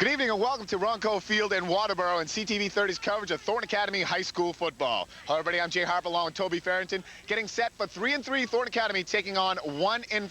Good evening and welcome to Ronco Field in Waterboro and CTV 30's coverage of Thornton Academy High School football. Hello everybody, I'm Jay Harper along with Toby Farrington, getting set for 3-3 Thornton Academy taking on 1-5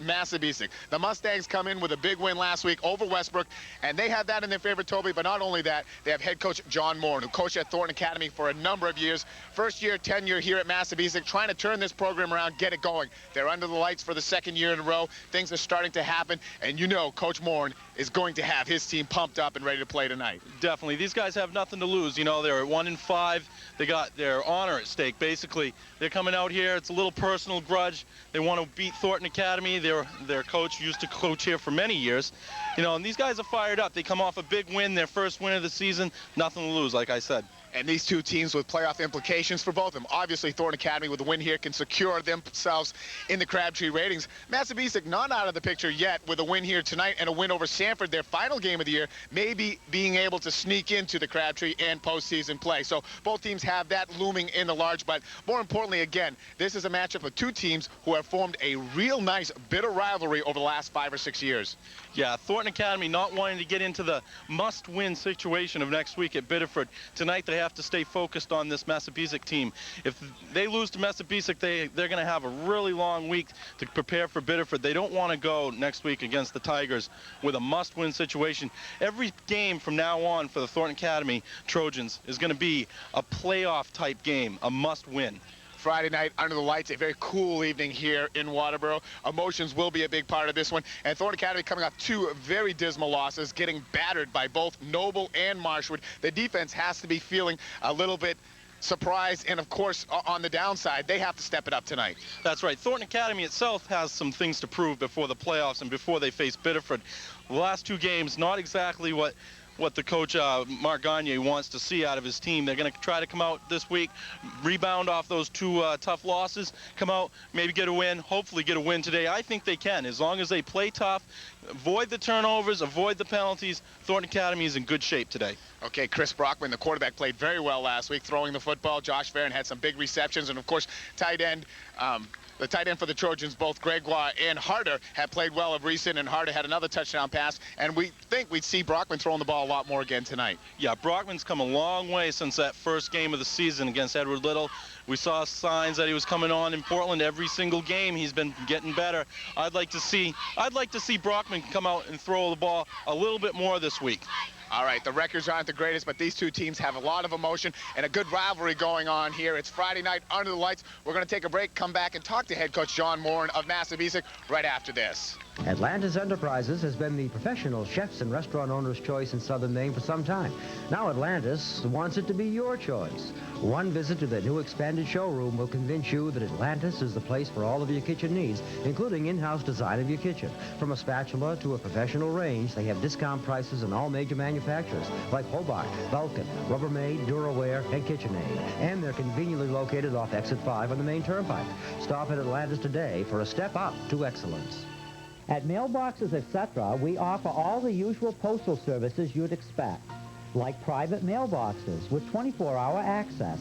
Massabesic. The Mustangs come in with a big win last week over Westbrook, and they have that in their favor, Toby, but not only that, they have head coach John Morin, who coached at Thornton Academy for a number of years. First year tenure here at Massabesic, trying to turn this program around, get it going. They're under the lights for the second year in a row. Things are starting to happen, and you know Coach Morin is going to have his team pumped up and ready to play tonight. Definitely. These guys have nothing to lose. You know, they're at 1-5. They got their honor at stake, basically. They're coming out here. It's a little personal grudge. They want to beat Thornton Academy. Their coach used to coach here for many years. You know, and these guys are fired up. They come off a big win, their first win of the season. Nothing to lose, like I said. And these two teams with playoff implications for both of them. Obviously, Thornton Academy with a win here can secure themselves in the Crabtree ratings. Massabesic not out of the picture yet with a win here tonight and a win over Sanford, their final game of the year, maybe being able to sneak into the Crabtree and postseason play. So both teams have that looming in the large, but more importantly, again, this is a matchup of two teams who have formed a real nice, bitter rivalry over the last 5 or 6 years. Yeah, Thornton Academy not wanting to get into the must-win situation of next week at Biddeford. Tonight they have to stay focused on this Massabesic team. If they lose to Massabesic, they're going to have a really long week to prepare for Biddeford. They don't want to go next week against the Tigers with a must-win situation. Every game from now on for the Thornton Academy Trojans is going to be a playoff-type game, a must-win. Friday night under the lights, a very cool evening here in Waterboro. Emotions will be a big part of this one. And Thornton Academy coming off two very dismal losses, getting battered by both Noble and Marshwood. The defense has to be feeling a little bit surprised, and of course on the downside they have to step it up tonight. That's right. Thornton Academy itself has some things to prove before the playoffs and before they face Biddeford. The last two games, not exactly what the coach Mark Gagne wants to see out of his team. They're going to try to come out this week, rebound off those two tough losses, come out, maybe get a win, hopefully get a win today. I think they can, as long as they play tough, avoid the turnovers, avoid the penalties. Thornton Academy is in good shape today. Okay, Chris Brockman, the quarterback, played very well last week, throwing the football. Josh Farron had some big receptions, and of course, tight end. The tight end for the Trojans, both Gregoire and Harder, have played well of recent, and Harder had another touchdown pass, and we think we'd see Brockman throwing the ball a lot more again tonight. Yeah, Brockman's come a long way since that first game of the season against Edward Little. We saw signs that he was coming on in Portland every single game. He's been getting better. I'd like to see Brockman come out and throw the ball a little bit more this week. All right, the records aren't the greatest, but these two teams have a lot of emotion and a good rivalry going on here. It's Friday night under the lights. We're going to take a break, come back, and talk to head coach John Morin of Massabesic right after this. Atlantis Enterprises has been the professional chefs and restaurant owners' choice in Southern Maine for some time. Now Atlantis wants it to be your choice. One visit to their new expanded showroom will convince you that Atlantis is the place for all of your kitchen needs, including in-house design of your kitchen. From a spatula to a professional range, they have discount prices on all major manufacturers like Hobart, Vulcan, Rubbermaid, Duraware, and KitchenAid. And they're conveniently located off Exit 5 on the main turnpike. Stop at Atlantis today for a step up to excellence. At Mailboxes, etc., we offer all the usual postal services you'd expect, like private mailboxes with 24-hour access.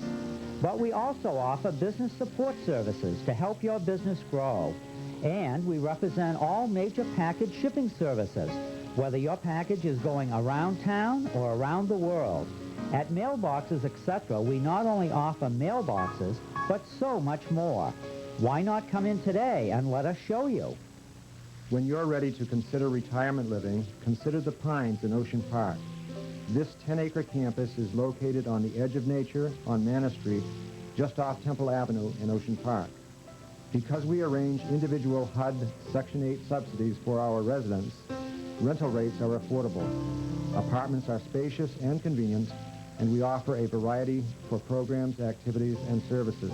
But we also offer business support services to help your business grow. And we represent all major package shipping services, whether your package is going around town or around the world. At Mailboxes, etc., we not only offer mailboxes, but so much more. Why not come in today and let us show you? When you're ready to consider retirement living, consider the Pines in Ocean Park. This 10-acre campus is located on the edge of nature on Manor Street, just off Temple Avenue in Ocean Park. Because we arrange individual HUD Section 8 subsidies for our residents, rental rates are affordable. Apartments are spacious and convenient, and we offer a variety for programs, activities, and services.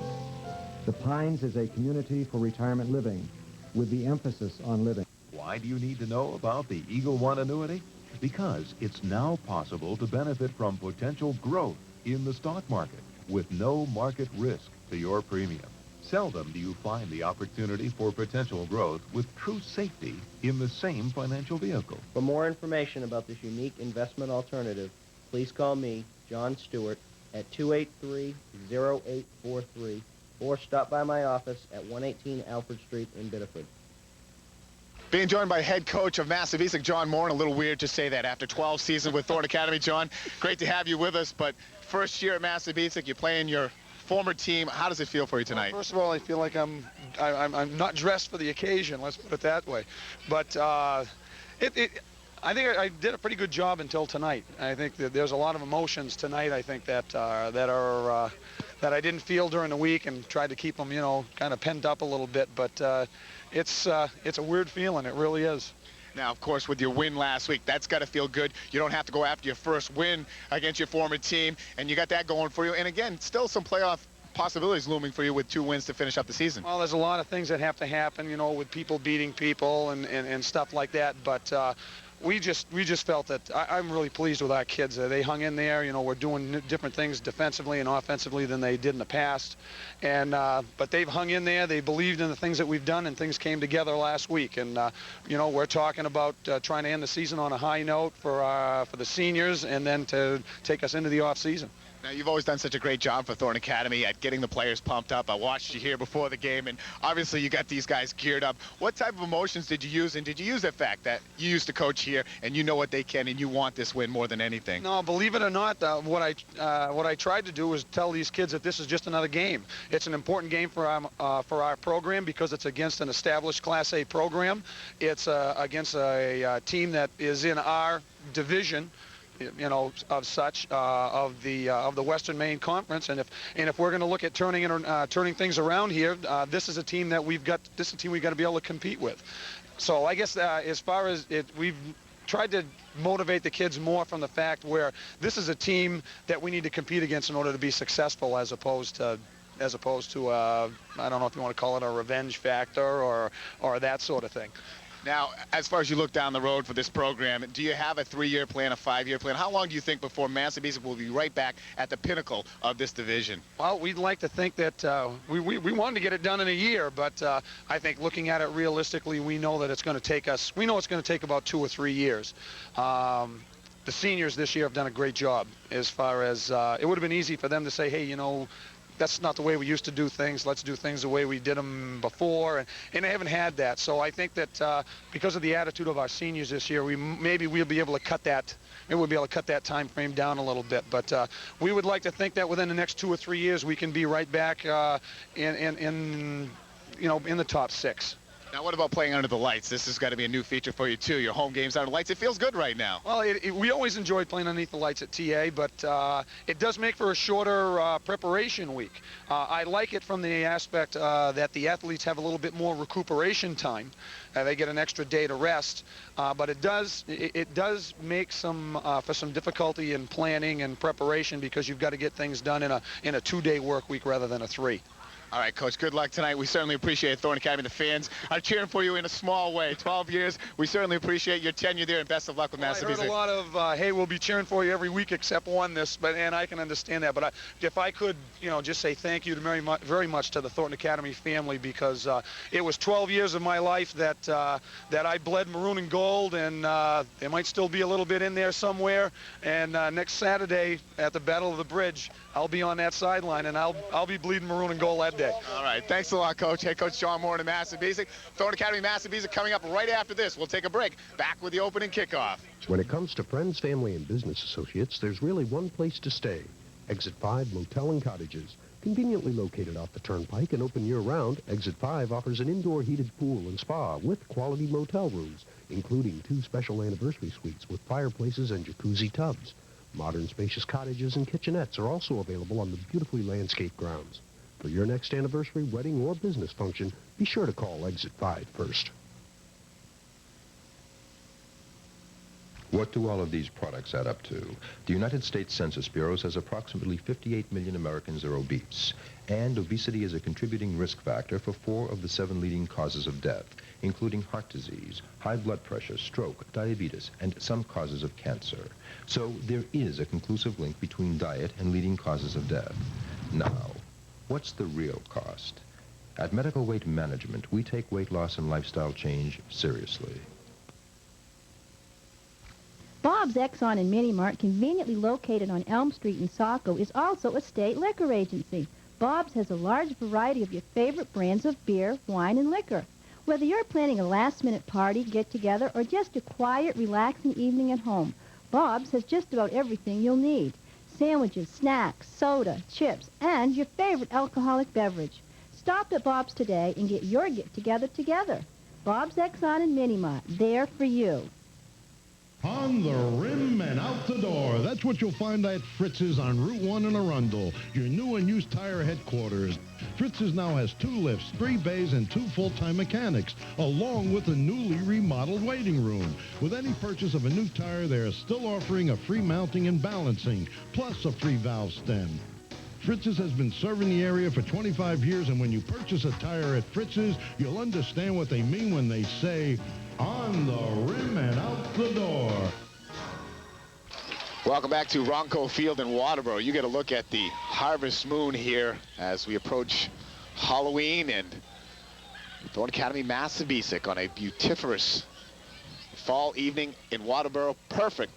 The Pines is a community for retirement living, with the emphasis on living. Why do you need to know about the Eagle One annuity? Because it's now possible to benefit from potential growth in the stock market with no market risk to your premium. Seldom do you find the opportunity for potential growth with true safety in the same financial vehicle. For more information about this unique investment alternative, please call me, John Stewart, at 283-0843, or stop by my office at 118 Alfred Street in Biddeford. Being joined by head coach of Massabesic, John Morin. A little weird to say that after 12 seasons with Thornton Academy, John. Great to have you with us, but first year at Massabesic, you're playing your former team. How does it feel for you tonight? Well, first of all, I feel like I'm not dressed for the occasion, let's put it that way. But I think I did a pretty good job until tonight. I think that there's a lot of emotions tonight, I think, that I didn't feel during the week, and tried to keep them, you know, kind of pent up a little bit. But it's a weird feeling. It really is. Now, of course, with your win last week, that's got to feel good. You don't have to go after your first win against your former team, and you got that going for you. And again, still some playoff possibilities looming for you with 2 wins to finish up the season. Well, there's a lot of things that have to happen, you know, with people beating people and stuff like that. But we just felt that I'm really pleased with our kids. They hung in there. You know, we're doing different things defensively and offensively than they did in the past. And but they've hung in there. They believed in the things that we've done, and things came together last week. And you know, we're talking about trying to end the season on a high note for the seniors, and then to take us into the off season. Now, you've always done such a great job for Thornton Academy at getting the players pumped up. I watched you here before the game, and obviously you got these guys geared up. What type of emotions did you use, and did you use the fact that you used to coach here and you know what they can and you want this win more than anything? No, believe it or not, what I tried to do was tell these kids that this is just another game. It's an important game for our program because it's against an established Class A program. It's against a team that is in our division, you know, of the Western Maine Conference, and if we're going to look at turning things around here, this is a team that we've got to be able to compete with. So I guess as far as it, we've tried to motivate the kids more from the fact where this is a team that we need to compete against in order to be successful, as opposed to I don't know if you want to call it a revenge factor or that sort of thing. Now, as far as you look down the road for this program, do you have a 3-year plan, a 5-year plan? How long do you think before Massabesic will be right back at the pinnacle of this division? Well, we'd like to think that we wanted to get it done in a year, but I think looking at it realistically, we know that it's going to take us. We know it's going to take about 2 or 3 years. The seniors this year have done a great job. As far as it would have been easy for them to say, hey, you know, that's not the way we used to do things. Let's do things the way we did them before, and they haven't had that. So I think that because of the attitude of our seniors this year, maybe we'll be able to cut that. Maybe we'll be able to cut that time frame down a little bit. But we would like to think that within the next 2 or 3 years, we can be right back in the top 6. Now, what about playing under the lights? This has got to be a new feature for you, too. Your home games under the lights. It feels good right now. Well, we always enjoyed playing underneath the lights at TA, but it does make for a shorter preparation week. I like it from the aspect that the athletes have a little bit more recuperation time. They get an extra day to rest, but it does make for some difficulty in planning and preparation, because you've got to get things done in a 2-day work week rather than a 3. All right, Coach, good luck tonight. We certainly appreciate Thornton Academy. The fans are cheering for you in a small way. 12 years. We certainly appreciate your tenure there, and best of luck with Massabesic. I heard a lot of, hey, we'll be cheering for you every week except one and I can understand that. But if I could, you know, just say thank you to very much to the Thornton Academy family, because it was 12 years of my life that I bled maroon and gold, and there might still be a little bit in there somewhere. And next Saturday at the Battle of the Bridge, I'll be on that sideline, and I'll be bleeding maroon and gold that day. All right, thanks a lot, Coach. Head Coach John Morin of Massabesic. Thornton Academy Massabesic coming up right after this. We'll take a break. Back with the opening kickoff. When it comes to friends, family, and business associates, there's really one place to stay. Exit 5 Motel and Cottages. Conveniently located off the Turnpike and open year-round, Exit 5 offers an indoor heated pool and spa with quality motel rooms, including 2 special anniversary suites with fireplaces and jacuzzi tubs. Modern spacious cottages and kitchenettes are also available on the beautifully landscaped grounds. For your next anniversary, wedding, or business function, be sure to call Exit 5 first. What do all of these products add up to? The United States Census Bureau says approximately 58 million Americans are obese, and obesity is a contributing risk factor for 4 of the 7 leading causes of death, including heart disease, high blood pressure, stroke, diabetes, and some causes of cancer. So there is a conclusive link between diet and leading causes of death. Now, what's the real cost? At Medical Weight Management, we take weight loss and lifestyle change seriously. Bob's Exxon and Mini Mart, conveniently located on Elm Street in Saco, is also a state liquor agency. Bob's has a large variety of your favorite brands of beer, wine, and liquor. Whether you're planning a last-minute party, get-together, or just a quiet, relaxing evening at home, Bob's has just about everything you'll need. Sandwiches, snacks, soda, chips, and your favorite alcoholic beverage. Stop at Bob's today and get your get-together together. Bob's Exxon and Minimart, there for you. On the rim and out the door. That's what you'll find at Fritz's on Route 1 in Arundel, your new and used tire headquarters. Fritz's now has 2 lifts, 3 bays, and 2 full-time mechanics, along with a newly remodeled waiting room. With any purchase of a new tire, they are still offering a free mounting and balancing, plus a free valve stem. Fritz's has been serving the area for 25 years, and when you purchase a tire at Fritz's, you'll understand what they mean when they say, on the rim and out the door. Welcome back to Ronco Field in Waterboro. You get a look at the harvest moon here as we approach Halloween, and Thornton Academy Massabesic on a beautiferous fall evening in Waterboro. Perfect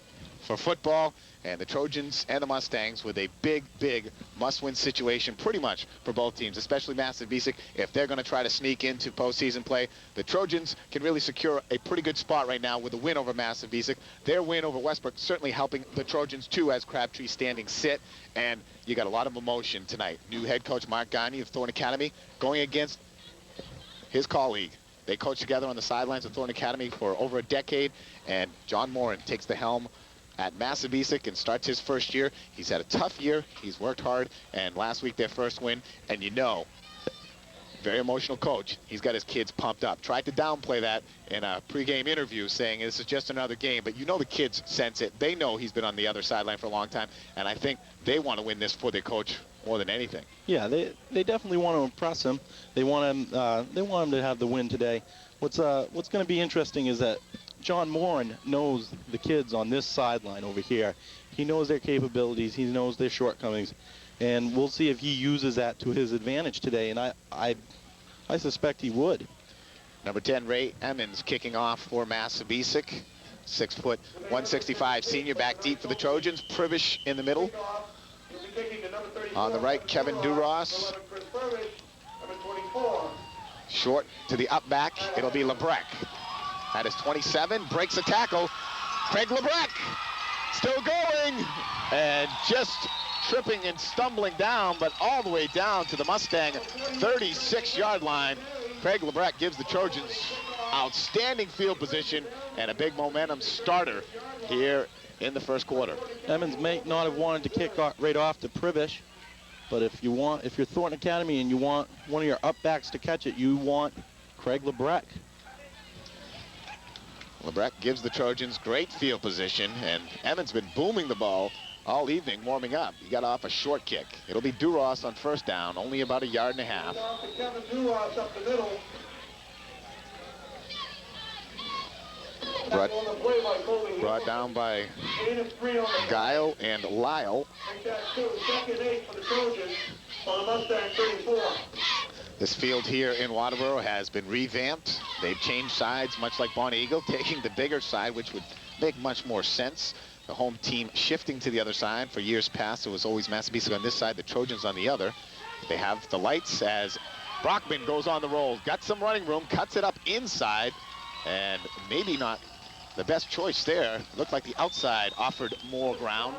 for football, and the Trojans and the Mustangs with a big, big must-win situation pretty much for both teams, especially Massabesic. If they're going to try to sneak into postseason play, the Trojans can really secure a pretty good spot right now with a win over Massabesic. Their win over Westbrook certainly helping the Trojans too, as Crabtree standing sit, and you got a lot of emotion tonight. New head coach Mark Gagne of Thornton Academy going against his colleague. They coached together on the sidelines of Thornton Academy for over a decade, and John Morin takes the helm at Massabesic and starts his first year. He's had a tough year. He's worked hard, and last week their first win, and you know, very emotional coach. He's got his kids pumped up. Tried to downplay that in a pregame interview, saying this is just another game, but you know the kids sense it. They know he's been on the other sideline for a long time, and I think they want to win this for their coach more than anything. Yeah, they definitely want to impress him. They want him to have the win today. What's going to be interesting is that John Morin knows the kids on this sideline over here. He knows their capabilities. He knows their shortcomings. And we'll see if he uses that to his advantage today. And I suspect he would. Number 10, Ray Emmons kicking off for Massabesic. 6 foot, 165 senior, back deep for the Trojans. Privish in the middle. On the right, Kevin Duras. Short to the up back. It'll be Lebrecht. That is 27, breaks a tackle. Craig Lebrecht still going, and just tripping and stumbling down, but all the way down to the Mustang 36-yard line. Craig Lebrecht gives the Trojans outstanding field position and a big momentum starter here in the first quarter. Emmons may not have wanted to kick right off to Privish, but if you're Thornton Academy and you want one of your up backs to catch it, you want Craig Lebrecht. Lebrecht gives the Trojans great field position, and Emmons been booming the ball all evening, warming up. He got off a short kick. It'll be Duras on first down, only about a yard and a half. Brought down by Guile and Lyle. This field here in Waterboro has been revamped. They've changed sides, much like Bonnie Eagle, taking the bigger side, which would make much more sense. The home team shifting to the other side. For years past, it was always Massabesic on this side, the Trojans on the other. They have the lights as Brockman goes on the roll. Got some running room, cuts it up inside, and maybe not the best choice there. Looked like the outside offered more ground,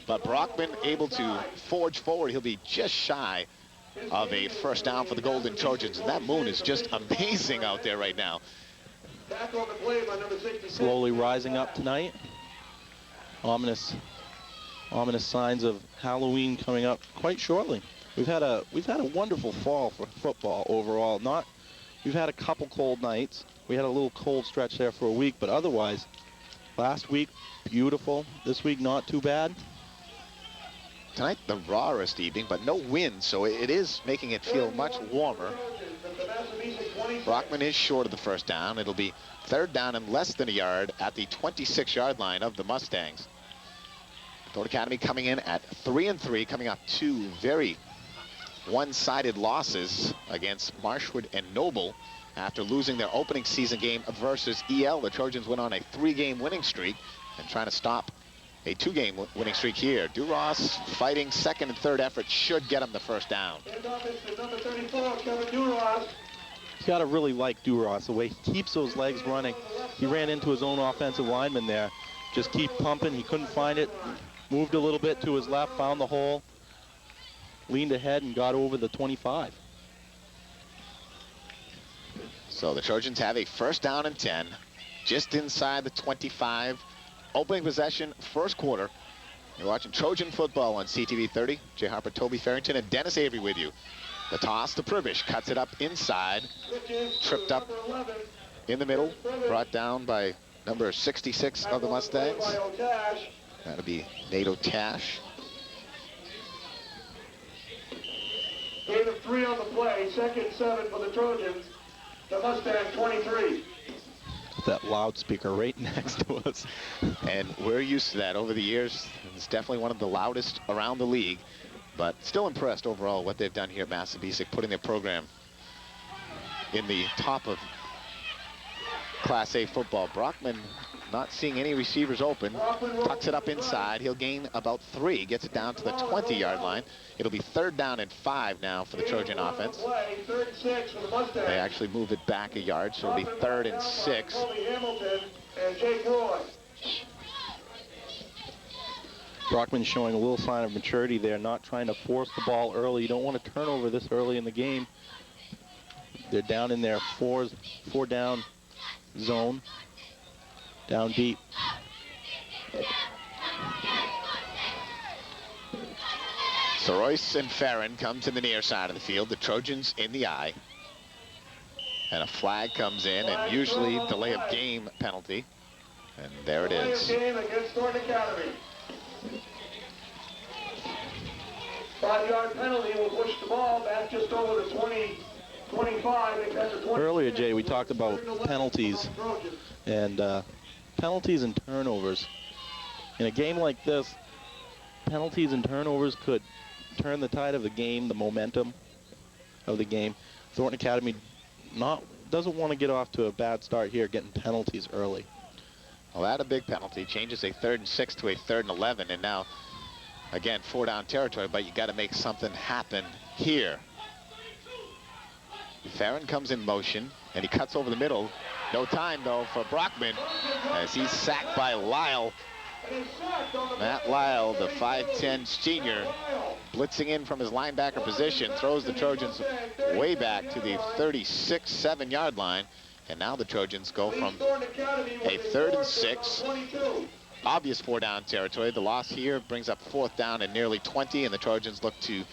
but Brockman able to forge forward. He'll be just shy of a first down for the Golden Trojans, and that moon is just amazing out there right now. Slowly rising up tonight. Ominous signs of Halloween coming up quite shortly. We've had a wonderful fall for football overall. We've had a couple cold nights. We had a little cold stretch there for a week, but otherwise, last week beautiful. This week not too bad. Tonight the rawest evening, but no wind, so it is making it feel much warmer. Brockman is short of the first down. It'll be third down and less than a yard at the 26-yard line of the Mustangs. Thornton Academy coming in at 3-3, coming off 2 very one-sided losses against Marshwood and Noble. After losing their opening season game versus EL, the Trojans went on a 3-game winning streak and trying to stop a 2-game winning streak here. Duras fighting second and third effort should get him the first down. You got to really like Duras, the way he keeps those legs running. He ran into his own offensive lineman there. Just keep pumping. He couldn't find it. Moved a little bit to his left, found the hole, leaned ahead, and got over the 25. So the Trojans have a 1st down and 10, just inside the 25. Opening possession, first quarter. You're watching Trojan football on CTV 30. Jay Harper, Toby Farrington, and Dennis Avery with you. The toss to Pribish, cuts it up inside, tripped up in the middle, brought down by number 66 of the Mustangs. That'll be Nato Tash. Gain of 3 on the play, 2nd and 7 for the Trojans. The Mustang 23. That loudspeaker right next to us. And we're used to that over the years. It's definitely one of the loudest around the league, but still impressed overall what they've done here at Massabesic, putting their program in the top of Class A football. Brockman not seeing any receivers open, tucks it up inside. He'll gain about 3, gets it down to the 20-yard line. It'll be 3rd down and 5 now for the Trojan offense. They actually move it back a yard, so it'll be 3rd and 6. Brockman showing a little sign of maturity there, not trying to force the ball early. You don't want to turn over this early in the game. They're down in their 4-down zone, down deep. So Royce and Farron come to the near side of the field. The Trojans in the eye. And a flag comes in, and usually delay of game penalty. And there it is. Game against Thornton Academy. 5-yard penalty will push the ball back just over the 25. Earlier, Jay, we talked about penalties and penalties and turnovers. In a game like this, penalties and turnovers could turn the tide of the game, the momentum of the game. Thornton Academy doesn't want to get off to a bad start here, getting penalties early. Well, that a big penalty changes a 3rd and 6 to a 3rd and 11, and now again 4-down territory, but you got to make something happen here. Farron comes in motion, and he cuts over the middle. No time, though, for Brockman as he's sacked by Lyle. Matt Lyle, the 5'10 senior, blitzing in from his linebacker position, throws the Trojans way back to the 36-7-yard line. And now the Trojans go from a 3rd and 6, obvious 4-down territory. The loss here brings up 4th down and nearly 20, and the Trojans look to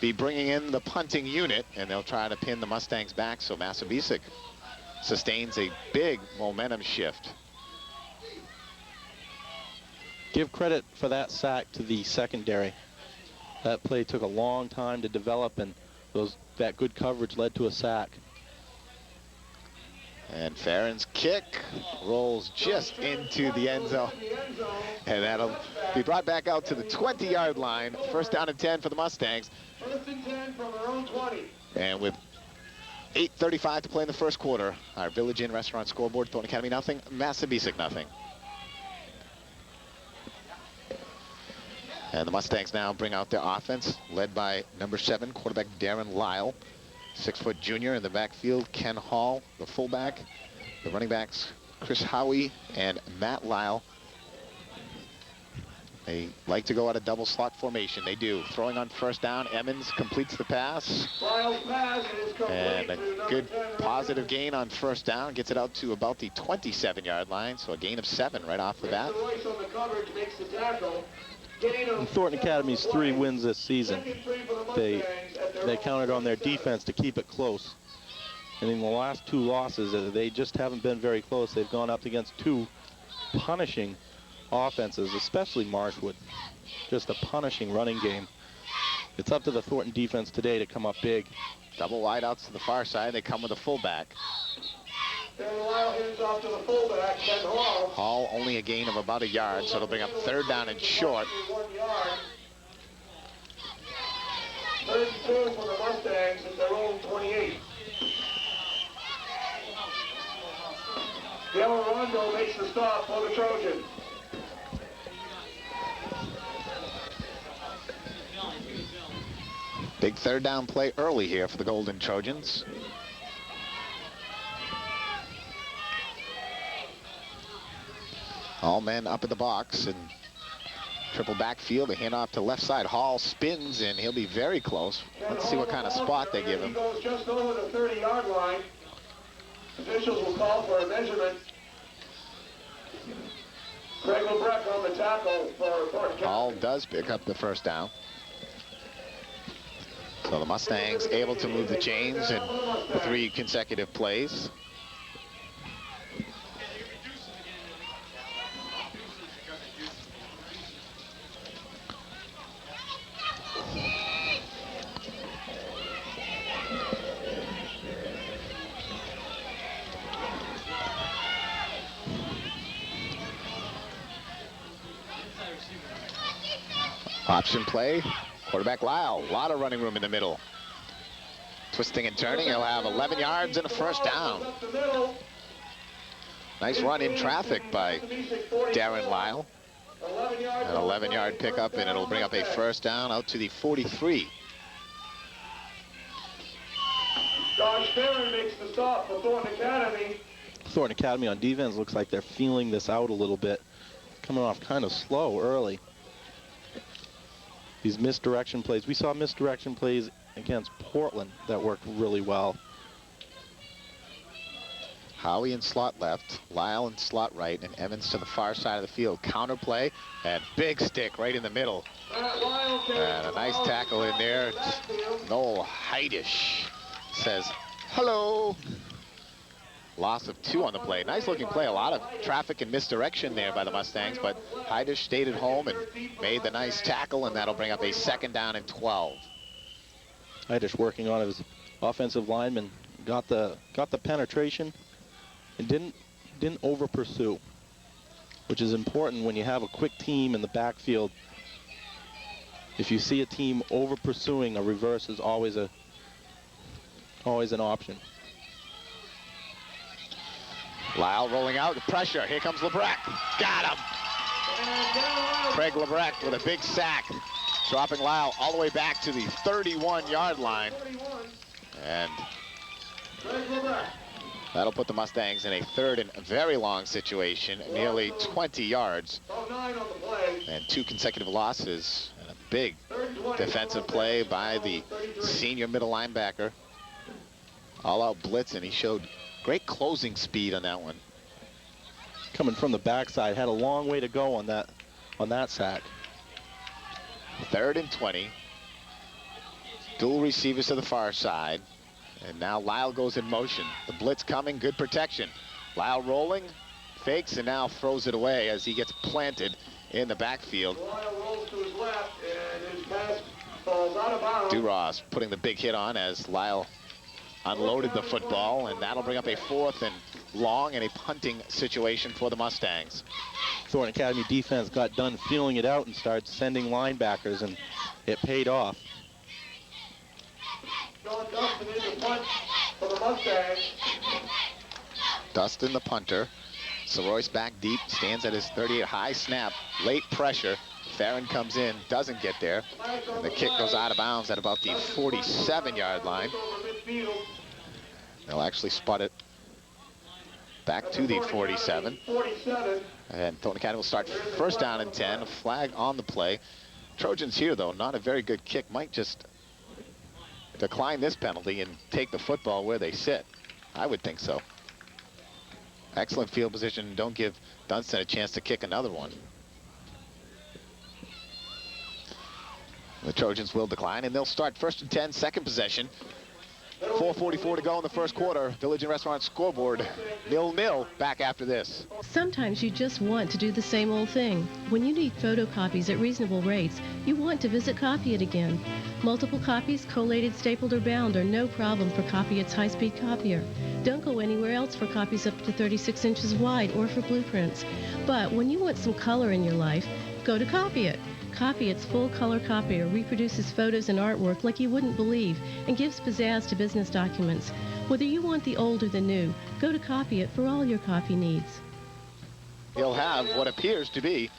be bringing in the punting unit, and they'll try to pin the Mustangs back. So Massabesic sustains a big momentum shift. Give credit for that sack to the secondary. That play took a long time to develop, and that good coverage led to a sack. And Farron's kick rolls just into the end zone. And that'll be brought back out to the 20-yard line. 1st down and 10 for the Mustangs. 1st and 10 from their own 20. And with 8:35 to play in the first quarter, our Village Inn Restaurant scoreboard, Thornton Academy nothing, Massabesic nothing. And the Mustangs now bring out their offense, led by number 7, quarterback Darren Lyle. 6-foot junior in the backfield, Ken Hall, the fullback. The running backs, Chris Howie and Matt Lyle. They like to go out of double slot formation. They do. Throwing on 1st down, Emmons completes the pass. And a good positive gain on 1st down. Gets it out to about the 27-yard line. So a gain of 7 right off the bat. In Thornton Academy's 3 wins this season, they counted on their defense to keep it close. And in the last 2 losses, they just haven't been very close. They've gone up against 2 punishing offenses, especially Marshwood. Just a punishing running game. It's up to the Thornton defense today to come up big. Double wideouts to the far side. They come with a fullback. Off to the fullback, Ken Hall. Hall only a gain of about a yard, so it'll bring up 3rd down and short. 3rd and 2 for the Mustangs at their own 28. Yellow Rondo makes the stop for the Trojans. Big 3rd down play early here for the Golden Trojans. All men up in the box, and triple backfield, a handoff to left side. Hall spins, and he'll be very close. Let's see what kind of spot they give him. He goes just over the 30-yard line. Officials will call for a measurement. Craig LeBrecq on the tackle for Thornton Academy. Hall does pick up the first down. So the Mustangs able to move the chains in 3 consecutive plays. Option play, quarterback Lyle, a lot of running room in the middle. Twisting and turning, he'll have 11 yards and a first down. Nice run in traffic by Darren Lyle. An 11-yard pickup, and it'll bring up a first down out to the 43. Josh Barron makes the stop for Thornton Academy. Thornton Academy on defense looks like they're feeling this out a little bit. Coming off kind of slow early. These misdirection plays. We saw misdirection plays against Portland that worked really well. Howie in slot left, Lyle in slot right, and Evans to the far side of the field. Counter play, and big stick right in the middle. And a nice tackle in there. Noel Heidish says, hello. Loss of 2 on the play. Nice looking play. A lot of traffic and misdirection there by the Mustangs, but Heidish stayed at home and made the nice tackle, and that'll bring up a second down and 12. Heidish working on his offensive lineman, got the penetration and didn't over pursue, which is important when you have a quick team in the backfield. If you see a team over pursuing, a reverse is always an option. Lyle rolling out, the pressure. Here comes LeBrecq. Got him. Craig LeBrecq with a big sack, dropping Lyle all the way back to the 31-yard line. And that'll put the Mustangs in a 3rd and very long situation, nearly 20 yards. And 2 consecutive losses. And a big defensive play by the senior middle linebacker. All-out blitz, and he showed great closing speed on that one. Coming from the backside, had a long way to go on that sack. 3rd and 20. Dual receivers to the far side. And now Lyle goes in motion. The blitz coming, good protection. Lyle rolling, fakes, and now throws it away as he gets planted in the backfield. Lyle rolls to his left, and his pass falls out of bounds. Duras putting the big hit on as Lyle unloaded the football, and that'll bring up a 4th and long and a punting situation for the Mustangs. Thornton Academy defense got done feeling it out and started sending linebackers, and it paid off. John Dustin in the punt for the Mustangs. Dustin, the punter. Soroyce back deep, stands at his 38, high snap, late pressure. Farron comes in, doesn't get there, and the kick goes out of bounds at about the 47-yard line. They'll actually spot it back to the 47. And Thornton Academy will start first down and 10. A flag on the play. Trojans here, though, not a very good kick. Might just decline this penalty and take the football where they sit. I would think so. Excellent field position. Don't give Dunstan a chance to kick another one. The Trojans will decline, and they'll start first and 10, second possession. 4:44 to go in the first quarter. Village and Restaurant scoreboard 0-0. Back after this. Sometimes you just want to do the same old thing. When you need photocopies at reasonable rates, you want to visit Copy It again. Multiple copies, collated, stapled, or bound are no problem for Copy It's high-speed copier. Don't go anywhere else for copies up to 36 inches wide or for blueprints. But when you want some color in your life, go to Copy It. Copy It's full-color copier reproduces photos and artwork like you wouldn't believe and gives pizzazz to business documents. Whether you want the old or the new, go to Copy It for all your copy needs. He'll have what appears to be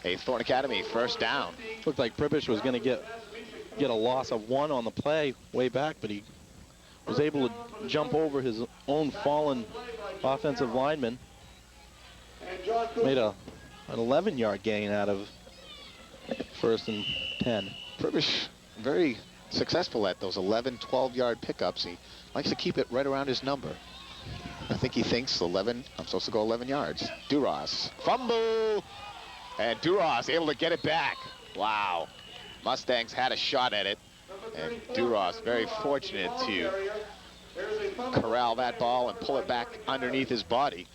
a Thornton Academy first down. Looked like Pribish was going to get a loss of 1 on the play way back, but he was able to jump over his own fallen offensive lineman. Made a an 11-yard gain out of 1st and 10. Pribish very successful at those 11, 12-yard pickups. He likes to keep it right around his number. I think he thinks 11, I'm supposed to go 11 yards. Duras, fumble, and Duras able to get it back. Wow. Mustangs had a shot at it, and Duras very fortunate to corral that ball and pull it back underneath his body.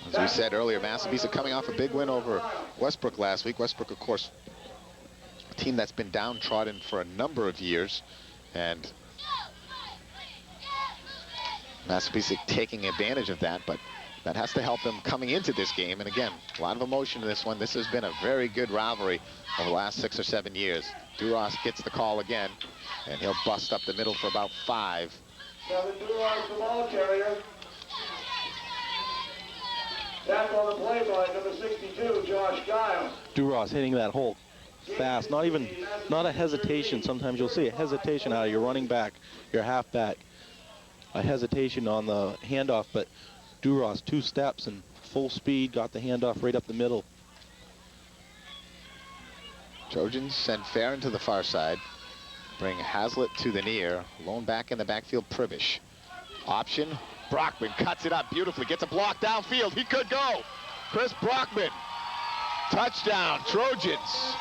As we said earlier, Massabesic coming off a big win over Westbrook last week. Westbrook, of course, a team that's been downtrodden for a number of years, and Massabesic taking advantage of that, but that has to help them coming into this game. And again, a lot of emotion in this one. This has been a very good rivalry over the last 6 or 7 years. Duras gets the call again, and he'll bust up the middle for about 5. Kevin Duras, the ball carrier. Tap on the play by number 62, Josh Giles. Duras hitting that hole fast, not a hesitation. Sometimes you'll see a hesitation out of your running back, your halfback, a hesitation on the handoff, but Duras 2 steps and full speed, got the handoff right up the middle. Trojans send Farron to the far side, bring Hazlitt to the near, lone back in the backfield, Pribish. Option, Brockman cuts it up beautifully, gets a block downfield, he could go. Chris Brockman, touchdown, Trojans.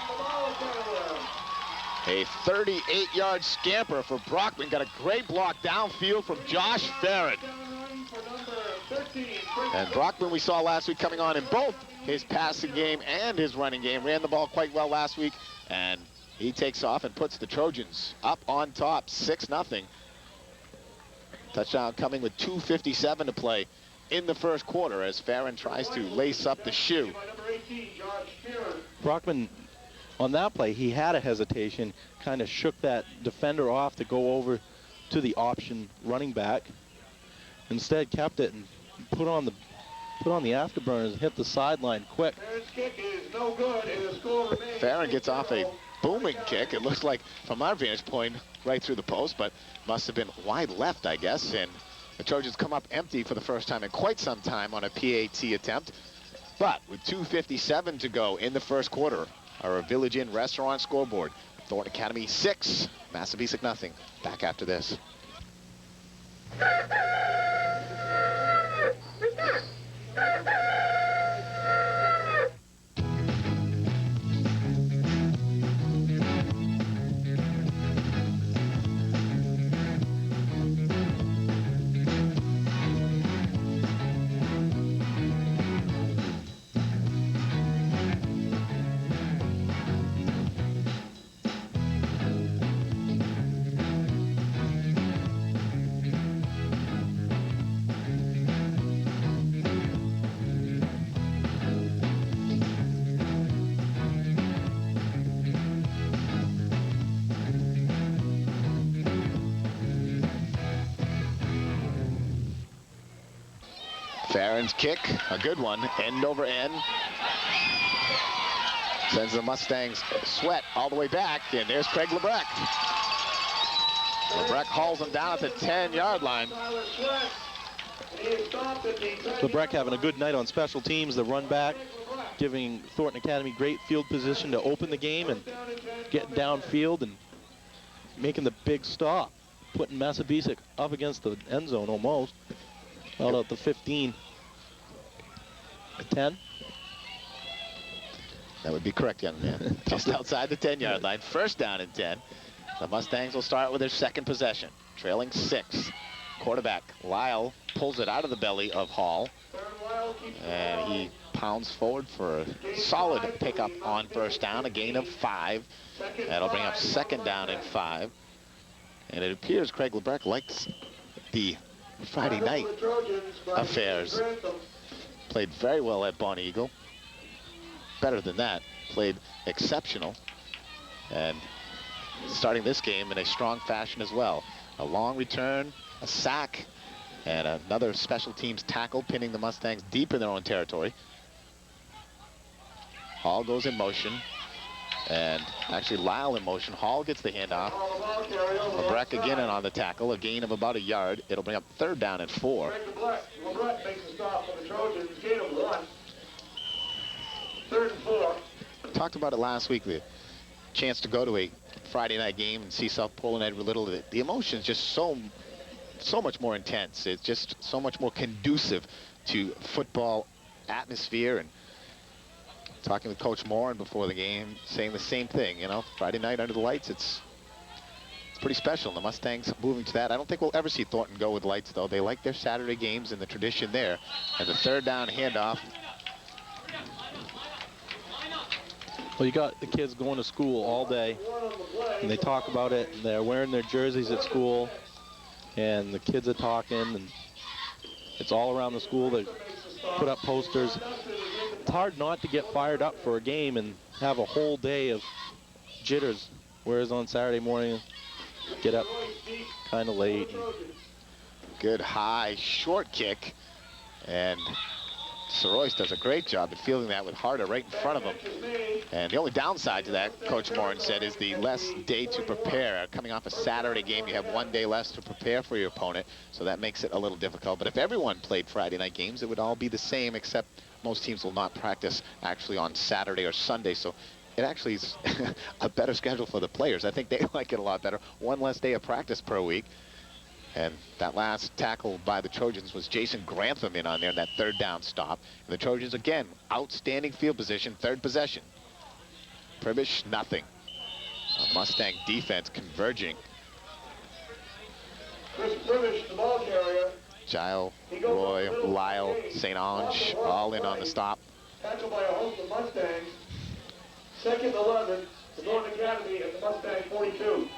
A 38-yard scamper for Brockman, got a great block downfield from Josh Farron. And Brockman we saw last week coming on in both his passing game and his running game, ran the ball quite well last week, and he takes off and puts the Trojans up on top, 6-0. Touchdown coming with 2:57 to play in the first quarter as Farron tries to lace up the shoe. Brockman, on that play, he had a hesitation, kind of shook that defender off to go over to the option running back. Instead, kept it and put on the afterburners and hit the sideline quick. Farron gets off a booming kick. It looks like, from our vantage point, right through the post, but must have been wide left, I guess. And the Trojans come up empty for the first time in quite some time on a PAT attempt. But with 2:57 to go in the first quarter, our Village Inn restaurant scoreboard, Thornton Academy 6, Massabesic nothing. Back after this. Farron's kick, a good one, end over end. Sends the Mustangs sweat all the way back, and there's Craig Lebrecht. Lebrecht hauls him down at the 10-yard line. Lebrecht having a good night on special teams, the run back, giving Thornton Academy great field position to open the game and getting downfield and making the big stop, putting Massabesic up against the end zone almost. Out at the 15. 10? That would be correct, young man. Just outside the 10-yard line. First down and 10. The Mustangs will start with their second possession, trailing 6. Quarterback Lyle pulls it out of the belly of Hall, and he pounds forward for a solid pickup on first down, a gain of 5. That'll bring up second down and 5. And it appears Craig Lebrecht likes the Friday night affairs. Played very well at Bonnie Eagle. Better than that, played exceptional. And starting this game in a strong fashion as well. A long return, a sack, and another special teams tackle, pinning the Mustangs deep in their own territory. Hall goes in motion. And actually Lyle in motion. Hall gets the handoff. LeBrecht again in on the tackle, a gain of about a yard. It'll bring up 3rd down and 4. LeBrecht makes a stop for the Trojans, gain of 1. 3rd and 4. Talked about it last week, the chance to go to a Friday night game and see South Pole and Edward Little. The emotion's just so much more intense. It's just so much more conducive to football atmosphere. And talking with Coach Morin before the game, saying the same thing. You know, Friday night under the lights, it's pretty special. The Mustangs moving to that. I don't think we'll ever see Thornton go with lights, though. They like their Saturday games and the tradition there. And the 3rd down handoff. Well, you got the kids going to school all day, and they talk about it, and they're wearing their jerseys at school, and the kids are talking, and it's all around the school. They put up posters. It's hard not to get fired up for a game and have a whole day of jitters, whereas on Saturday morning, get up kind of late. Good high short kick, and Soroyce does a great job at fielding that with Harder right in front of him. And the only downside to that, Coach Morin said, is the less day to prepare. Coming off a Saturday game, you have 1 day less to prepare for your opponent, so that makes it a little difficult. But if everyone played Friday night games, it would all be the same, except most teams will not practice actually on Saturday or Sunday, so it actually is a better schedule for the players. I think they like it a lot better. 1 less day of practice per week. And that last tackle by the Trojans was Jason Grantham in on there in that 3rd down stop. And the Trojans, again, outstanding field position, 3rd possession. Pribish, nothing. A Mustang defense converging. Chris Pribish, the ball carrier. Gile, Roy, Lyle, St. Ange, all in on the stop. Tackled by a host of Mustangs. 2nd 11, the Thornton Academy at the Mustang 42.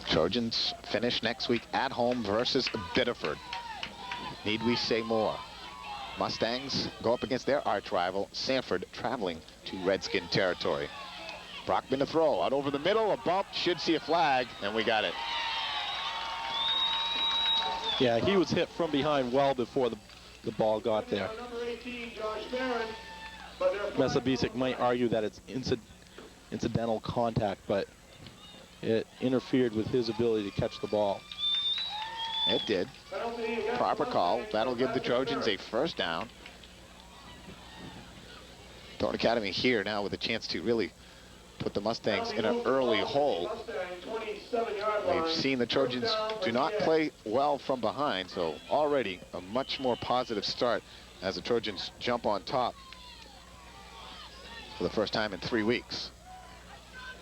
Trojans finish next week at home versus Biddeford. Need we say more? Mustangs go up against their arch rival, Sanford, traveling to Redskin territory. Brockman to throw, out over the middle, a bump, should see a flag, and we got it. Yeah, he was hit from behind well before the ball got there. Massabesic might argue that it's incidental contact, but it interfered with his ability to catch the ball. It did. Proper call. That'll give the Trojans a 1st down. Thornton Academy here now with a chance to really put the Mustangs in an early hole. We've seen the Trojans do not play well from behind, so already a much more positive start as the Trojans jump on top for the first time in 3 weeks.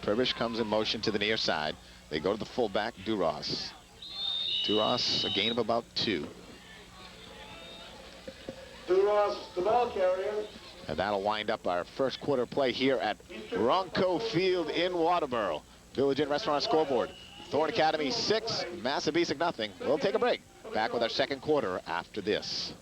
Pribish comes in motion to the near side. They go to the fullback, Duras. Duras, a gain of about 2. Duras, the ball carrier. And that'll wind up our first quarter play here at Ronco Field in Waterboro. Village Inn Restaurant scoreboard. Thornton Academy 6, Massabesic nothing. We'll take a break. Back with our second quarter after this.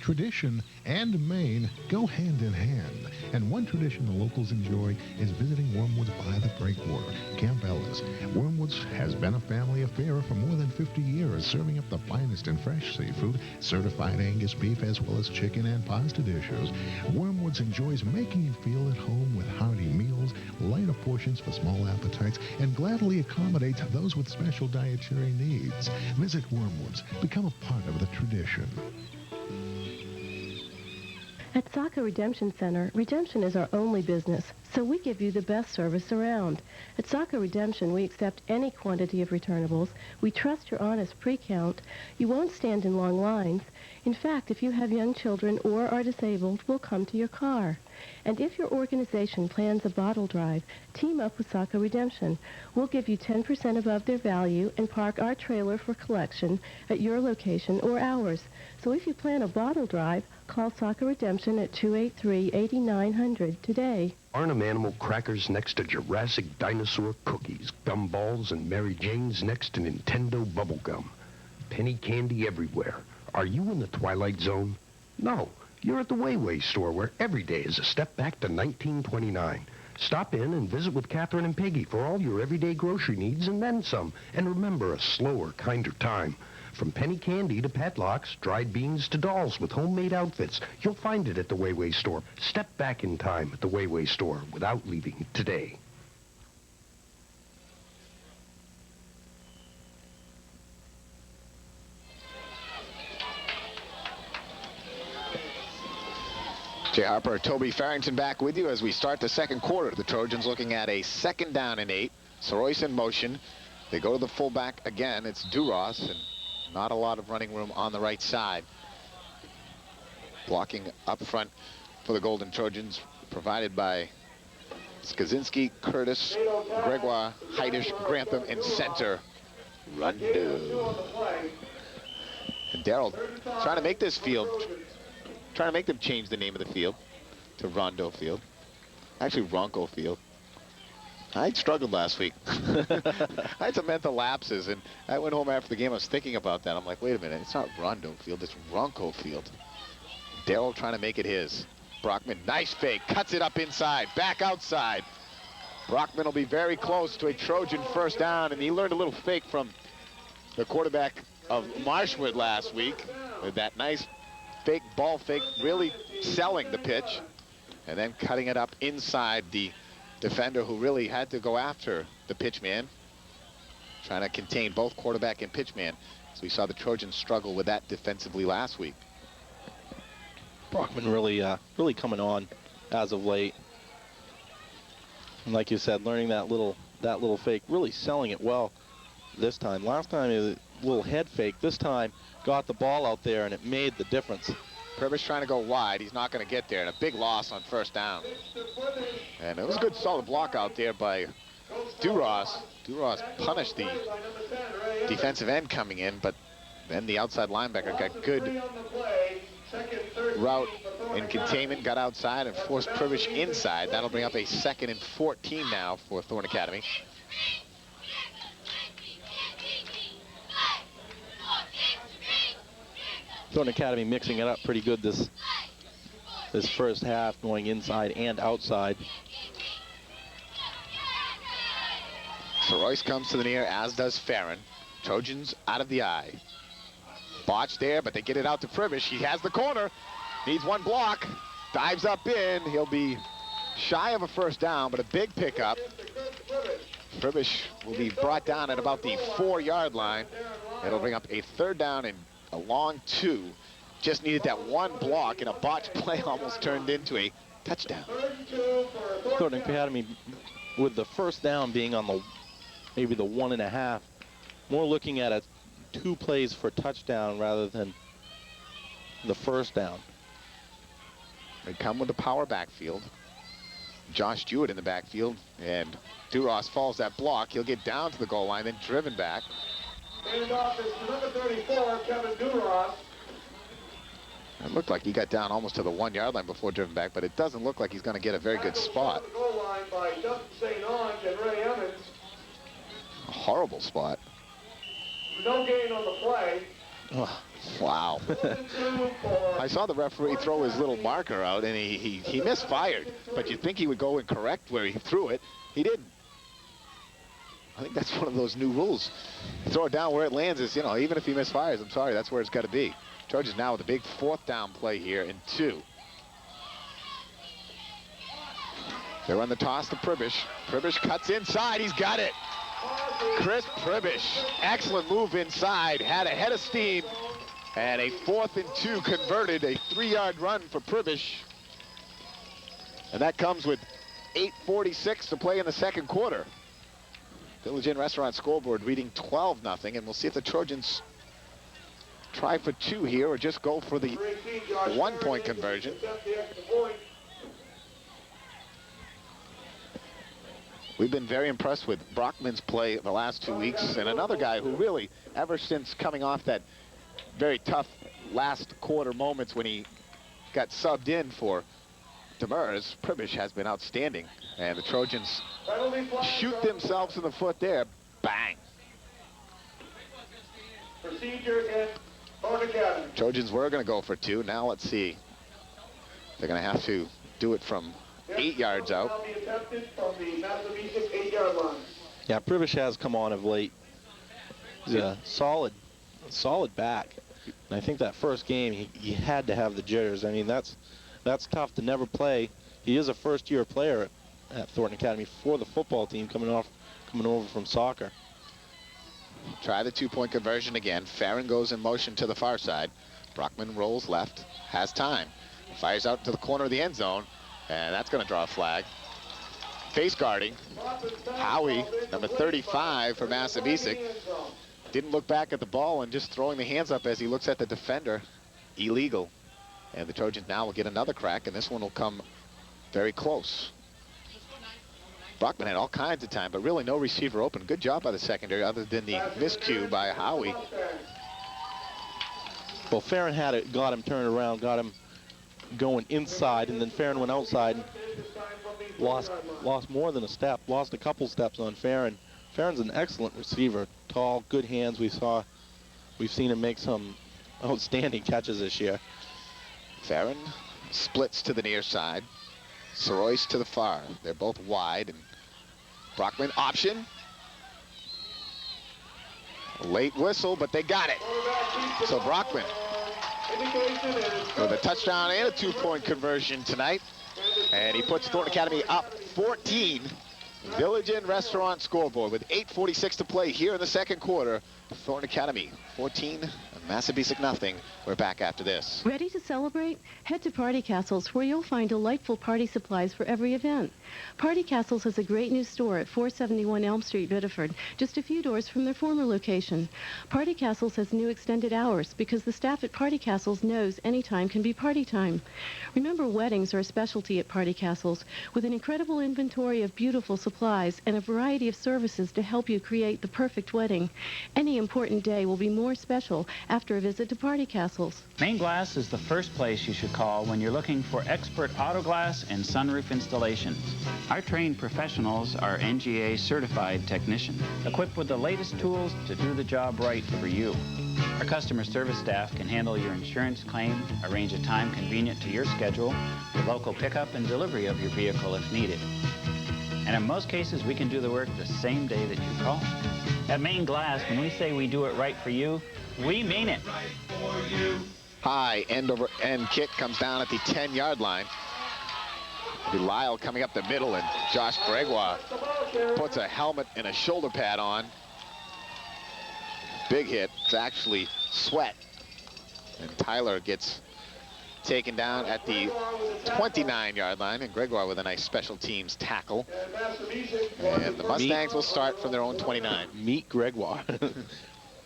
Tradition and Maine go hand in hand, and one tradition the locals enjoy is visiting Wormwoods by the Breakwater, Camp Ellis. Wormwoods has been a family affair for more than 50 years, serving up the finest and fresh seafood, certified Angus beef, as well as chicken and pasta dishes. Wormwoods enjoys making you feel at home with hearty meals, lighter portions for small appetites, and gladly accommodates those with special dietary needs. Visit Wormwoods. Become a part of the tradition. At Saka Redemption Center, redemption is our only business, so we give you the best service around. At Saka Redemption, we accept any quantity of returnables. We trust your honest pre-count. You won't stand in long lines. In fact, if you have young children or are disabled, we'll come to your car. And if your organization plans a bottle drive, team up with Saka Redemption. We'll give you 10% above their value and park our trailer for collection at your location or ours. So if you plan a bottle drive, call Saka Redemption at 283-8900 today. Arnhem Animal crackers next to Jurassic Dinosaur cookies, gumballs, and Mary Jane's next to Nintendo bubblegum. Penny candy everywhere. Are you in the Twilight Zone? No, you're at the Wayway store, where every day is a step back to 1929. Stop in and visit with Catherine and Peggy for all your everyday grocery needs and then some. And remember, a slower, kinder time. From penny candy to padlocks, dried beans to dolls with homemade outfits, you'll find it at the Wayway store. Step back in time at the Wayway store without leaving today. Jay Harper, Toby Farrington back with you as we start the second quarter. The Trojans looking at a 2nd down and 8. Sorois in motion. They go to the fullback again. It's Duras, and not a lot of running room on the right side. Blocking up front for the Golden Trojans, provided by Skaczynski, Curtis, Gregoire, Heidish, Grantham, and center, Rondo. And Darrell trying to make this field, trying to make them change the name of the field to Rondo Field. Actually, Ronco Field. I struggled last week. I had some mental lapses, and I went home after the game. I was thinking about that. I'm like, wait a minute, it's not Rondo Field, it's Ronco Field. Darrell trying to make it his. Brockman, nice fake, cuts it up inside, back outside. Brockman will be very close to a Trojan 1st down, and he learned a little fake from the quarterback of Marshwood last week with that nice fake ball fake, really selling the pitch, and then cutting it up inside the defender who really had to go after the pitchman, trying to contain both quarterback and pitchman. So we saw the Trojans struggle with that defensively last week. Brockman really coming on as of late. And like you said, learning that little fake, really selling it well this time. Last time it was a little head fake. This time got the ball out there and it made the difference. Pribish trying to go wide. He's not going to get there, and a big loss on 1st down. And it was a good solid block out there by Duras. Duras punished the defensive end coming in, but then the outside linebacker got good route in containment, got outside and forced Pribish inside. That'll bring up a 2nd and 14 now for Thornton Academy. Thornton Academy mixing it up pretty good this first half, going inside and outside. Sorois comes to the near, as does Farron. Trojans out of the eye. Botch there, but they get it out to Pribish. He has the corner. Needs one block. Dives up in. He'll be shy of a 1st down, but a big pickup. Pribish will be brought down at about the 4-yard line. It'll bring up a 3rd down and a long 2. Just needed that one block, and a botch play almost turned into a touchdown. Thornton Academy with the 1st down being on maybe the 1.5. More looking at 2 plays for touchdown rather than the 1st down. They come with the power backfield. Josh Jewett in the backfield, and Duras falls that block. He'll get down to the goal line, then driven back. And off is number 34, Kevin Duras. It looked like he got down almost to the 1-yard line before driven back, but it doesn't look like he's going to get a very good spot. Goal line by Justin St. Onge and Ray Evans. A horrible spot. No gain on the play. Oh, wow. I saw the referee throw his little marker out, and he misfired. But you'd think he would go and correct where he threw it. He didn't. I think that's one of those new rules. You throw it down where it lands is, even if he misfires, I'm sorry, that's where it's got to be. Trojans now with a big 4th down play here in 2. They run the toss to Pribish. Pribish cuts inside. He's got it. Chris Pribish. Excellent move inside. Had a head of steam. And a 4th and 2 converted. A 3-yard run for Pribish. And that comes with 8:46 to play in the second quarter. Village Inn Restaurant scoreboard reading 12-0. And we'll see if the Trojans try for 2 here or just go for the 1-point conversion. We've been very impressed with Brockman's play the last 2 weeks, and another guy who really, ever since coming off that very tough last quarter moments when he got subbed in for Demers, Pribish has been outstanding. And the Trojans shoot themselves in the foot there. Bang. Procedure in Thornton Academy. Trojans were going to go for 2. Now let's see. They're going to have to do it from 8 yards out. Now be attempted from the Massabesic 8-yard line. Yeah, Pribish has come on of late. He's a solid solid back. And I think that first game, he had to have the jitters. I mean, that's tough to never play. He is a first-year player at Thornton Academy for the football team, coming over from soccer. Try the two-point conversion again. Farron goes in motion to the far side. Brockman rolls left, has time. Fires out to the corner of the end zone, and that's going to draw a flag. Face guarding. Howie, number 35 for Massabesic. Didn't look back at the ball and just throwing the hands up as he looks at the defender. Illegal. And the Trojans now will get another crack, and this one will come very close. Brockman had all kinds of time, but really no receiver open. Good job by the secondary, other than the miscue by Howie. Well, Farron had it, got him turned around, got him going inside, and then Farron went outside and lost more than a step, lost a couple steps on Farron. Farron's an excellent receiver, tall, good hands. We've seen him make some outstanding catches this year. Farron splits to the near side. Soroyce to the far. They're both wide, and Brockman option. Late whistle, but they got it. So Brockman with a touchdown and a two-point conversion tonight. And he puts Thornton Academy up 14. Village Inn Restaurant scoreboard with 8:46 to play here in the second quarter. Thornton Academy 14, Massabesic nothing. We're back after this. Ready to celebrate? Head to Party Castles, where you'll find delightful party supplies for every event. Party Castles has a great new store at 471 Elm Street, Biddeford, just a few doors from their former location. Party Castles has new extended hours because the staff at Party Castles knows any time can be party time. Remember, weddings are a specialty at Party Castles, with an incredible inventory of beautiful supplies and a variety of services to help you create the perfect wedding. Any important day will be more special after a visit to Party Castles. Main Glass is the first place you should call when you're looking for expert auto glass and sunroof installations. Our trained professionals are NGA certified technicians, equipped with the latest tools to do the job right for you. Our customer service staff can handle your insurance claim, arrange a time convenient to your schedule, with local pickup and delivery of your vehicle if needed. And in most cases, we can do the work the same day that you call. At Main Glass, when we say we do it right for you, we mean it. High end-over-end kick comes down at the 10-yard line. Lyle coming up the middle, and Josh Gregoire puts a helmet and a shoulder pad on. Big hit. It's actually Sweat. And Tyler gets taken down at the 29-yard line, and Gregoire with a nice special teams tackle. And the Mustangs will start from their own 29. Meet Gregoire.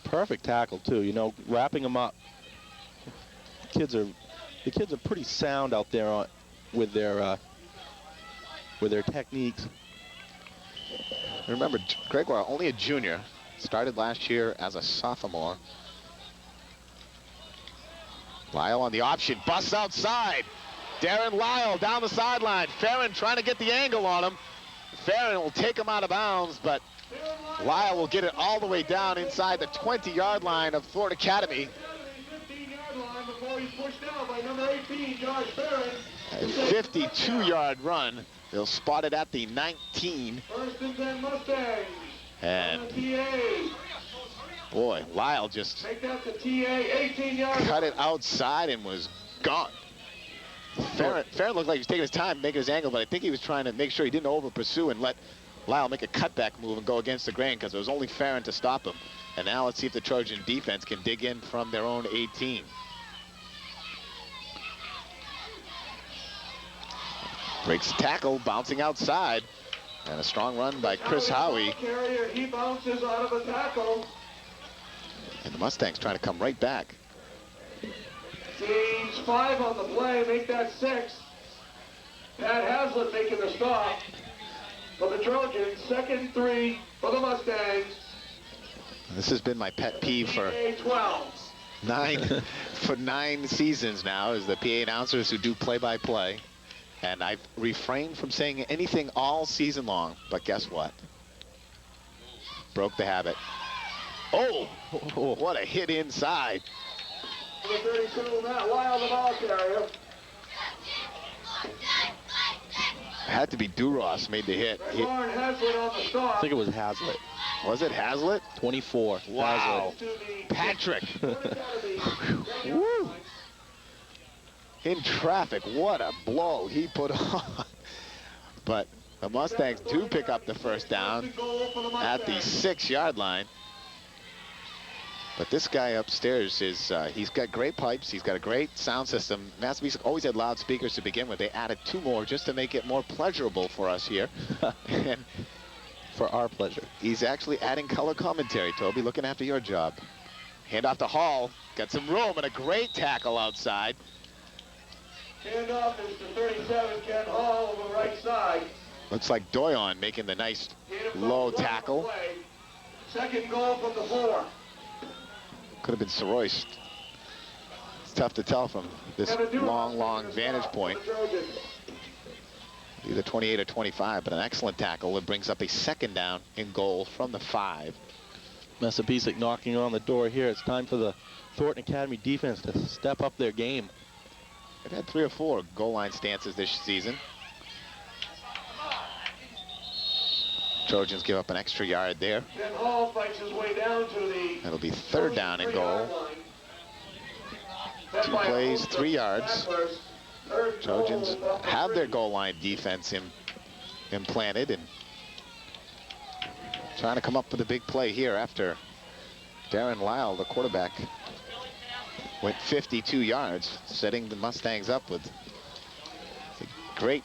Perfect tackle too, you know, wrapping them up. The kids are pretty sound out there with their techniques. Remember, Gregoire only a junior, started last year as a sophomore. Lyle on the option, busts outside. Darren Lyle down the sideline. Farron trying to get the angle on him. Farron will take him out of bounds, but Lyle will get it all the way down inside the 20-yard line of Thornton Academy. 15-yard line before he's pushed out by number 18, Josh Farron. A 52-yard run. They'll spot it at the 19. First and 10 Mustangs. And boy, Lyle just make that the TA, 18-yard cut it outside and was gone. Farron looked like he was taking his time making his angle, but I think he was trying to make sure he didn't over-pursue and let Lyle make a cutback move and go against the grain, because it was only Farron to stop him. And now let's see if the Trojan defense can dig in from their own 18. Breaks the tackle, bouncing outside. And a strong run by Chris Howie. He bounces out of a tackle. And the Mustangs trying to come right back. Teams 5 on the play, make that 6. Pat Haslett making the stop for the Trojans. 2nd 3 for the Mustangs. This has been my pet peeve for 9 seasons now, is the PA announcers who do play-by-play. And I've refrained from saying anything all season long, but guess what? Broke the habit. Oh, what a hit inside. Number 32, Matt Lyle, the ball carrier. Had to be Duras made the hit. Hazlitt on the stop. I think it was Hazlitt. Was it Hazlitt? 24. Wow. Hazlitt. Patrick. Woo. In traffic, what a blow he put on. But the Mustangs do pick up the first down at the 6-yard line. But this guy upstairs is, he's got great pipes. He's got a great sound system. Massabesic always had loudspeakers to begin with. They added 2 more just to make it more pleasurable for us here. And for our pleasure. He's actually adding color commentary, Toby, looking after your job. Hand off to Hall. Got some room and a great tackle outside. Hand off is to 37, Ken Hall on the right side. Looks like Doyon making the nice low tackle. Second goal from the 4. Could have been Sorois. It's tough to tell from this long vantage point. Either 28 or 25, but an excellent tackle. It brings up a 2nd down and goal from the 5. Massabesic knocking on the door here. It's time for the Thornton Academy defense to step up their game. They've had 3 or 4 goal line stances this season. Trojans give up an extra yard there. Ken Hall fights his way down to the... That'll be 3rd down and goal. 2 plays, 3 yards. Trojans have their goal line defense implanted and trying to come up with a big play here after Darren Lyle, the quarterback, went 52 yards, setting the Mustangs up with a great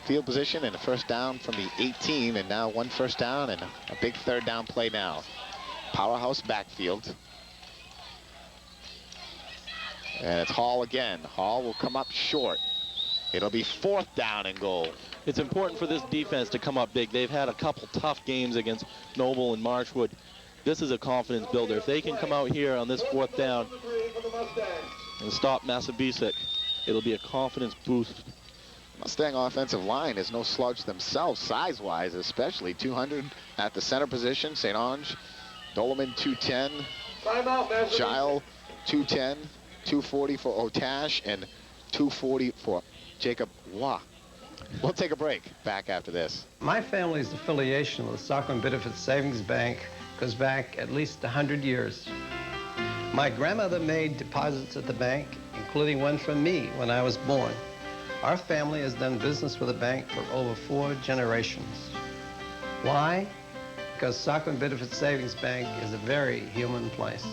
field position and a first down from the 18, and now 1 first down and a big 3rd down play now. Powerhouse backfield. And it's Hall again. Hall will come up short. It'll be 4th down and goal. It's important for this defense to come up big. They've had a couple tough games against Noble and Marshwood. This is a confidence builder. If they can come out here on this 4th down and stop Massabesic, it'll be a confidence boost. Mustang offensive line is no slouch themselves, size-wise especially. 200 at the center position, St. Ange. Doloman, 210. Gile, 210. 240 for Otash and 240 for Jacob Waugh. We'll take a break. Back after this. My family's affiliation with Stockman Biddeford Savings Bank goes back at least 100 years. My grandmother made deposits at the bank, including one from me when I was born. Our family has done business with the bank for over 4 generations. Why? Because Stockman Biddeford Savings Bank is a very human place.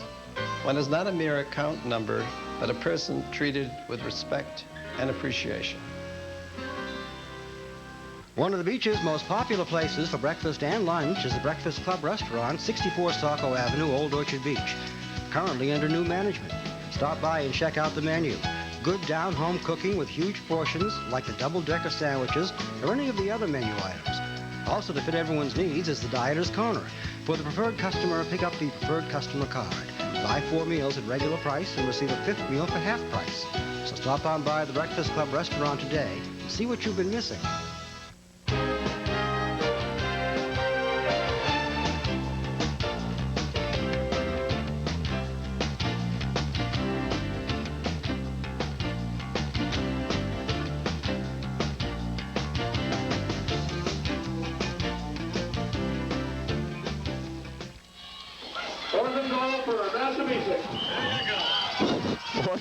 One is not a mere account number, but a person treated with respect and appreciation. One of the beach's most popular places for breakfast and lunch is the Breakfast Club Restaurant, 64 Saco Avenue, Old Orchard Beach. Currently under new management. Stop by and check out the menu. Good down-home cooking with huge portions like the double-decker sandwiches or any of the other menu items. Also to fit everyone's needs is the Dieter's Corner. For the preferred customer, pick up the preferred customer card. Buy 4 meals at regular price and receive a 5th meal for half price. So stop on by the Breakfast Club Restaurant today and see what you've been missing.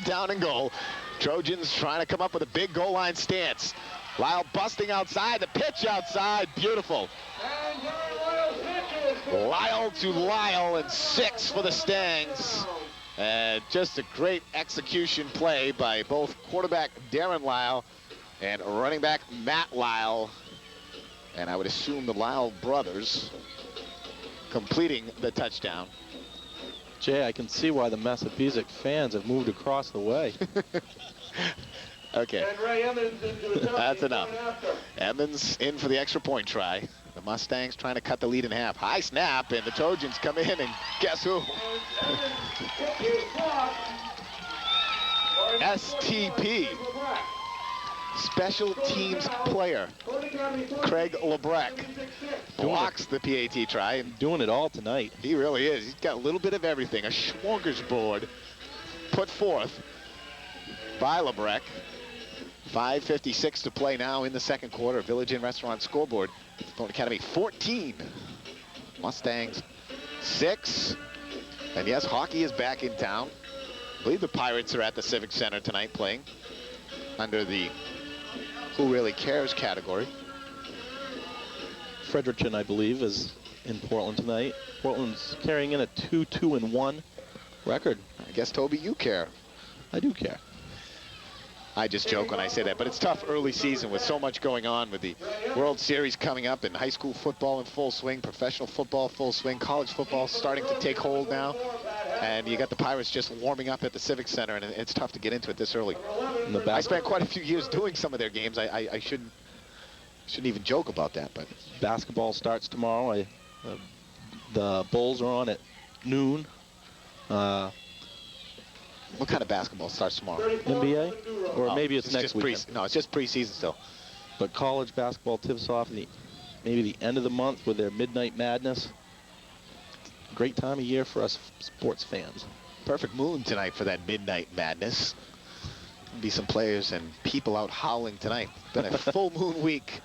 Down and goal. Trojans trying to come up with a big goal line stance. Lyle busting outside, the pitch outside, beautiful. Lyle to Lyle and 6 for the Stangs. And just a great execution play by both quarterback Darren Lyle and running back Matt Lyle. And I would assume the Lyle brothers completing the touchdown. Jay, I can see why the Massabesic fans have moved across the way. Okay. And Ray Emmons into the That's enough. Emmons in for the extra point try. The Mustangs trying to cut the lead in half. High snap, and the Trojans come in, and guess who? STP. Special teams player, Craig Lebrecht, blocks the PAT try. And doing it all tonight. He really is. He's got a little bit of everything. A smorgasbord put forth by Lebrecht. 5:56 to play now in the second quarter. Village Inn Restaurant scoreboard. Thornton Academy 14. Mustangs 6. And yes, hockey is back in town. I believe the Pirates are at the Civic Center tonight playing under the Who Really Cares category. Fredericton, I believe, is in Portland tonight. Portland's carrying in a 2-2-1 record. I guess, Toby, you care. I do care. I just joke when I say that, but it's tough early season with so much going on with the World Series coming up and high school football in full swing, professional football full swing, college football starting to take hold now. And you got the Pirates just warming up at the Civic Center, and it's tough to get into it this early. I spent quite a few years doing some of their games. I shouldn't even joke about that, but basketball starts tomorrow. The Bulls are on at noon. What kind of basketball starts tomorrow? NBA? Or maybe it's next weekend. No, it's just preseason still. But college basketball tips off maybe the end of the month with their Midnight Madness. Great time of year for us sports fans. Perfect moon tonight for that Midnight Madness. There'll be some players and people out howling tonight. Been a full moon week.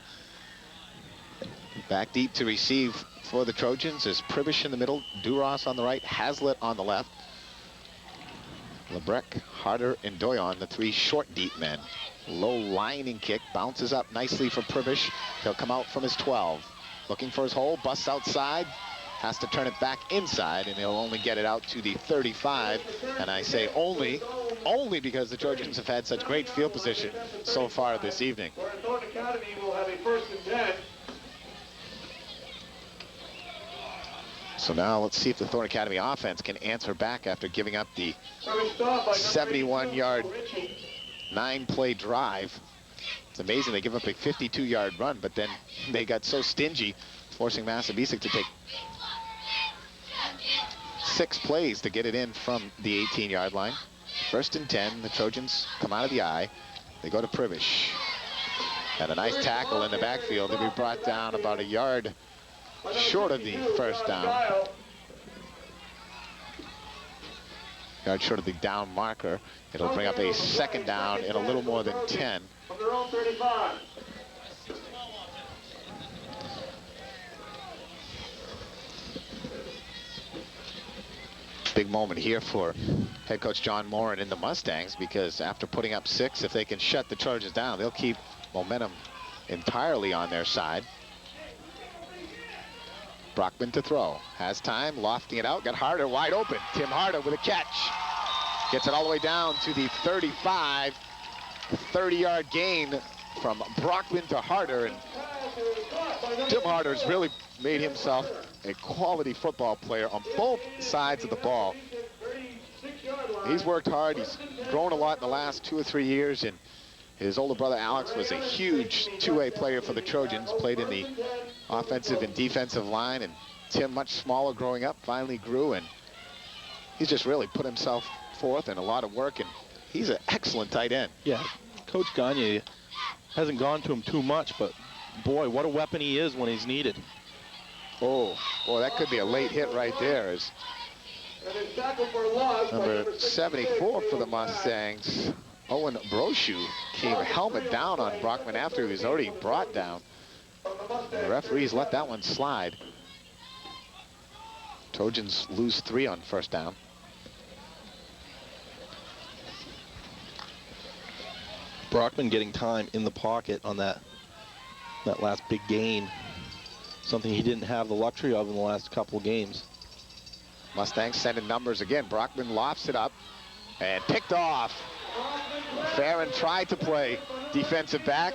Back deep to receive for the Trojans is Pribish in the middle, Duras on the right, Hazlitt on the left. Lebrec, Harder, and Doyon, the 3 short deep men. Low lining kick, bounces up nicely for Pribish. He'll come out from his 12. Looking for his hole, busts outside, has to turn it back inside, and he'll only get it out to the 35. And I say only because the Trojans have had such great field position so far this evening. Thornton Academy will have a 1st and 10. So now let's see if the Thornton Academy offense can answer back after giving up the 71-yard, 9-play drive. It's amazing they give up a 52-yard run, but then they got so stingy, forcing Massabesic to take 6 plays to get it in from the 18-yard line. 1st and 10, the Trojans come out of the eye. They go to Pribish. And a nice tackle in the backfield. They'll be brought down about a yard short of the 1st down. Yard short of the down marker. It'll bring up a 2nd down in a little more than 10. Big moment here for head coach John Morin in the Mustangs, because after putting up 6, if they can shut the Trojans down, they'll keep momentum entirely on their side. Brockman to throw, has time, lofting it out, got Harder wide open. Tim Harder with a catch. Gets it all the way down to the 35. 30-yard gain from Brockman to Harder. And Tim Harder's really made himself a quality football player on both sides of the ball. He's worked hard. He's grown a lot in the last 2 or 3 years. And his older brother Alex was a huge 2A player for the Trojans, played in the offensive and defensive line, and Tim, much smaller growing up, finally grew, and he's just really put himself forth in a lot of work, and he's an excellent tight end. Yeah, Coach Gagne hasn't gone to him too much, but boy, what a weapon he is when he's needed. Oh, boy, that could be a late hit right there. As number 74 for the Mustangs, Owen Brochu, came helmet down on Brockman after he was already brought down. The referees let that one slide. Trojans lose 3 on 1st down. Brockman getting time in the pocket on that last big gain. Something he didn't have the luxury of in the last couple of games. Mustangs sending numbers again. Brockman lofts it up and picked off. Farron tried to play defensive back,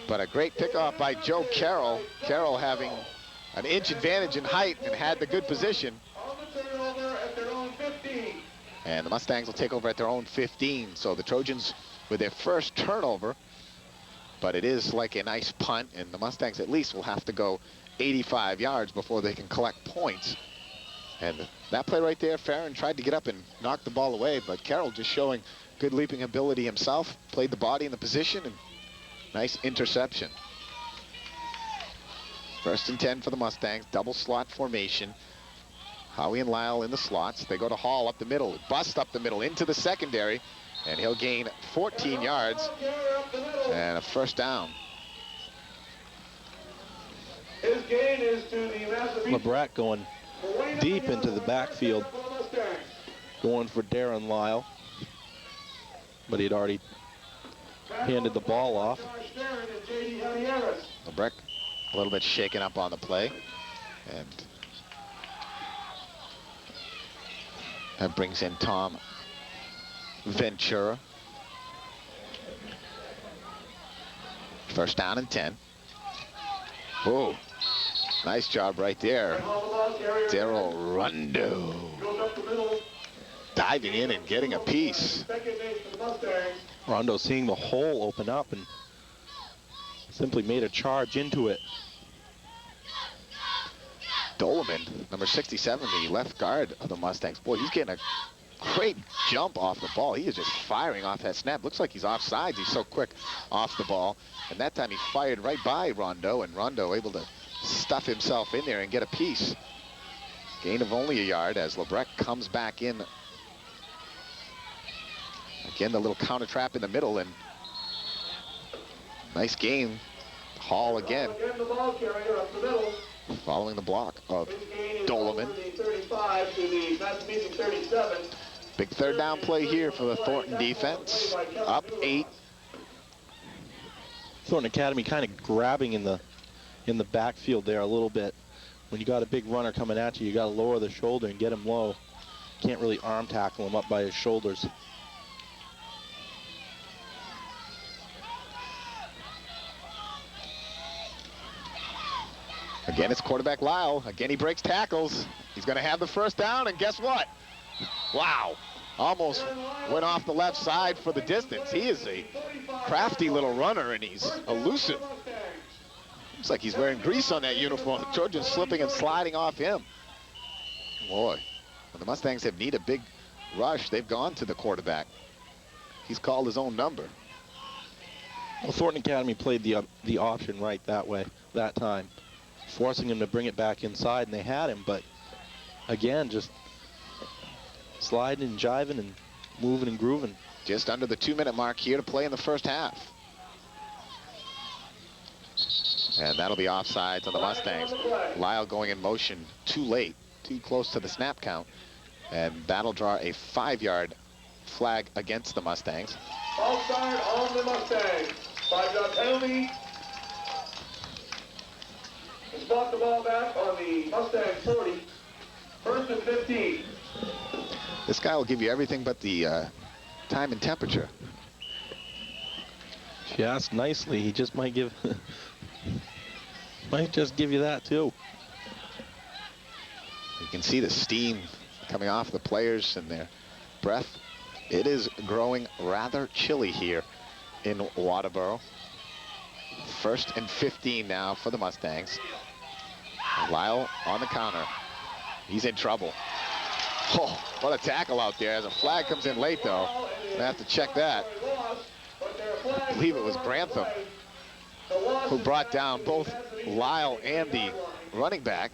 but a great pickoff by Joe Carroll. Carroll having an inch advantage in height and had the good position. And the Mustangs will take over at their own 15. So the Trojans with their first turnover, but it is like a nice punt, and the Mustangs at least will have to go 85 yards before they can collect points. And that play right there, Farron tried to get up and knock the ball away, but Carroll just showing good leaping ability himself, played the body in the position, and nice interception. 1st and 10 for the Mustangs, double slot formation. Howie and Lyle in the slots. They go to Hall up the middle, bust up the middle into the secondary, and he'll gain 14 yards and a 1st down. His gain is to the Massabesic. Lebrec going deep into the backfield, going for Darren Lyle, but he'd already handed the ball off. LeBrecht a little bit shaken up on the play, and that brings in Tom Ventura. First down and 10. Oh, nice job right there. Daryl Rondo diving in and getting a piece. Rondo seeing the hole open up and simply made a charge into it. Doleman, number 67, the left guard of the Mustangs. Boy, he's getting a great jump off the ball. He is just firing off that snap. Looks like he's offsides. He's so quick off the ball. And that time he fired right by Rondo, and Rondo able to stuff himself in there and get a piece. Gain of only a yard as LeBrecht comes back in. Again, the little counter trap in the middle, and nice gain. Hall again, following the block of Doleman. Big third down play here for the Thornton defense. Up 8. Thornton Academy kind of grabbing in the backfield there a little bit. When you got a big runner coming at you, you got to lower the shoulder and get him low. Can't really arm tackle him up by his shoulders. Again, it's quarterback Lyle. Again, he breaks tackles. He's going to have the first down, and guess what? Wow. Almost went off the left side for the distance. He is a crafty little runner, and he's elusive. Looks like he's wearing grease on that uniform. The Trojans slipping and sliding off him. Boy, when the Mustangs have need a big rush, they've gone to the quarterback. He's called his own number. Well, Thornton Academy played the option right that time, forcing him to bring it back inside, and they had him, but again, just sliding and jiving and moving and grooving. Just under the 2-minute mark here to play in the first half. And that'll be offsides on the Mustangs. Lyle going in motion too late, too close to the snap count, and that'll draw a 5-yard flag against the Mustangs. Offside on the Mustangs. 5-yard penalty. Spot the ball back on the Mustang 40. First and 15. This guy will give you everything but the time and temperature. If you ask nicely, he just might give might just give you that too. You can see the steam coming off the players and their breath. It is growing rather chilly here in Waterboro. First and 15 now for the Mustangs. Lyle on the counter. He's in trouble. Oh, what a tackle out there as a flag comes in late, though. I have to check that. I believe it was Grantham who brought down both Lyle and the running back.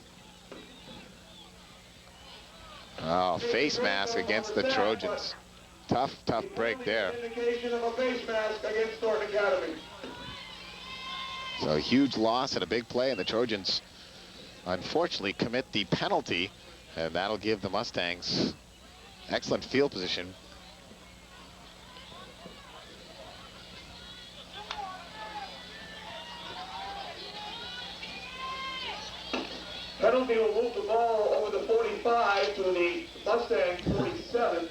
Oh, face mask against the Trojans. Tough break there. Indication of a face mask against Thornton Academy. So a huge loss and a big play, and the Trojans unfortunately commit the penalty, and that'll give the Mustangs excellent field position. Penalty will move the ball over the 45 to the Mustang 47.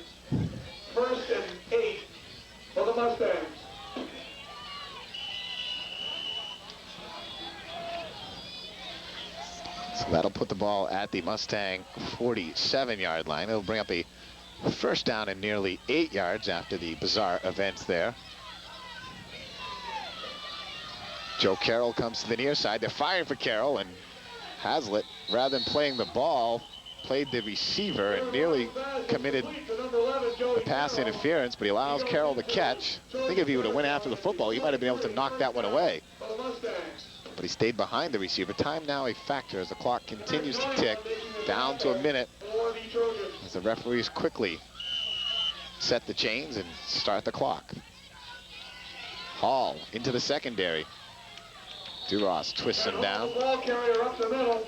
First and 8 for the Mustangs. So that'll put the ball at the Mustang 47-yard line. It'll bring up a first down and nearly 8 yards after the bizarre events there. Joe Carroll comes to the near side. They're firing for Carroll, and Hazlitt, rather than playing the ball, played the receiver and nearly committed the pass interference, but he allows Carroll to catch. I think if he would have went after the football, he might have been able to knock that one away. But he stayed behind the receiver. Time now a factor as the clock continues to tick down to a minute as the referees quickly set the chains and start the clock. Hall into the secondary. DeRoss twists him down. Ball carrier up the middle.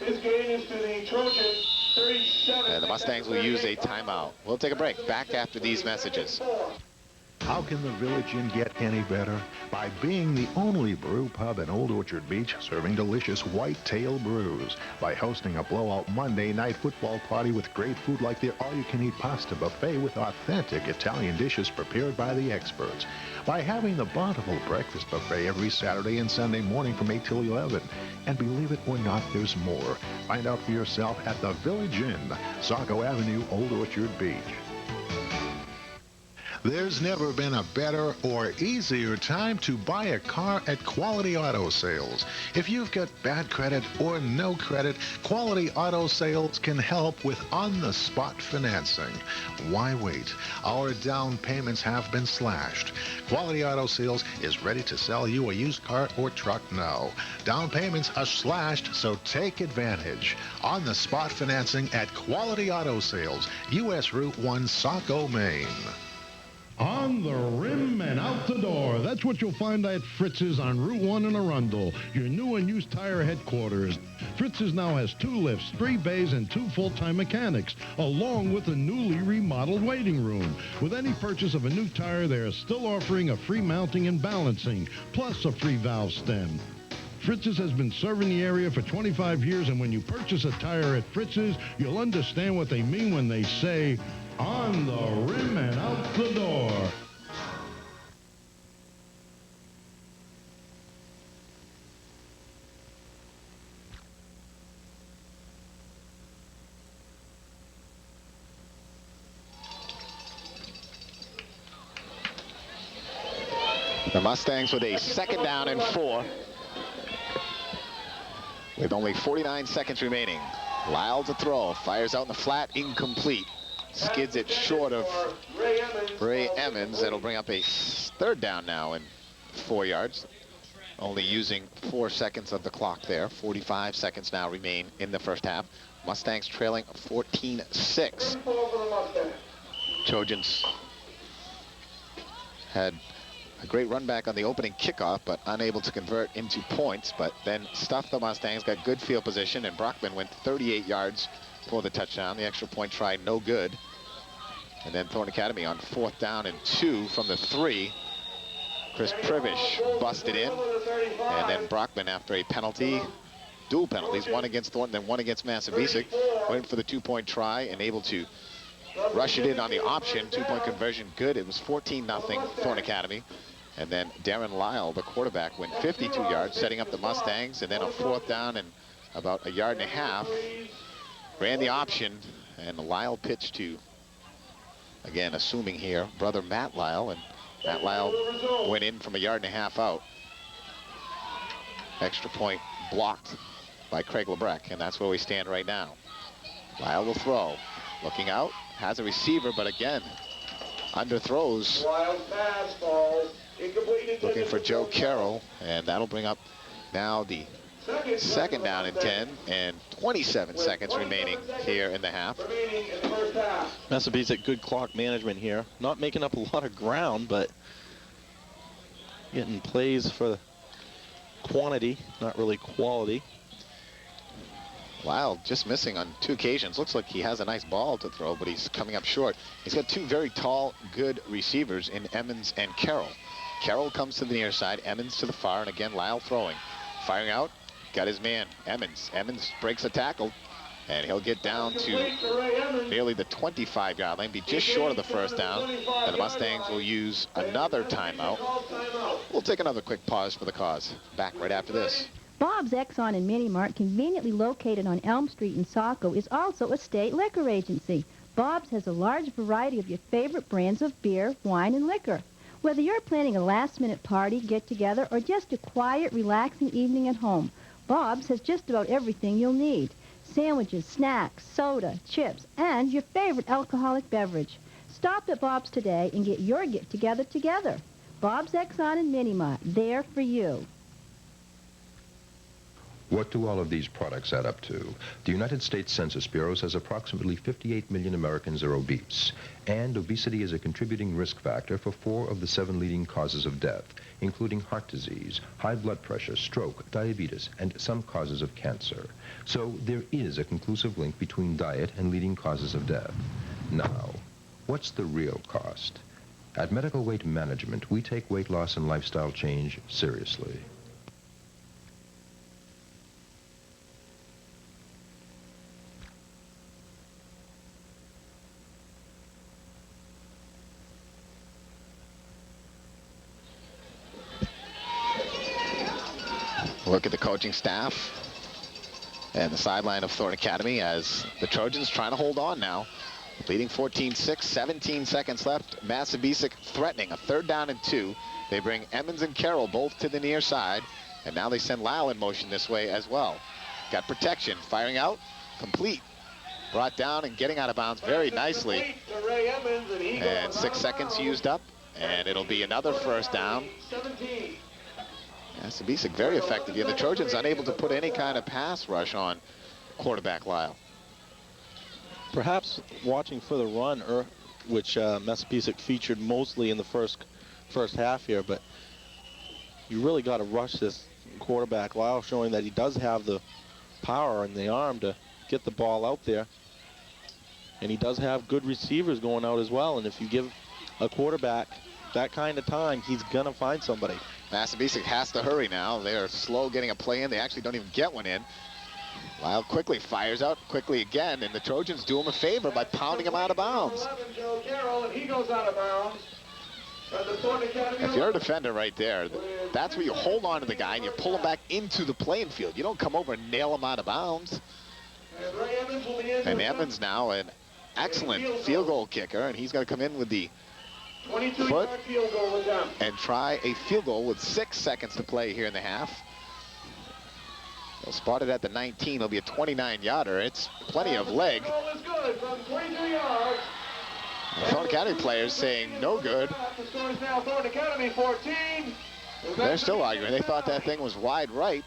His gain is to the Trojans, 37. And the Mustangs will use a timeout. We'll take a break. Back after these messages. How can the Village Inn get any better? By being the only brew pub in Old Orchard Beach serving delicious white-tail brews. By hosting a blowout Monday night football party with great food like their all-you-can-eat pasta buffet with authentic Italian dishes prepared by the experts. By having the bountiful breakfast buffet every Saturday and Sunday morning from 8 till 11. And believe it or not, there's more. Find out for yourself at the Village Inn, Saco Avenue, Old Orchard Beach. There's never been a better or easier time to buy a car at Quality Auto Sales. If you've got bad credit or no credit, Quality Auto Sales can help with on-the-spot financing. Why wait? Our down payments have been slashed. Quality Auto Sales is ready to sell you a used car or truck now. Down payments are slashed, so take advantage. On-the-spot financing at Quality Auto Sales, U.S. Route 1, Saco, Maine. On the rim and out the door. That's what you'll find at Fritz's on Route 1 in Arundel, your new and used tire headquarters. Fritz's now has 2 lifts, 3 bays, and 2 full-time mechanics, along with a newly remodeled waiting room. With any purchase of a new tire, they are still offering a free mounting and balancing, plus a free valve stem. Fritz's has been serving the area for 25 years, and when you purchase a tire at Fritz's, you'll understand what they mean when they say, on the rim and out the door. The Mustangs with a 2nd down and 4. With only 49 seconds remaining. Lyle to throw. Fires out in the flat. Incomplete. Skids it short of Ray Emmons. That'll bring up a 3rd down now and 4 yards. Only using 4 seconds of the clock there. 45 seconds now remain in the first half. Mustangs trailing 14-6. Trojans had a great run back on the opening kickoff, but unable to convert into points, but then stuffed the Mustangs, got good field position, and Brockman went 38 yards for the touchdown. The extra point try, no good. And then Thornton Academy on 4th down and 2 from the 3. Chris Privish busted in. And then Brockman, after a penalty, dual penalties, one against Thornton, then one against Massabesic, went for the 2-point try and able to rush it in on the option. 2-point conversion, good. It was 14-0 Thornton Academy. And then Darren Lyle, the quarterback, went 52 yards, setting up the Mustangs. And then on 4th down and about 1.5 yards, ran the option, and Lyle pitched to, again, assuming here, brother Matt Lyle, and Matt Lyle went in from 1.5 yards out. Extra point blocked by Craig LeBrecq, and that's where we stand right now. Lyle will throw, looking out, has a receiver, but again, underthrows. Looking for Joe Carroll, and that'll bring up now the 2nd down and 10, and 27 seconds remaining here in the half. Massabesic, good clock management here. Not making up a lot of ground, but getting plays for the quantity, not really quality. Lyle just missing on 2 occasions. Looks like he has a nice ball to throw, but he's coming up short. He's got 2 very tall, good receivers in Emmons and Carroll. Carroll comes to the near side, Emmons to the far, and again, Lyle throwing. Firing out, got his man, Emmons. Emmons breaks a tackle, and he'll get down to nearly the 25-yard line, be just short of the 1st down, and the Mustangs will use another timeout. We'll take another quick pause for the cause. Back right after this. Bob's Exxon and Mini Mart, conveniently located on Elm Street in Saco, is also a state liquor agency. Bob's has a large variety of your favorite brands of beer, wine, and liquor. Whether you're planning a last-minute party, get-together, or just a quiet, relaxing evening at home, Bob's has just about everything you'll need. Sandwiches, snacks, soda, chips, and your favorite alcoholic beverage. Stop at Bob's today and get your get-together together. Bob's Exxon and Mini Mart, there for you. What do all of these products add up to? The United States Census Bureau says approximately 58 million Americans are obese, and obesity is a contributing risk factor for 4 of the 7 leading causes of death, including heart disease, high blood pressure, stroke, diabetes, and some causes of cancer. So there is a conclusive link between diet and leading causes of death. Now, what's the real cost? At Medical Weight Management, we take weight loss and lifestyle change seriously. Look at the coaching staff and the sideline of Thornton Academy as the Trojans trying to hold on now. Leading 14-6, 17 seconds left. Massabesic threatening a 3rd down and 2. They bring Emmons and Carroll both to the near side, and now they send Lyle in motion this way as well. Got protection, firing out, complete. Brought down and getting out of bounds very nicely. And 6 seconds used up, and it'll be another 1st down. Massabesic very effective here. The Trojans unable to put any kind of pass rush on quarterback Lyle. Perhaps watching for the run, which Massabesic featured mostly in the first half here, but you really got to rush this quarterback Lyle, showing that he does have the power and the arm to get the ball out there. And he does have good receivers going out as well, and if you give a quarterback that kind of time, he's going to find somebody. Massabesic has to hurry now. They're slow getting a play in. They actually don't even get one in. Lyle quickly fires out, quickly again, and the Trojans do him a favor by pounding him out of bounds. If you're a defender right there, that's where you hold on to the guy and you pull him back into the playing field. You don't come over and nail him out of bounds. And Emmons now an excellent field goal kicker, and he's going to come in with the foot and try a field goal with 6 seconds to play here in the half. They'll spot it at the 19. It'll be a 29-yarder. It's plenty of leg. Thornton Academy players saying no good. They're still arguing. They thought that thing was wide right.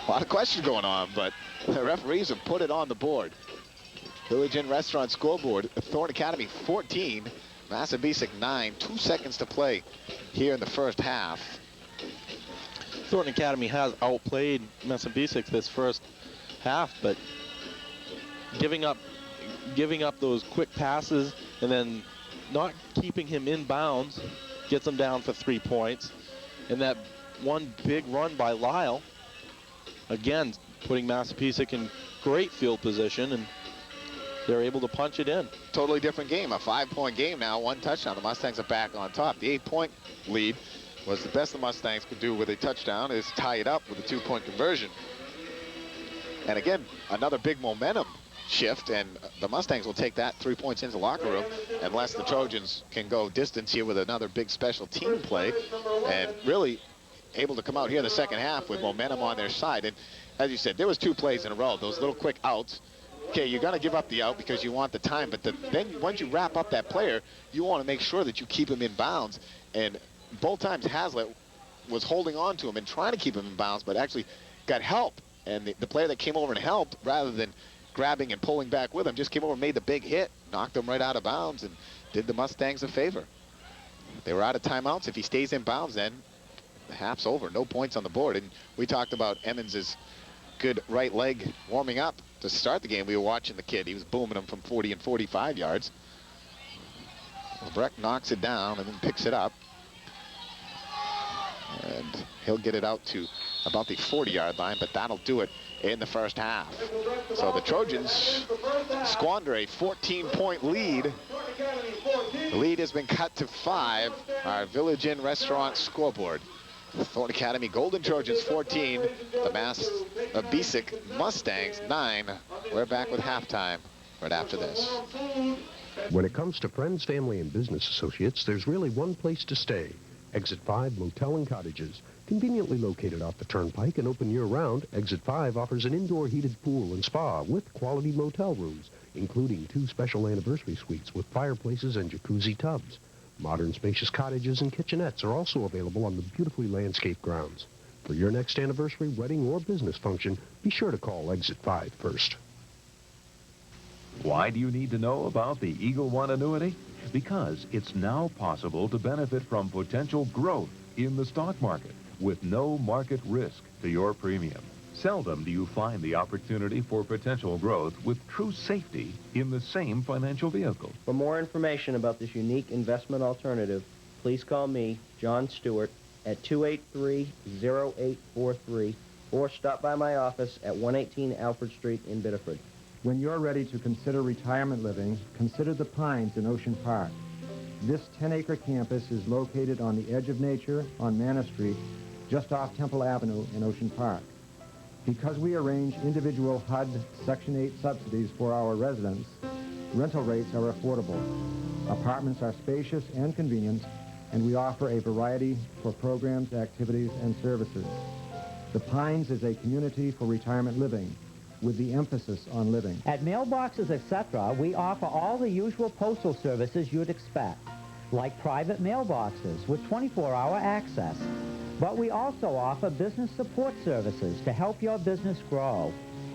A lot of questions going on, but the referees have put it on the board. Village Inn Restaurant scoreboard, Thornton Academy 14, Massabesic 9, 2 seconds to play here in the 1st half. Thornton Academy has outplayed Massabesic this 1st half, but giving up those quick passes and then not keeping him in bounds gets him down for 3 points. And that one big run by Lyle, again, putting Massabesic in great field position, and they're able to punch it in. Totally different game, a 5-point game now, 1 touchdown. The Mustangs are back on top. The 8-point lead was the best the Mustangs could do with a touchdown, is tie it up with a 2-point conversion. And again, another big momentum shift, and the Mustangs will take that 3 points into the locker room unless the Trojans can go distance here with another big special team play, and really able to come out here in the 2nd half with momentum on their side. And as you said, there was 2 plays in a row, those little quick outs. Okay, you're going to give up the out because you want the time, but then once you wrap up that player, you want to make sure that you keep him in bounds. And both times Hazlitt was holding on to him and trying to keep him in bounds, but actually got help. And the player that came over and helped, rather than grabbing and pulling back with him, just came over and made the big hit, knocked him right out of bounds, and did the Mustangs a favor. They were out of timeouts. If he stays in bounds, then the half's over. No points on the board. And we talked about Emmons's good right leg warming up to start the game. We were watching the kid. He was booming him from 40 and 45 yards. Breck knocks it down and then picks it up. And he'll get it out to about the 40-yard line, but that'll do it in the 1st half. So the Trojans squander a 14-point lead. The lead has been cut to 5. Our Village Inn Restaurant scoreboard. Thornton Academy Golden Trojans 14, the Massabesic Mustangs 9. We're back with halftime right after this. When it comes to friends, family, and business associates, there's really one place to stay. Exit 5 Motel and Cottages. Conveniently located off the turnpike and open year-round, Exit 5 offers an indoor heated pool and spa with quality motel rooms, including 2 special anniversary suites with fireplaces and jacuzzi tubs. Modern spacious cottages and kitchenettes are also available on the beautifully landscaped grounds. For your next anniversary, wedding, or business function, be sure to call Exit 5 first. Why do you need to know about the Eagle One annuity? Because it's now possible to benefit from potential growth in the stock market with no market risk to your premium. Seldom do you find the opportunity for potential growth with true safety in the same financial vehicle. For more information about this unique investment alternative, please call me, John Stewart, at 283-0843 or stop by my office at 118 Alfred Street in Biddeford. When you're ready to consider retirement living, consider the Pines in Ocean Park. This 10-acre campus is located on the edge of nature on Manor Street, just off Temple Avenue in Ocean Park. Because we arrange individual HUD Section 8 subsidies for our residents, rental rates are affordable. Apartments are spacious and convenient, and we offer a variety for programs, activities, and services. The Pines is a community for retirement living, with the emphasis on living. At mailboxes, etc., we offer all the usual postal services you'd expect, like private mailboxes with 24-hour access. But we also offer business support services to help your business grow.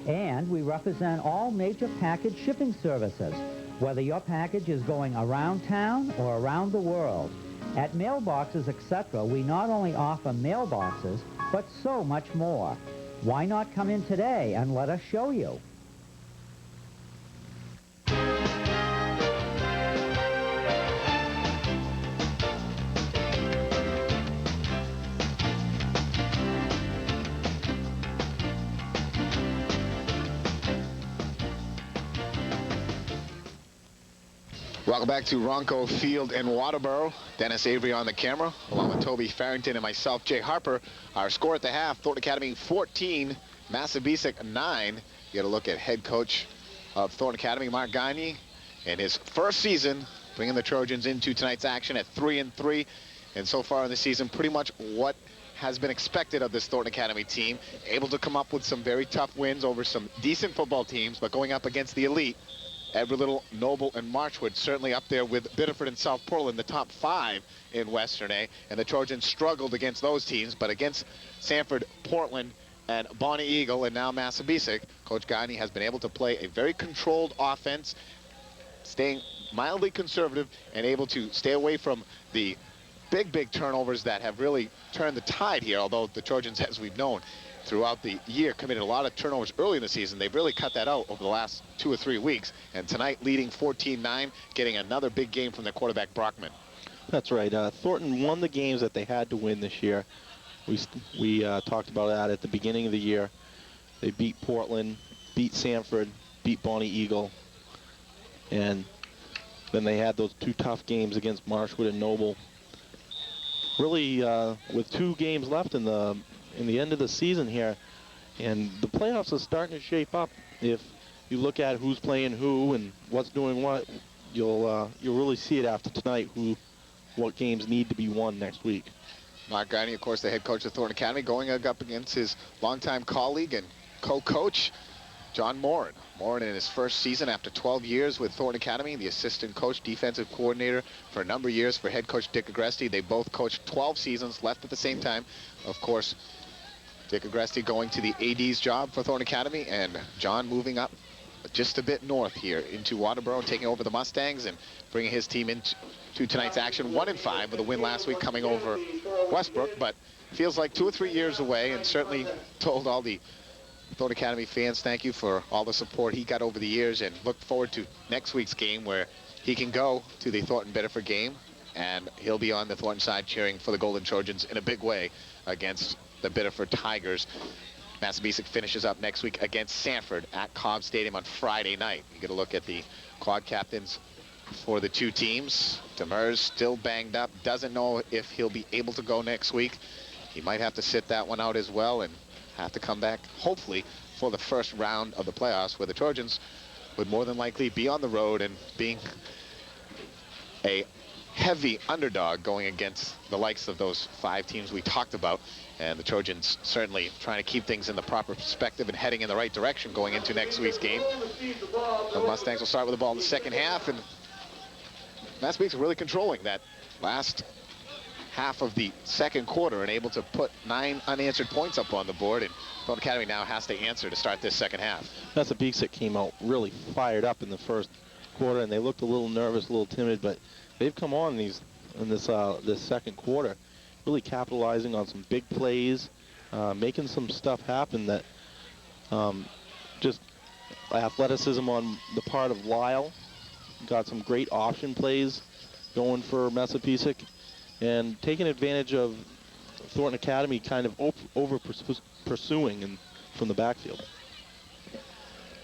And we represent all major package shipping services, whether your package is going around town or around the world. At mailboxes, etc., we not only offer mailboxes, but so much more. Why not come in today and let us show you? Welcome back to Ronco Field in Waterboro. Dennis Avery on the camera, along with Toby Farrington and myself, Jay Harper. Our score at the half, Thornton Academy 14, Massabesic 9. You get a look at head coach of Thornton Academy, Mark Gagne, in his first season, bringing the Trojans into tonight's action at 3-3. And so far in the season, pretty much what has been expected of this Thornton Academy team. Able to come up with some very tough wins over some decent football teams, but going up against the elite. Every Little, Noble, and Marchwood certainly up there with Biddeford and South Portland, the top 5 in Western A. And the Trojans struggled against those teams, but against Sanford, Portland, and Bonnie Eagle, and now Massabesic, Coach Gagne has been able to play a very controlled offense, staying mildly conservative and able to stay away from the big turnovers that have really turned the tide here, although the Trojans, as we've known, throughout the year committed a lot of turnovers early in the season. They've really cut that out over the last 2 or 3 weeks. And tonight leading 14-9, getting another big game from their quarterback, Brockman. That's right. Thornton won the games that they had to win this year. We talked about that at the beginning of the year. They beat Portland, beat Sanford, beat Bonnie Eagle. And then they had those 2 tough games against Marchwood and Noble. Really, with 2 games left in the end of the season here, and the playoffs are starting to shape up. If you look at who's playing who and what's doing what, you'll really see it after tonight what games need to be won next week. Mark Gagne, of course, the head coach of Thornton Academy, going up against his longtime colleague and co-coach, John Morin. Morin in his first season after 12 years with Thornton Academy, the assistant coach, defensive coordinator for a number of years for head coach Dick Agresti. They both coached 12 seasons, left at the same time. Of course, Dick Agresti going to the AD's job for Thornton Academy, and John moving up just a bit north here into Waterboro, taking over the Mustangs and bringing his team into tonight's action 1-5 with a win last week coming over Westbrook, but feels like 2 or 3 years away, and certainly told all the Thornton Academy fans thank you for all the support he got over the years, and look forward to next week's game where he can go to the Thornton Biddeford game, and he'll be on the Thornton side cheering for the Golden Trojans in a big way against the Biddeford Tigers. Massabesic finishes up next week against Sanford at Cobb Stadium on Friday night. You get a look at the quad captains for the 2 teams. Demers still banged up, doesn't know if he'll be able to go next week. He might have to sit that one out as well and have to come back, hopefully, for the first round of the playoffs, where the Trojans would more than likely be on the road and being a heavy underdog going against the likes of those 5 teams we talked about. And the Trojans certainly trying to keep things in the proper perspective and heading in the right direction going into next week's game. The Mustangs will start with the ball in the second half, and Massabesic really controlling that last half of the second quarter and able to put 9 unanswered points up on the board, and Thornton Academy now has to answer to start this second half. Massabesic came out really fired up in the first quarter, and they looked a little nervous, a little timid, but they've come on in this second quarter, really capitalizing on some big plays, making some stuff happen that just athleticism on the part of Lyle. Got some great option plays going for Massabesic, and taking advantage of Thornton Academy kind of over pursuing from the backfield.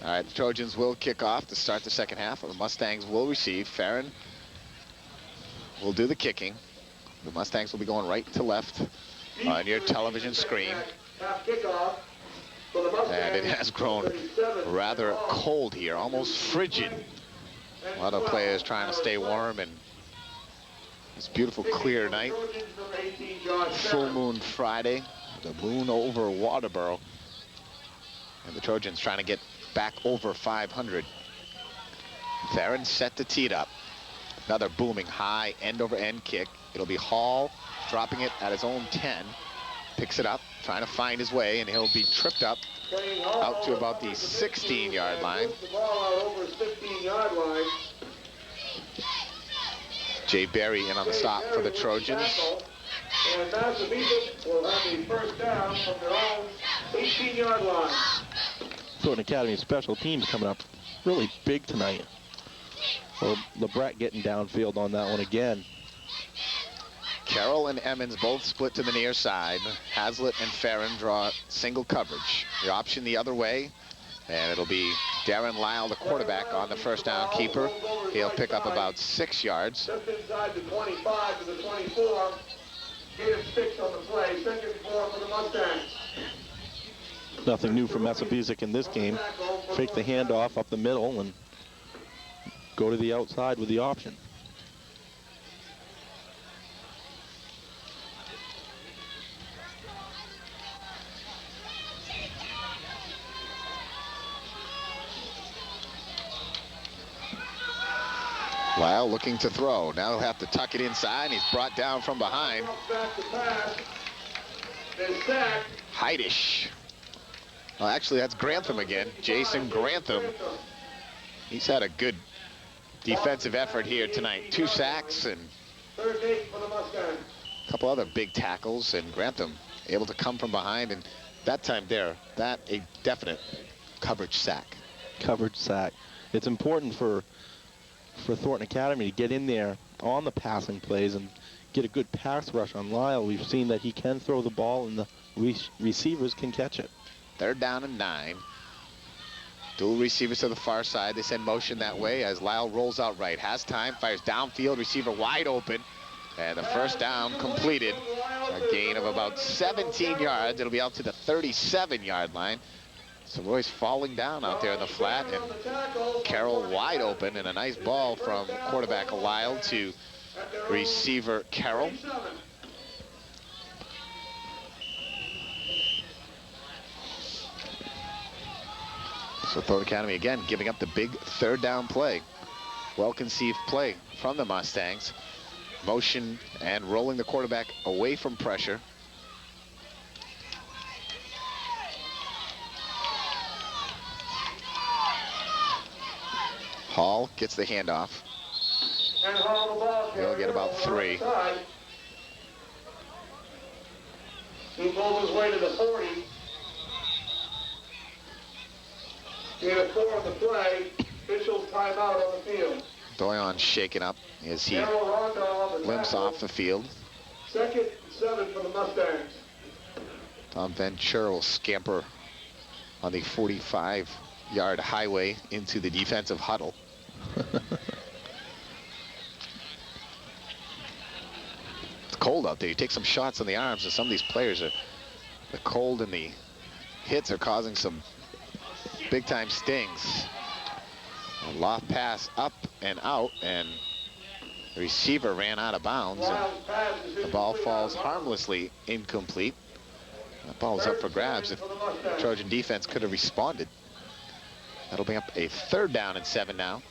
All right, the Trojans will kick off to start the second half. The Mustangs will receive. Farron will do the kicking. The Mustangs will be going right to left on your television screen. And it has grown rather cold here, almost frigid. A lot of players trying to stay warm, and this beautiful clear night. Full moon Friday, the moon over Waterboro. And the Trojans trying to get back over 500. Farron set to tee it up. Another booming high end over end kick. It'll be Hall dropping it at his own 10. Picks it up, trying to find his way, and he'll be tripped up out to about the 16-yard line. Jay Berry in on the stop for the Trojans. And Massabesic will have a first down from their own 18-yard line. Thornton Academy special teams coming up really big tonight. Well, LeBret getting downfield on that one again. Carroll and Emmons both split to the near side. Hazlitt and Farron draw single coverage. The option the other way, and it'll be Darren Lyle, the quarterback, on the first down keeper. He'll pick up about 6 yards. Just inside the 25 to the 24. Gain of 6 on the play. 2nd and 4 for the Mustangs. Nothing new from Massabesic in this game. Fake the handoff up the middle and go to the outside with the option. Lyle looking to throw. Now he'll have to tuck it inside, and he's brought down from behind. Heidish. Well, actually, that's Grantham again. Jason Grantham. He's had a good defensive effort here tonight. 2 sacks and a couple other big tackles, and Grantham able to come from behind, and that time there, that a definite coverage sack. Coverage sack. It's important for Thornton Academy to get in there on the passing plays and get a good pass rush on Lyle. We've seen that he can throw the ball, and the receivers can catch it. 3rd down and 9. Dual receivers to the far side. They send motion that way as Lyle rolls out right. Has time, fires downfield, receiver wide open. And the first down completed. A gain of about 17 yards. It'll be out to the 37-yard line. So Roy's falling down out there in the flat, and Carroll wide open, and a nice ball from quarterback Lyle to receiver Carroll. So Thornton Academy again giving up the big 3rd down play. Well-conceived play from the Mustangs. Motion and rolling the quarterback away from pressure. Hall gets the handoff. He'll get about 3. He pulls his way to the 40. Gain of 4 on the play. Officials timeout on the field. Doyon shaken up as he limps off the field. 2nd and 7 for the Mustangs. Tom Ventura will scamper on the 45-yard highway into the defensive huddle. It's cold out there. You take some shots on the arms, and some of these players are, the cold and the hits are causing some big-time stings. A loft pass up and out, and the receiver ran out of bounds, and the ball falls harmlessly incomplete. That ball was up for grabs if the Trojan defense could have responded. That'll bring up a 3rd down and 7 now.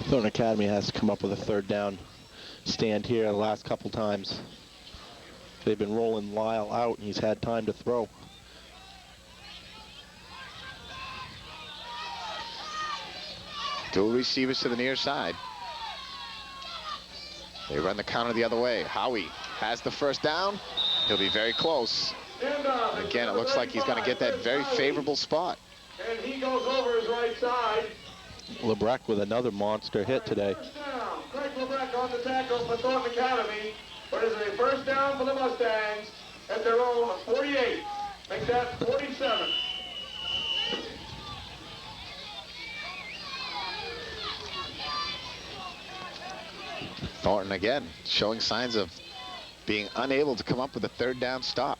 Thornton Academy has to come up with a third down stand here the last couple times. They've been rolling Lyle out, and he's had time to throw. Dual receivers to the near side. They run the counter the other way. Howie has the first down. He'll be very close. Again, it looks like he's going to get that very favorable spot. And he goes over his right side. Lebrecht with another monster hit today. First down. Craig Lebrecht on the tackle for Thornton Academy. But it's a first down for the Mustangs at their own 48. Make that 47. Thornton again showing signs of being unable to come up with a third down stop.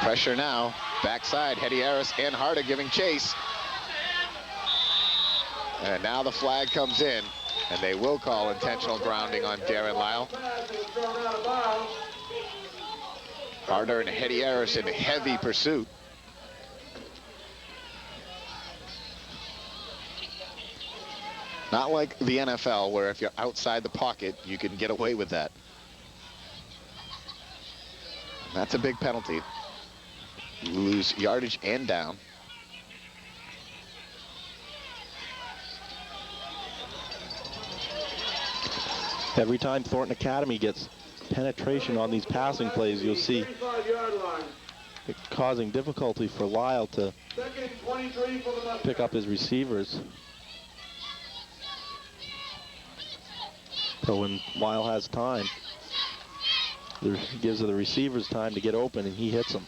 Pressure now, backside, Hetty Harris and Harder giving chase. And now the flag comes in, and they will call intentional grounding on Darren Lyle. Harder and Hetty Harris in heavy pursuit. Not like the NFL, where if you're outside the pocket, you can get away with that. That's a big penalty. You lose yardage and down. Every time Thornton Academy gets penetration on these passing plays, you'll see it causing difficulty for Lyle to pick up his receivers. So when Lyle has time, it gives the receivers time to get open, and he hits them.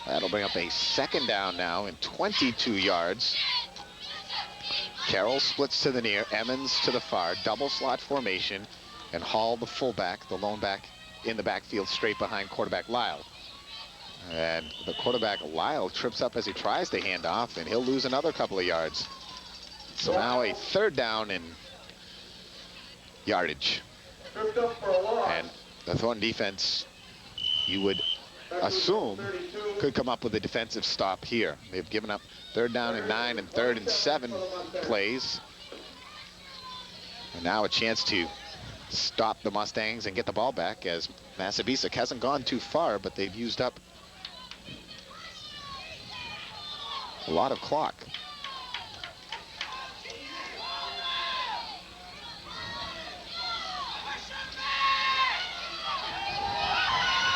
That'll bring up a second down now and 22 yards. Carroll splits to the near, Emmons to the far, double slot formation, and Hall, the fullback, the lone back, in the backfield straight behind quarterback Lyle. And the quarterback Lyle trips up as he tries to hand off, and he'll lose another couple of yards. So now a third down and yardage. And the Thornton defense, you would assume, could come up with a defensive stop here. They've given up third down and 9 and third and 7 plays. And now a chance to stop the Mustangs and get the ball back, as Massabesic hasn't gone too far, but they've used up a lot of clock.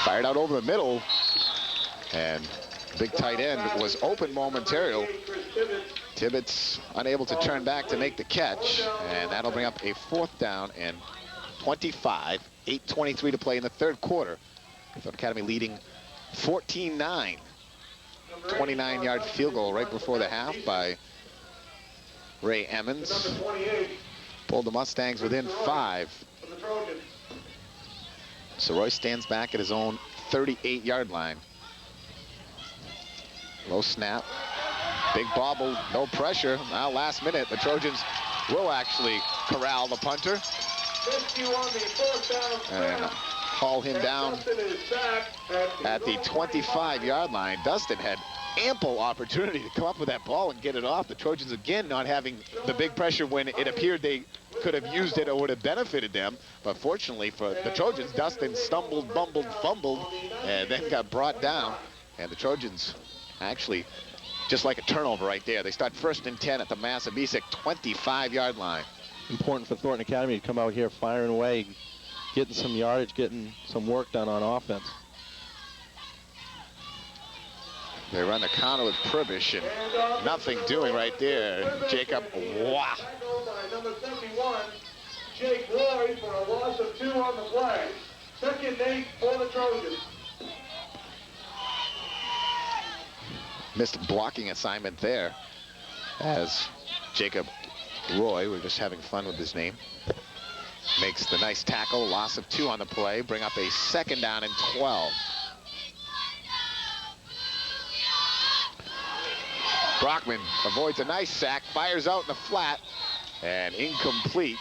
Fired out over the middle, and big tight end was open momentarily. Tibbetts unable to turn back to make the catch, and that'll bring up a fourth down and 25, 8:23 to play in the third quarter. Thornton Academy leading 14-9. 29-yard field goal right before the half by Ray Emmons. Pulled the Mustangs within 5. So Roy stands back at his own 38-yard line. Low snap, big bobble, no pressure. Now last minute, the Trojans will actually corral the punter and haul him down at the 25-yard line. Dustin had ample opportunity to come up with that ball and get it off. The Trojans again not having the big pressure when it appeared they could have used it or would have benefited them. But fortunately for the Trojans, Dustin stumbled, bumbled, fumbled, and then got brought down. And the Trojans actually, just like a turnover right there, they start 1st and 10 at the Massabesic 25-yard line. Important for Thornton Academy to come out here firing away, getting some yardage, getting some work done on offense. They run the counter with Pribish, and nothing doing right there. Jacob, wow. Number 71, Jake Roy, for a loss of 2 on the play. 2nd and 8 for the Trojans. Missed blocking assignment there, as Jacob Roy, we're just having fun with his name, makes the nice tackle. Loss of 2 on the play, bring up a 2nd down and 12. Brockman avoids a nice sack, fires out in the flat, and incomplete.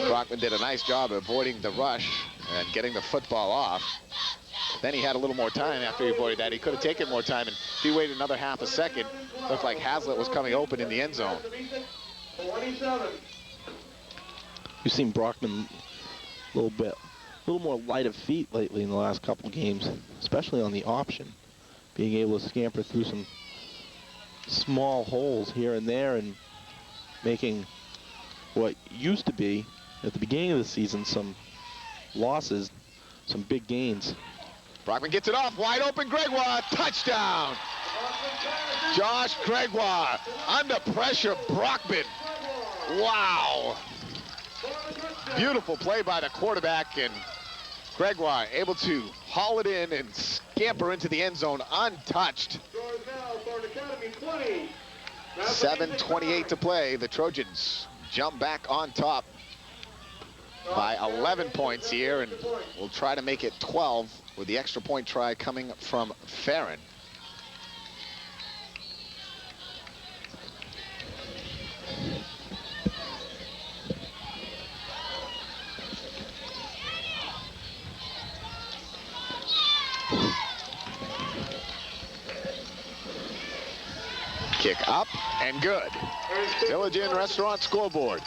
Brockman did a nice job of avoiding the rush, and getting the football off. Then he had a little more time after he avoided that. He could have taken more time, and if he waited another half a second, looked like Hazlitt was coming open in the end zone. 27. You've seen Brockman a little more light of feet lately in the last couple games, especially on the option, being able to scamper through some small holes here and there and making what used to be at the beginning of the season some losses, some big gains. Brockman gets it off, wide open, Gregoire, touchdown! Josh Gregoire, under pressure, Brockman. Wow! Beautiful play by the quarterback, and Gregoire able to haul it in and scamper into the end zone untouched. 7:28 to play. The Trojans jump back on top by 11 points here, and we'll try to make it 12 with the extra point try coming from Farron. Kick up and good. Village Inn Restaurant scoreboard.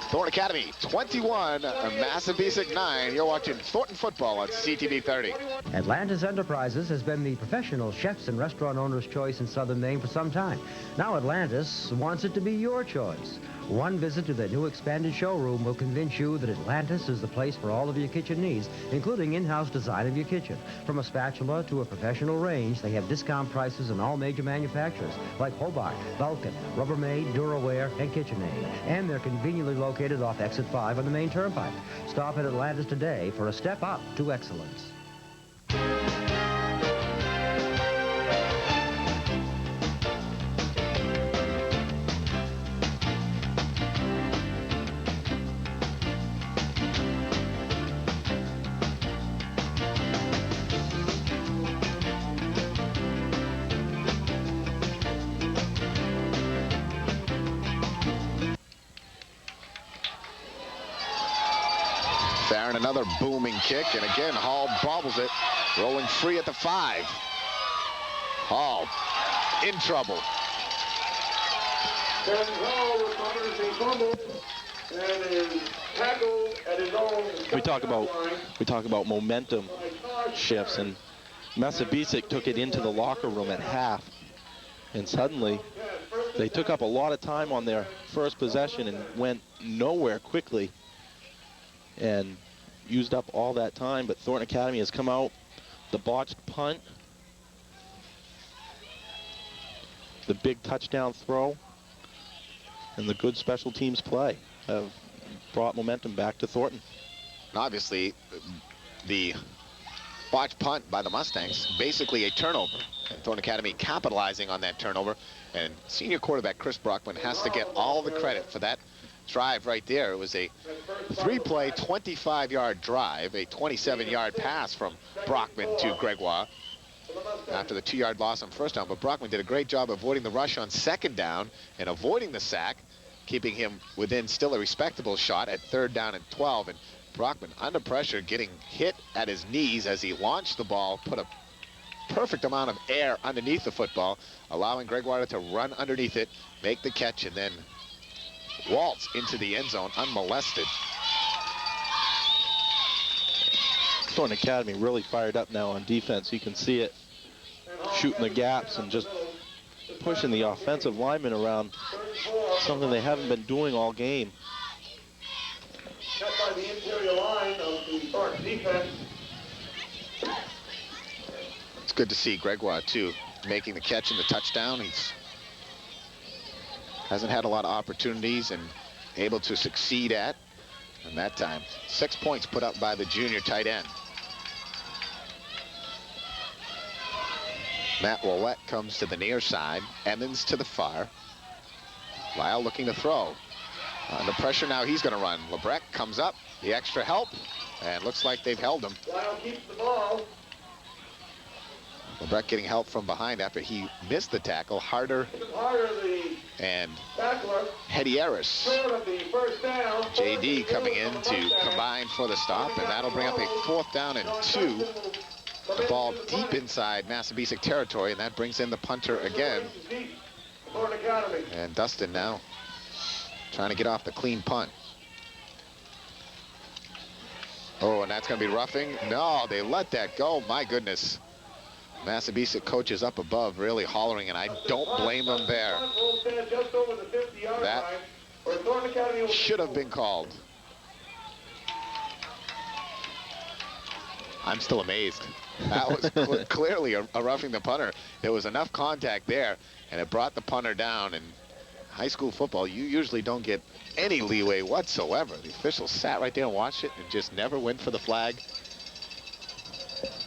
Thornton Academy 21, Massabesic 9. You're watching Thornton football on CTV 30. Atlantis Enterprises has been the professional chefs and restaurant owners' choice in Southern Maine for some time. Now Atlantis wants it to be your choice. One visit to their new expanded showroom will convince you that Atlantis is the place for all of your kitchen needs, including in-house design of your kitchen. From a spatula to a professional range, they have discount prices on all major manufacturers like Hobart, Vulcan, Rubbermaid, Duraware, and KitchenAid. And they're conveniently located off Exit 5 on the main turnpike. Stop at Atlantis today for a step up to excellence. Farron, another booming kick, and again, Hall bobbles it, rolling free at the 5. Hall in trouble. Then Hall recovers a fumble and is tackled at his own. We talk about momentum shifts, and Massabesic took it into the locker room at half, and suddenly they took up a lot of time on their first possession and went nowhere quickly and used up all that time. But Thornton Academy has come out, the botched punt, the big touchdown throw, and the good special teams play have brought momentum back to Thornton. Obviously, the botched punt by the Mustangs, basically a turnover. And Thornton Academy capitalizing on that turnover. And senior quarterback Chris Brockman has to get all the credit for that drive right there. It was a 3-play, 25-yard drive, a 27-yard pass from Brockman to Gregoire after the 2-yard loss on first down. But Brockman did a great job avoiding the rush on second down and avoiding the sack, keeping him within still a respectable shot at 3rd down and 12. And Brockman under pressure, getting hit at his knees as he launched the ball, put a perfect amount of air underneath the football, allowing Gregoire to run underneath it, make the catch, and then waltz into the end zone unmolested. Thornton Academy really fired up now on defense. You can see it, shooting the gaps and just pushing the offensive linemen around, something they haven't been doing all game. Cut by the interior line of the Thornton defense. It's good to see Gregoire, too, making the catch and the touchdown. He's hasn't had a lot of opportunities and able to succeed at. And that time, 6 points put up by the junior tight end. Matt Willett comes to the near side. Emmons to the far. Lyle looking to throw. Under pressure now, he's going to run. Lebrecht comes up, the extra help, and looks like they've held him. Lyle keeps the ball. Lebrecht getting help from behind after he missed the tackle. Harder and Tackler. Hedieris. Short of the first down. JD coming in to combine for the stop, and that'll bring up a 4th down and 2. The ball deep inside Massabesic territory, and that brings in the punter again. Thornton Academy. And Dustin now trying to get off the clean punt. Oh, and that's going to be roughing. No, they let that go. My goodness. Massabesic coaches up above really hollering, and I don't blame them there. That should have been called. I'm still amazed. That was clearly a roughing the punter. There was enough contact there, and it brought the punter down. And high school football, you usually don't get any leeway whatsoever. The officials sat right there and watched it and just never went for the flag.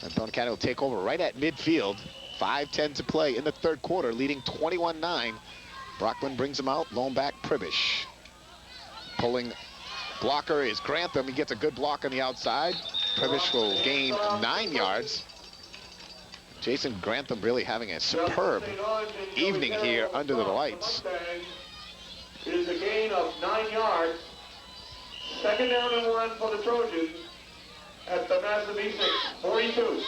And Thornton Academy will take over right at midfield. 5:10 to play in the 3rd quarter, leading 21-9. Brockman brings him out, lone back Pribish. Pulling blocker is Grantham. He gets a good block on the outside. Pribish will gain 9 yards. Jason Grantham really having a superb evening here under the lights. It is a gain of 9 yards. 2nd down and 1 for the Trojans at the Massabesic 42.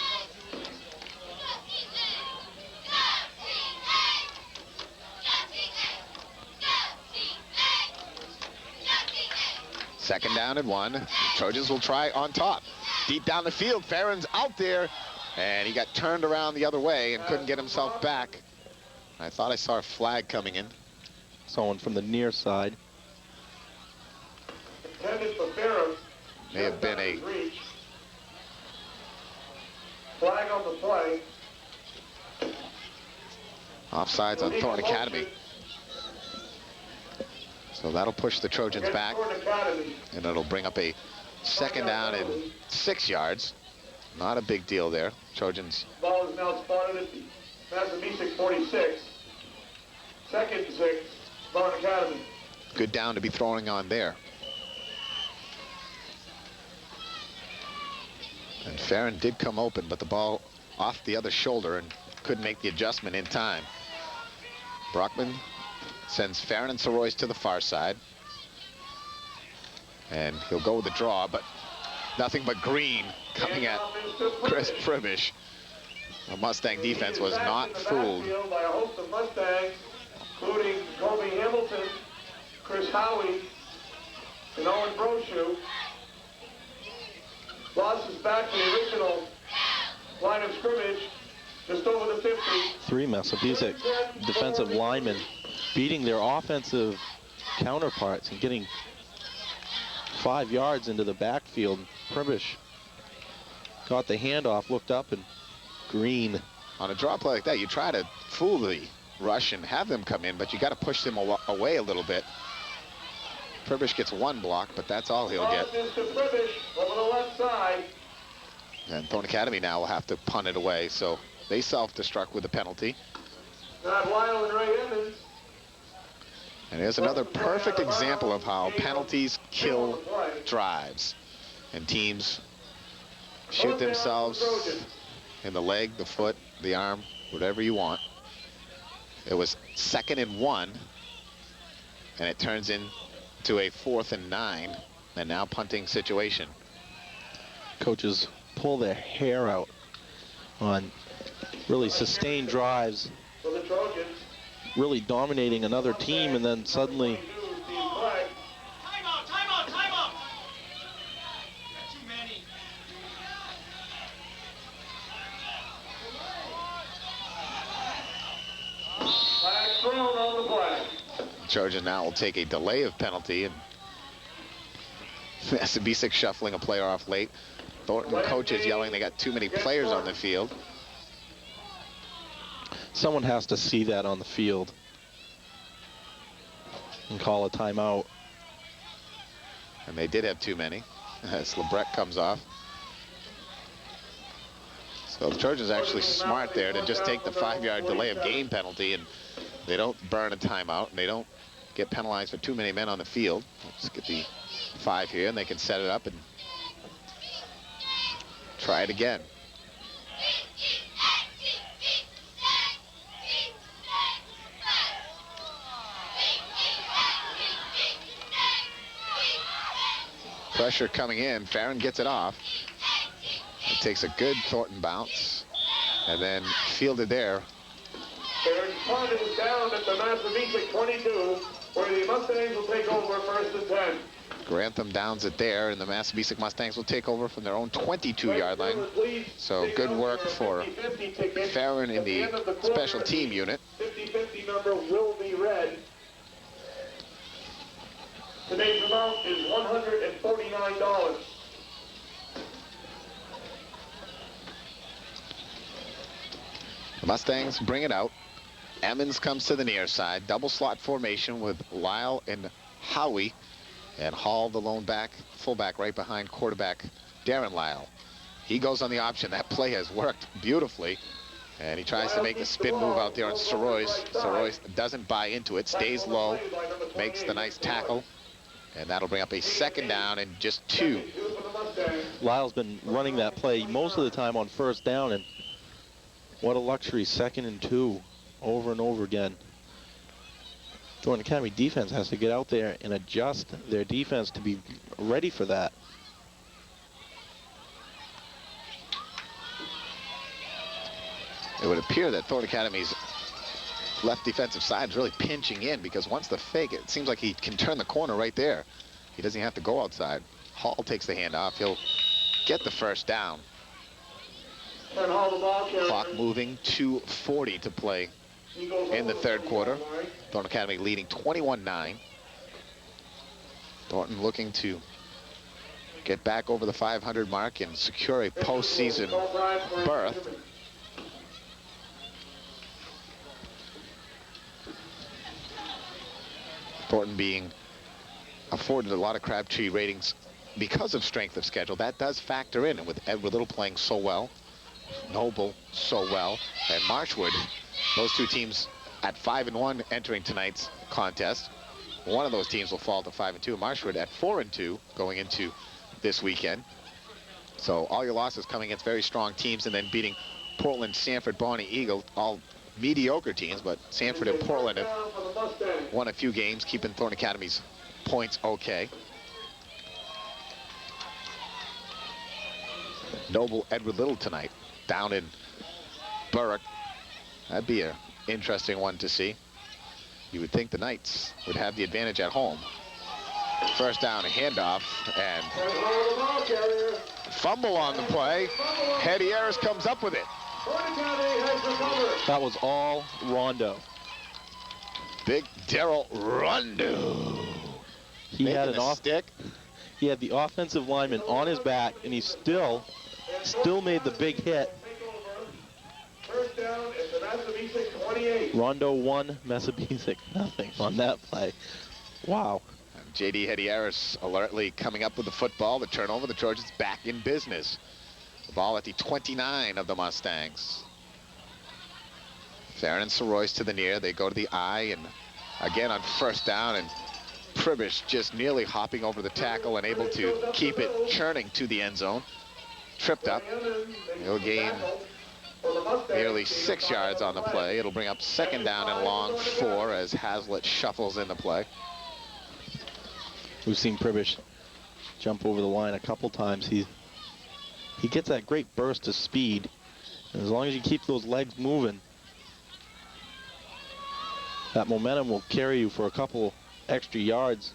Second down and 1. Trojans will try on top. Deep down the field, Farron's out there, and he got turned around the other way and couldn't get himself back. I thought I saw a flag coming in. Someone from the near side. Intended for Farron. May have been a flag on the play. Offsides on Thornton Academy. So that'll push the Trojans back, and it'll bring up a 2nd down and 6 yards. Not a big deal there. Trojans. Ball is now spotted at the Massabesic 46. 2nd and 6, Thornton Academy. Good down to be throwing on there. And Farron did come open, but the ball off the other shoulder and couldn't make the adjustment in time. Brockman sends Farron and Soroyce to the far side. And he'll go with the draw, but nothing but green coming at Chris Pribish. The Mustang defense was not fooled. By a host of Mustangs, including Kobe Hamilton, Chris Howie, and Owen Brochu. Loss is back to the original line of scrimmage, just over the 50. 3 Massabesic defensive linemen beating their offensive counterparts and getting 5 yards into the backfield. Pribish got the handoff, looked up, and green. On a draw play like that, you try to fool the rush and have them come in, but you got to push them away a little bit. Pribish gets 1 block, but that's all he'll get. Pribish over the left side. And Thornton Academy now will have to punt it away, so they self-destruct with the penalty. Not Lyle and Ray Emmons. And here's another perfect example of how penalties kill drives. And teams shoot themselves in the leg, the foot, the arm, whatever you want. It was 2nd and 1, and it turns into a 4th and 9, and now punting situation. Coaches pull their hair out on really sustained drives, For the Trojans. really dominating another team, and then suddenly Flag thrown on the play. Trojan now will take a delay of penalty, and Massabesic shuffling a player off late. Thornton coaches yelling they got too many players on the field. someone has to see that on the field and call a timeout. And they did have too many as Lebrecht comes off. So the Trojans actually smart there to just take the 5-yard delay of game penalty, and they don't burn a timeout, and they don't get penalized for too many men on the field. Let's get the 5 here, and they can set it up and try it again. Pressure coming in. Farron gets it off. It takes a good Thornton bounce. And then fielded there. Farron's punt is down at the Massabesic 22, where the Mustangs will take over 1st and 10. Grantham downs it there, and the Massabesic Mustangs will take over from their own 22-yard line. So good work for Farron in the special team unit. 50-50 number will be read. Today's amount is $149. The Mustangs bring it out. Emmons comes to the near side. Double slot formation with Lyle and Howie. And Hall, the lone back, fullback, right behind quarterback Darren Lyle. He goes on the option. That play has worked beautifully. And he tries to make the spin move out there on Sorois. Sorois doesn't buy into it, stays low, makes the nice tackle. And that'll bring up a 2nd down and just 2. Lyle's been running that play most of the time on 1st down, and what a luxury, 2nd and 2 over and over again. Thornton Academy defense has to get out there and adjust their defense to be ready for that. It would appear that Thornton Academy's left defensive side is really pinching in, because once the fake, it seems like he can turn the corner right there. He doesn't have to go outside. Hall takes the handoff. He'll get the 1st down. Clock moving, 2:40 to play in the 3rd quarter. Thornton Academy leading 21-9. Thornton looking to get back over the 500 mark and secure a postseason berth. Thornton being afforded a lot of Crabtree ratings because of strength of schedule. That does factor in, and with Edward Little playing so well, Noble so well, and Marshwood, those two teams at 5-1 entering tonight's contest. One of those teams will fall to 5-2. Marshwood at 4-2 going into this weekend. So all your losses coming against very strong teams, and then beating Portland, Sanford, Bonnie, Eagle, all mediocre teams, but Sanford and Portland have won a few games, keeping Thornton Academy's points okay. Noble, Edward Little tonight down in Berwick. That'd be an interesting one to see. You would think the Knights would have the advantage at home. 1st down, a handoff, and fumble on the play. Hedieres comes up with it. That was all Rondo. Big Daryl Rondo. He had an stick. He had the offensive lineman on his back, and he still made the big hit. Rondo 1, Massabesic nothing on that play. Wow. J.D. Hedieres alertly coming up with the football. The turnover, the Trojans back in business. The ball at the 29 of the Mustangs. Farron and Sorois to the near. They go to the eye, and again on 1st down, and Pribish just nearly hopping over the tackle and able to keep it churning to the end zone. Tripped up. He'll gain nearly 6 yards on the play. It'll bring up 2nd down and long 4 as Hazlitt shuffles in the play. We've seen Pribish jump over the line a couple times. He gets that great burst of speed, and as long as you keep those legs moving, that momentum will carry you for a couple extra yards.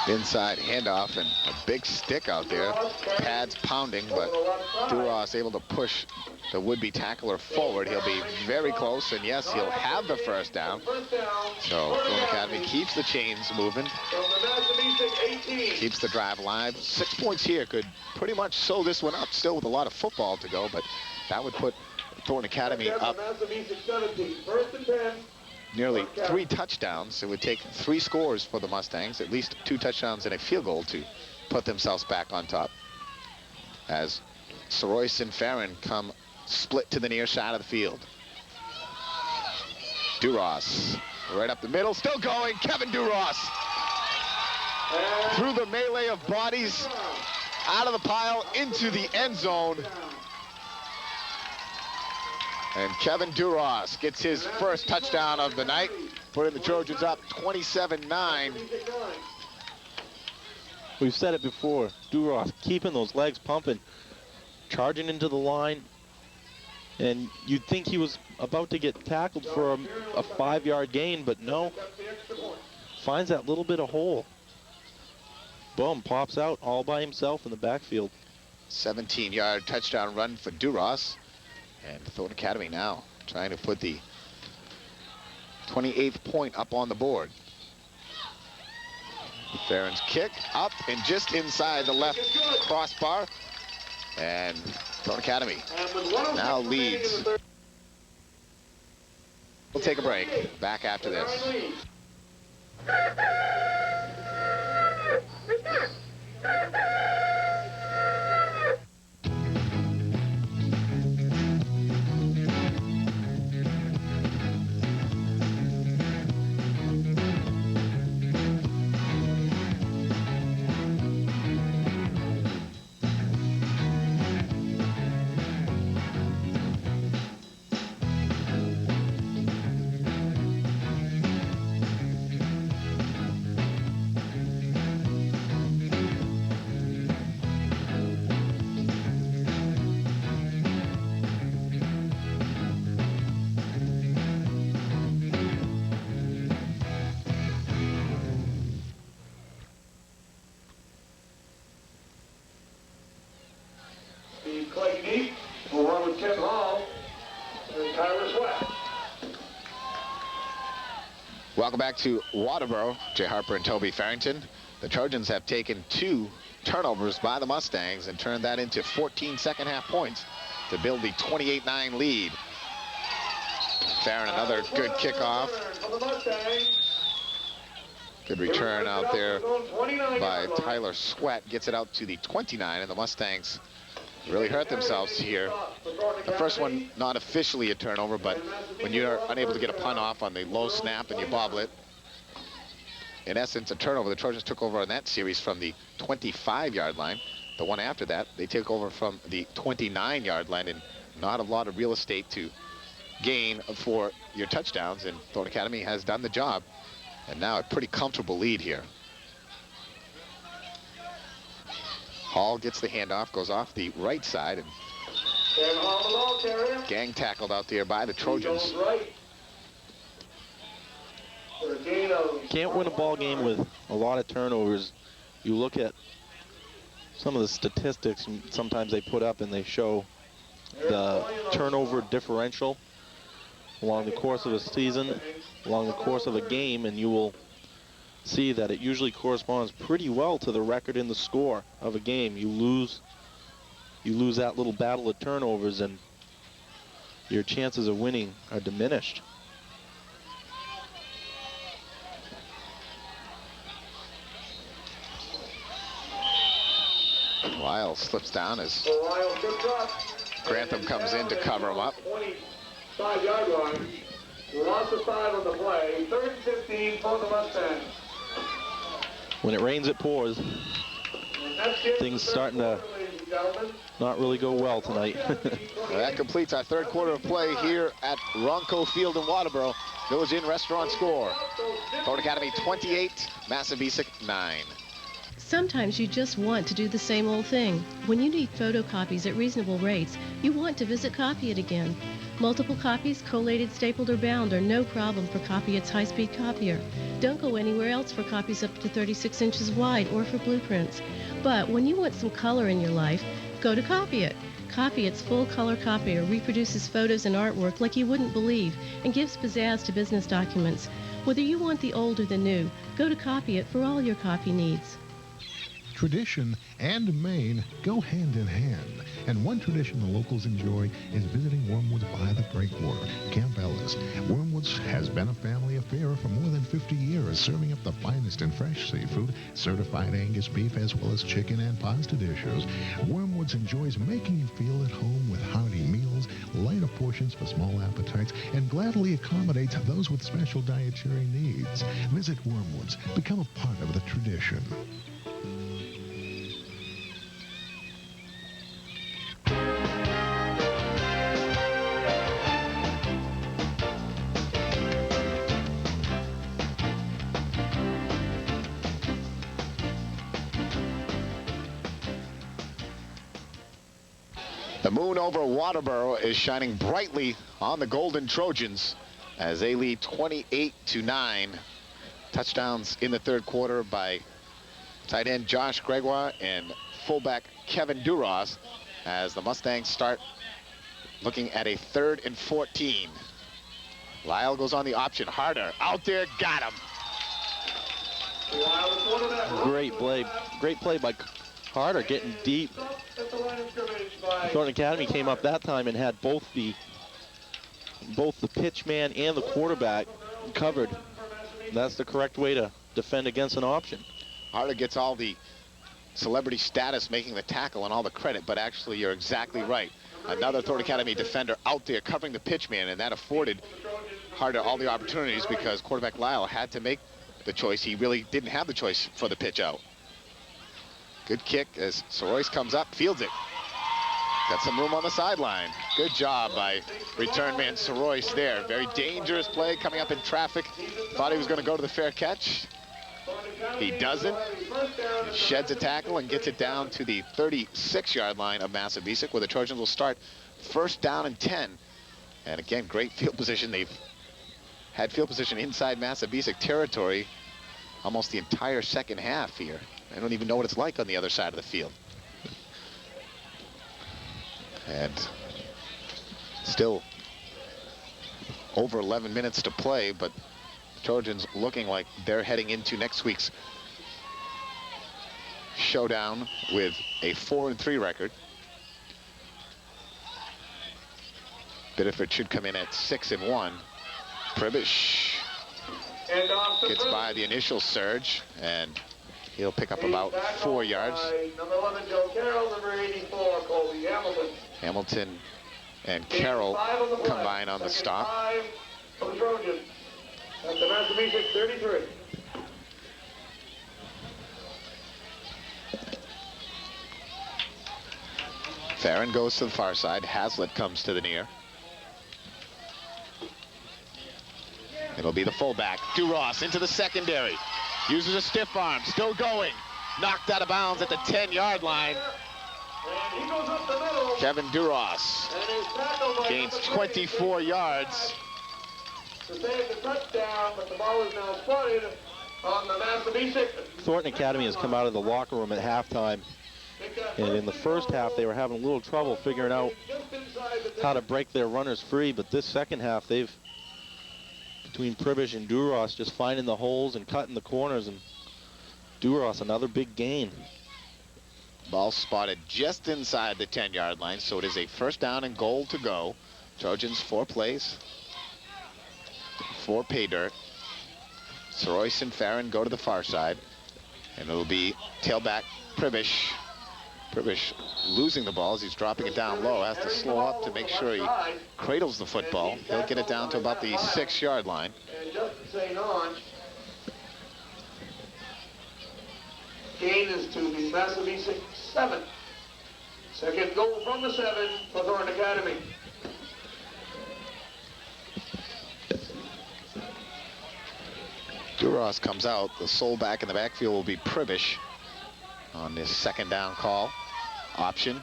Inside handoff, and a big stick out there. Pads pounding, but Duras able to push the would-be tackler forward. He'll be very close, and yes, he'll have the 1st down. So Thornton Academy keeps the chains moving, keeps the drive alive. 6 points here could pretty much sew this one up, still with a lot of football to go, but that would put Thornton Academy up nearly 3 touchdowns. It would take 3 scores for the Mustangs, at least 2 touchdowns and a field goal to put themselves back on top. As Sorois and Farron come split to the near side of the field. Duras right up the middle, still going. Kevin Duras through the melee of bodies, out of the pile into the end zone. And Kevin Duras gets his 1st touchdown of the night. putting the Trojans up 27-9. We've said it before. Duras keeping those legs pumping, charging into the line. And you'd think he was about to get tackled for a 5-yard gain, but no. Finds that little bit of hole. Boom, pops out all by himself in the backfield. 17-yard touchdown run for Duras. And Thornton Academy now trying to put the 28th point up on the board. Farron's kick up and just inside the left crossbar. And Thornton Academy now leads. We'll take a break. Back after this. Welcome back to Waterboro. Jay Harper and Toby Farrington. The Trojans have taken 2 turnovers by the Mustangs and turned that into 14 second-half points to build the 28-9 lead. Farron, another good kickoff. Good return out there by Tyler Sweat. Gets it out to the 29, and the Mustangs really hurt themselves here. The first one not officially a turnover, but when you're unable to get a punt off on the low snap and you bobble it, in essence a turnover. The Trojans took over on that series from the 25-yard line. The one after that, they take over from the 29-yard line, and not a lot of real estate to gain for your touchdowns, and Thornton Academy has done the job. And now a pretty comfortable lead here. Hall gets the handoff, goes off the right side, and gang tackled out there by the Trojans. Can't win a ball game with a lot of turnovers. You look at some of the statistics sometimes they put up, and they show the turnover differential along the course of a season, along the course of a game, and you will see that it usually corresponds pretty well to the record in the score of a game. You lose that little battle of turnovers, and your chances of winning are diminished. Lyle slips down as Grantham comes in to cover him up. 25-yard line. Loss of 5 on the play. 3rd and 15 for the Mustangs. When it rains, it pours. Things starting to not really go well tonight. Well, that completes our 3rd quarter of play here at Ronco Field in Waterboro. Village Inn Restaurant score. Thornton Academy 28, Massabesic 9. Sometimes you just want to do the same old thing. When you need photocopies at reasonable rates, you want to visit Copy It again. Multiple copies, collated, stapled, or bound are no problem for Copy It's high-speed copier. Don't go anywhere else for copies up to 36 inches wide or for blueprints. But when you want some color in your life, go to Copy It. Copy It's full-color copier reproduces photos and artwork like you wouldn't believe and gives pizzazz to business documents. Whether you want the old or the new, go to Copy It for all your copy needs. Tradition and Maine go hand in hand, and one tradition the locals enjoy is visiting Wormwoods by the Breakwater, Camp Ellis. Wormwoods has been a family affair for more than 50 years, serving up the finest in fresh seafood, certified Angus beef, as well as chicken and pasta dishes. Wormwoods enjoys making you feel at home with hearty meals, lighter portions for small appetites, and gladly accommodates those with special dietary needs. Visit Wormwoods. Become a part of the tradition. The moon over Waterboro is shining brightly on the Golden Trojans as they lead 28-9. Touchdowns in the third quarter by tight end Josh Gregoire and fullback Kevin Duras as the Mustangs start looking at a 3rd and 14. Lyle goes on the option. Harder out there, got him. Great play by Harder, getting deep. Thornton Academy came up that time and had both the pitch man and the quarterback covered. That's the correct way to defend against an option. Harder gets all the celebrity status making the tackle and all the credit, but actually you're exactly right. Another Thornton Academy defender out there covering the pitch man, and that afforded Harder all the opportunities because quarterback Lyle had to make the choice. He really didn't have the choice for the pitch out. Good kick as Soroyce comes up, fields it. Got some room on the sideline. Good job by return man Soroyce there. Very dangerous play coming up in traffic. Thought he was going to go to the fair catch. He doesn't. He sheds a tackle and gets it down to the 36-yard line of Massabesic, where the Trojans will start 1st down and 10. And again, great field position. They've had field position inside Massabesic territory almost the entire second half here. I don't even know what it's like on the other side of the field. And still over 11 minutes to play, but the Trojans looking like they're heading into next week's showdown with a 4-3 record. Biddeford should come in at 6-1. Pribish gets by the initial surge, and he'll pick up about 4 yards. Number 11, Joe Carroll. Number 84, Colby Hamilton. Hamilton and Carroll combine on the stop. 5 of the Trojans. At the Massabesic 33. Farron goes to the far side. Hazlitt comes to the near. It'll be the fullback. Duras into the secondary. Uses a stiff arm. Still going. Knocked out of bounds at the 10-yard line. Kevin Duras gains 24 yards. To save the touchdown, but the ball is now spotted on the Massabesic. Thornton Academy has come out of the locker room at halftime. And in the first half, they were having a little trouble figuring out how to break their runners free. But this second half, they've, between Pribish and Duras, just finding the holes and cutting the corners. And Duras, another big gain. Ball spotted just inside the 10-yard line, so it is a 1st down and goal to go. Trojans 4 plays, 4 pay dirt. Soroyce and Farron go to the far side, and it'll be tailback Pribish. Pribish losing the ball as he's dropping it down low, has to slow up to make sure he cradles the football. He'll get it down to about the 6-yard line. And Justin St. Ange. Gain is to the Massabesic 7. Second goal from the 7 for Thornton Academy. Duras comes out. The sole back in the backfield will be Pribish on this 2nd down call. Option.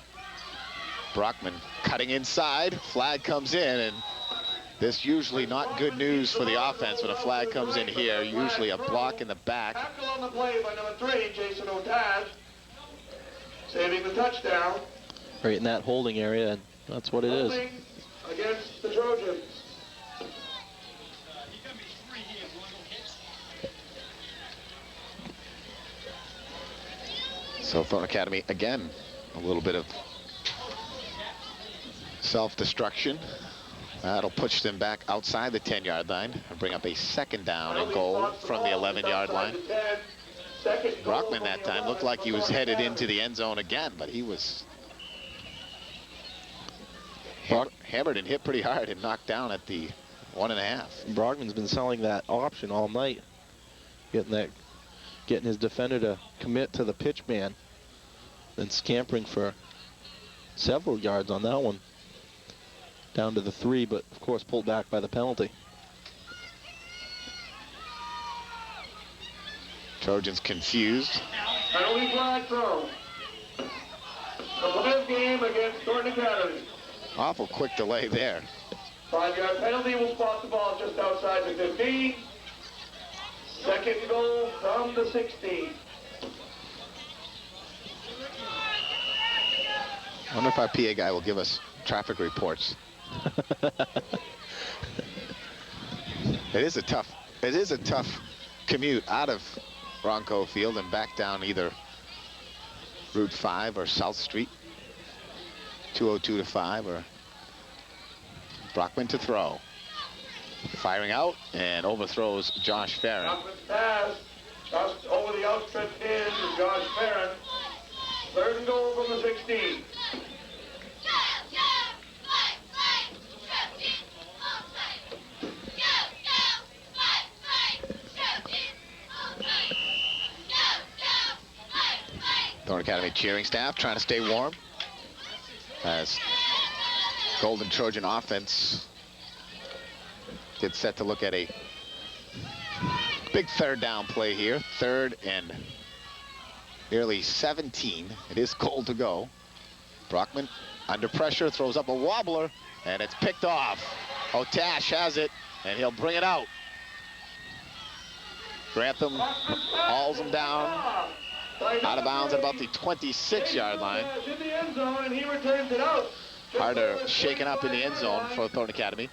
Brockman cutting inside. Flag comes in, and this usually not good news for the offense when a flag comes in here. Usually a block in the back. Tackle on the play by number 3, Jason Otad, saving the touchdown. Right in that holding area, and that's what it is. Holding against the Trojans. So Thornton Academy, again, a little bit of self-destruction. That'll push them back outside the 10-yard line and bring up a 2nd down and goal from the 11-yard line. Brockman that time looked like he was headed into the end zone again, but he was hammered and hit pretty hard and knocked down at the 1.5. Brockman's been selling that option all night, getting his defender to commit to the pitch man, then scampering for several yards on that one, down to the 3, but of course pulled back by the penalty. Trojans confused. Penalty flag throw. The Blues game against Thornton Academy. Awful quick delay there. 5-yard penalty will spot the ball just outside the 15. Second goal from the 16. I wonder if our PA guy will give us traffic reports. It is a tough commute out of Ronco Field and back down either Route 5 or South Street. 202 to 5 or Brockman to throw. Firing out and overthrows Josh Farron. Brockman's pass just over the outstretched hand to Josh Farron. Third and goal from the 16. Thornton Academy cheering staff trying to stay warm as Golden Trojan offense gets set to look at a big third down play here. Third and nearly 17. It is goal to go. Brockman under pressure, throws up a wobbler, and it's picked off. Otash has it, and he'll bring it out. Grantham hauls him down. Out of bounds at about the 26-yard line. Harder shaken up in the end zone for Thornton Academy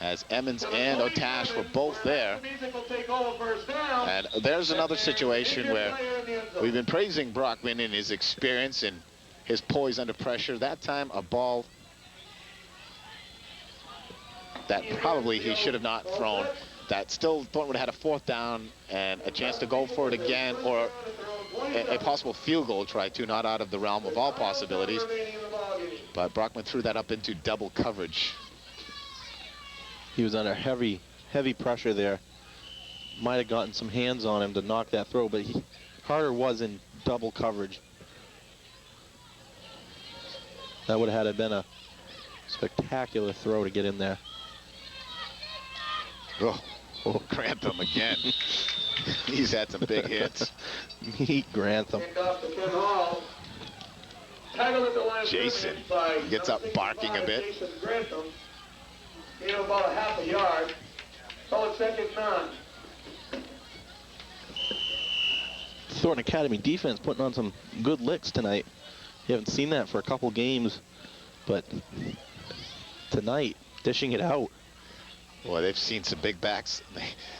as Emmons and Otash were both there. And there's another situation where we've been praising Brockman in his experience and his poise under pressure. That time a ball that probably he should have not thrown. That still Thornton would have had a fourth down and a chance to go for it again, or a possible field goal try too, not out of the realm of all possibilities. But Brockman threw that up into double coverage. He was under heavy pressure there. Might have gotten some hands on him to knock that throw, but Harder was in double coverage. That would have had been a spectacular throw to get in there. Oh, Grantham again. He's had some big hits. Meet Grantham. Jason gets up barking a bit. Jason Grantham, about a half a yard. Call it second none. Thornton Academy defense putting on some good licks tonight. You haven't seen that for a couple games, but tonight, dishing it out. Boy, they've seen some big backs.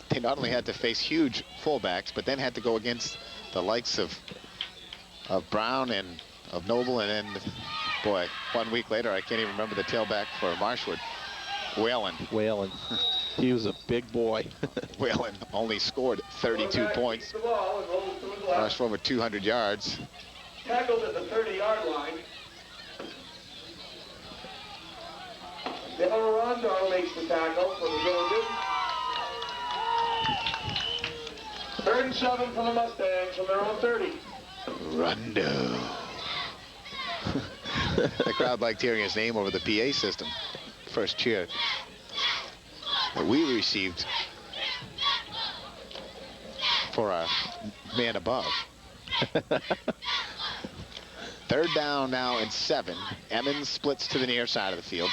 They not only had to face huge fullbacks, but then had to go against the likes of Brown and of Noble, and then, boy, 1 week later, I can't even remember the tailback for Marshwood. Whalen. He was a big boy. Whalen only scored 32 points. Rushed for over 200 yards. Tackled at the 30-yard line. Rondo makes the tackle for the Trojans. 3rd and 7 for the Mustangs from their own 30. Rondo. The crowd liked hearing his name over the PA system. First cheer that we received for our man above. 3rd down now and 7. Emmons splits to the near side of the field.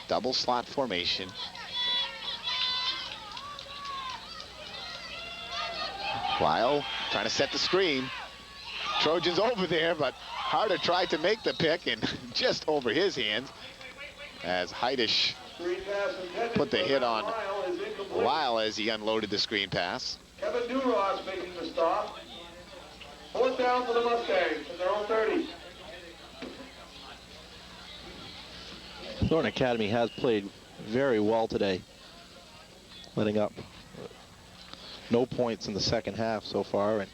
Double slot formation. Lyle trying to set the screen. Trojans over there, but Harder tried to make the pick and just over his hands as Heidish put the hit on Lyle as he unloaded the screen pass. Kevin Duras making the stop. 4th down for the Mustangs from their own 30. Thornton Academy has played very well today, letting up no points in the second half so far, and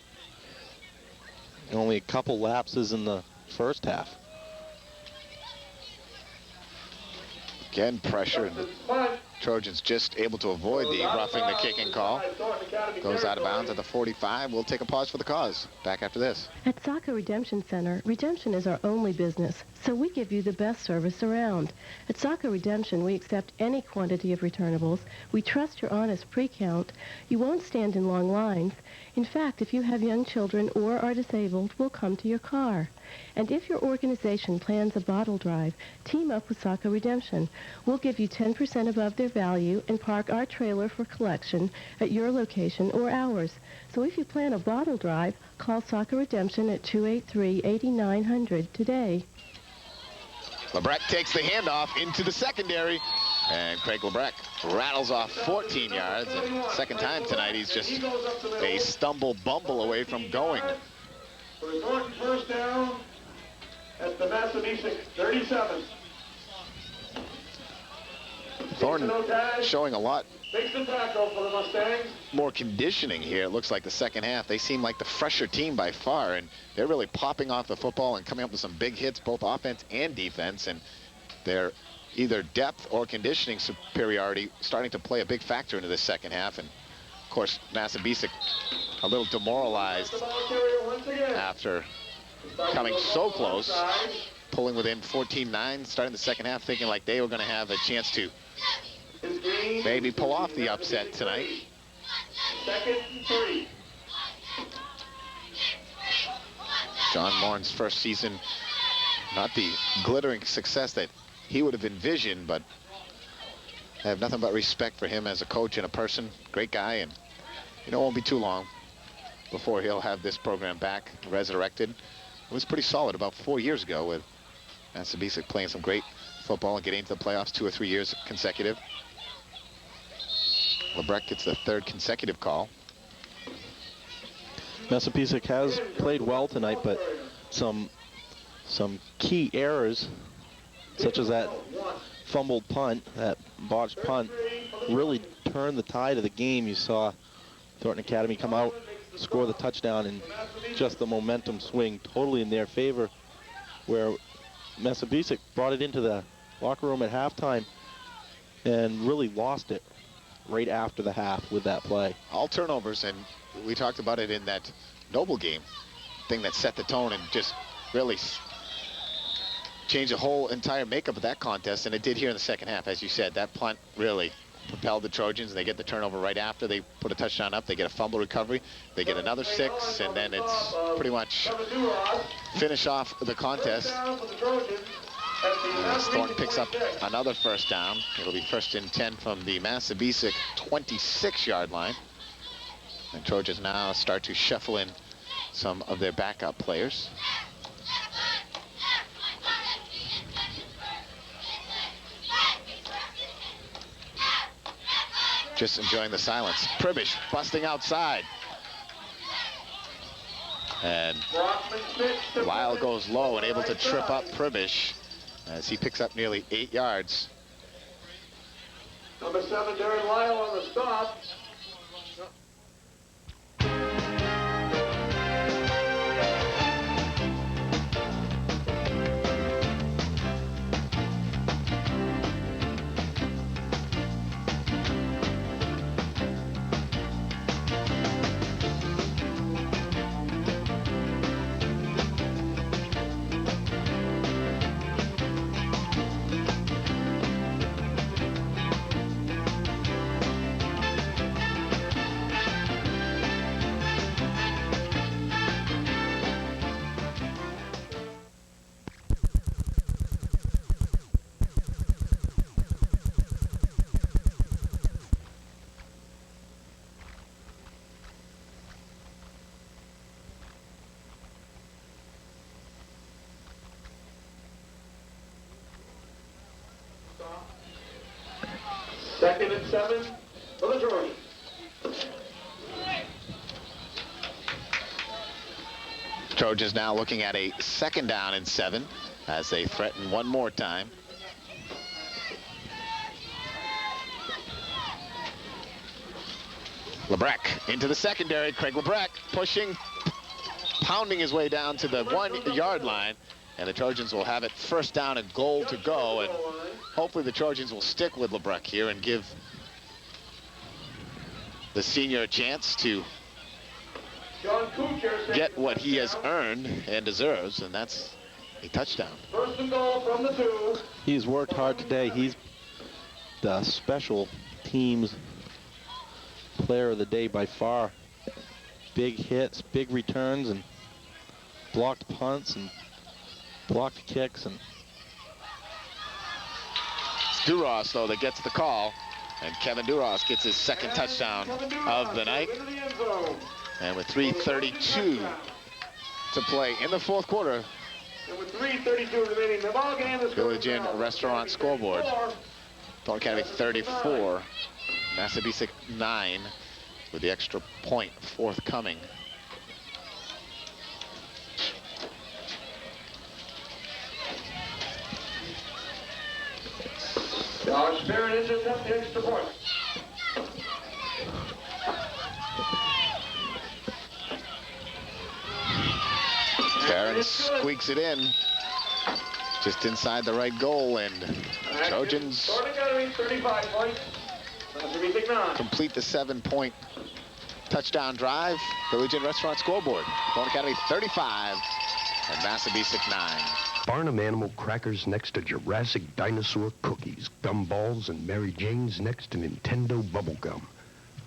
only a couple lapses in the first half. Again, pressure, and the Trojans just able to avoid the roughing the kicking call. Goes out of bounds at the 45. We'll take a pause for the cause. Back after this. At Saco Redemption Center, redemption is our only business, so we give you the best service around. At Saco Redemption, we accept any quantity of returnables. We trust your honest pre-count. You won't stand in long lines, In fact, if you have young children or are disabled, we'll come to your car. And if your organization plans a bottle drive, team up with Soccer Redemption. We'll give you 10% above their value and park our trailer for collection at your location or ours. So if you plan a bottle drive, call Soccer Redemption at 283-8900 today. Lebrecht takes the handoff into the secondary, and Craig Lebrecht rattles off 14 yards. And second time tonight, he's just a stumble-bumble away from going. For the Thornton first down at the Massabesic 37. Thornton showing a lot Makes the tackle for the Mustangs. more conditioning here. It looks like the second half. They seem like the fresher team by far, and they're really popping off the football and coming up with some big hits, both offense and defense, and their either depth or conditioning superiority starting to play a big factor into this second half. And of course, Massabesic a little demoralized after coming so close, pulling within 14-9, starting the second half, thinking like they were going to have a chance to maybe pull off the upset tonight. Second and 3. John Morin's first season, not the glittering success that he would have envisioned, but I have nothing but respect for him as a coach and a person. Great guy, and it won't be too long before he'll have this program back, resurrected. It was pretty solid about 4 years ago with Massabesic playing some great football and getting into the playoffs 2 or 3 years consecutive. Lebrecht gets the third consecutive call. Massabesic has played well tonight, but some key errors, such as that fumbled punt, that botched punt, really turned the tide of the game. You saw Thornton Academy come out, score the touchdown, and just the momentum swing totally in their favor, where Massabesic brought it into the locker room at halftime and really lost it right after the half with that play. All turnovers, and we talked about it in that Noble game, thing that set the tone and just really changed the whole entire makeup of that contest, and it did here in the second half. As you said, that punt really propelled the Trojans, and they get the turnover right after. They put a touchdown up, they get a fumble recovery, they get another 6, and then it's pretty much finish off the contest. As Thornton picks up another first down. It'll be first and 10 from the Massabesic 26-yard line. And Trojans now start to shuffle in some of their backup players. Just enjoying the silence. Pribish busting outside. And Lyle goes low and able to trip up Pribish as he picks up nearly 8 yards. Number 7, Darren Lyle on the stop. Second and 7 for the Trojans. Trojans now looking at a second down and 7 as they threaten one more time. Lebrecht into the secondary. Craig Lebrecht pushing, pounding his way down to the 1-yard line. And the Trojans will have it first down and goal to go. And hopefully the Trojans will stick with Lebrecht here and give the senior a chance to get what he has earned and deserves, and that's a touchdown. First and goal from the 2. He's worked hard today. He's the special teams player of the day by far. big hits, big returns, and blocked punts and blocked kicks. And it's Duras, though, that gets the call. And Kevin Duras gets his second touchdown of the night. And with 3:32 to play in the fourth quarter, and with 3:32 remaining in the ball game, Village Inn Restaurant scoreboard. Thornton Academy 34, Massabesic 9, with the extra point forthcoming. Our Spirit Engines up the extra point. Barron squeaks it in, just inside the right goal, and Trojans Thornton Academy 35 points. Massabesic 9. complete the 7-point touchdown drive. Village Inn Restaurant scoreboard. Thornton Academy 35 and Massabesic 9. Barnum Animal Crackers next to Jurassic Dinosaur Cookies. Gumballs and Mary Jane's next to Nintendo Bubblegum.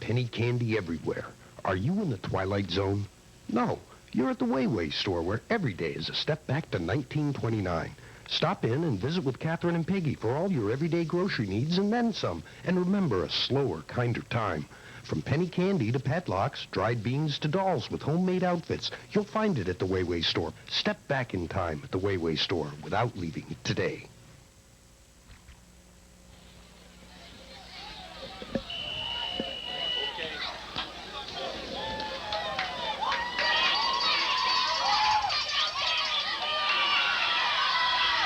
Penny candy everywhere. Are you in the Twilight Zone? No. You're at the Wayway store, where every day is a step back to 1929. Stop in and visit with Catherine and Peggy for all your everyday grocery needs and then some. And remember, a slower, kinder time. From penny candy to padlocks, dried beans to dolls with homemade outfits, you'll find it at the Wayway store. Step back in time at the Wayway store without leaving today.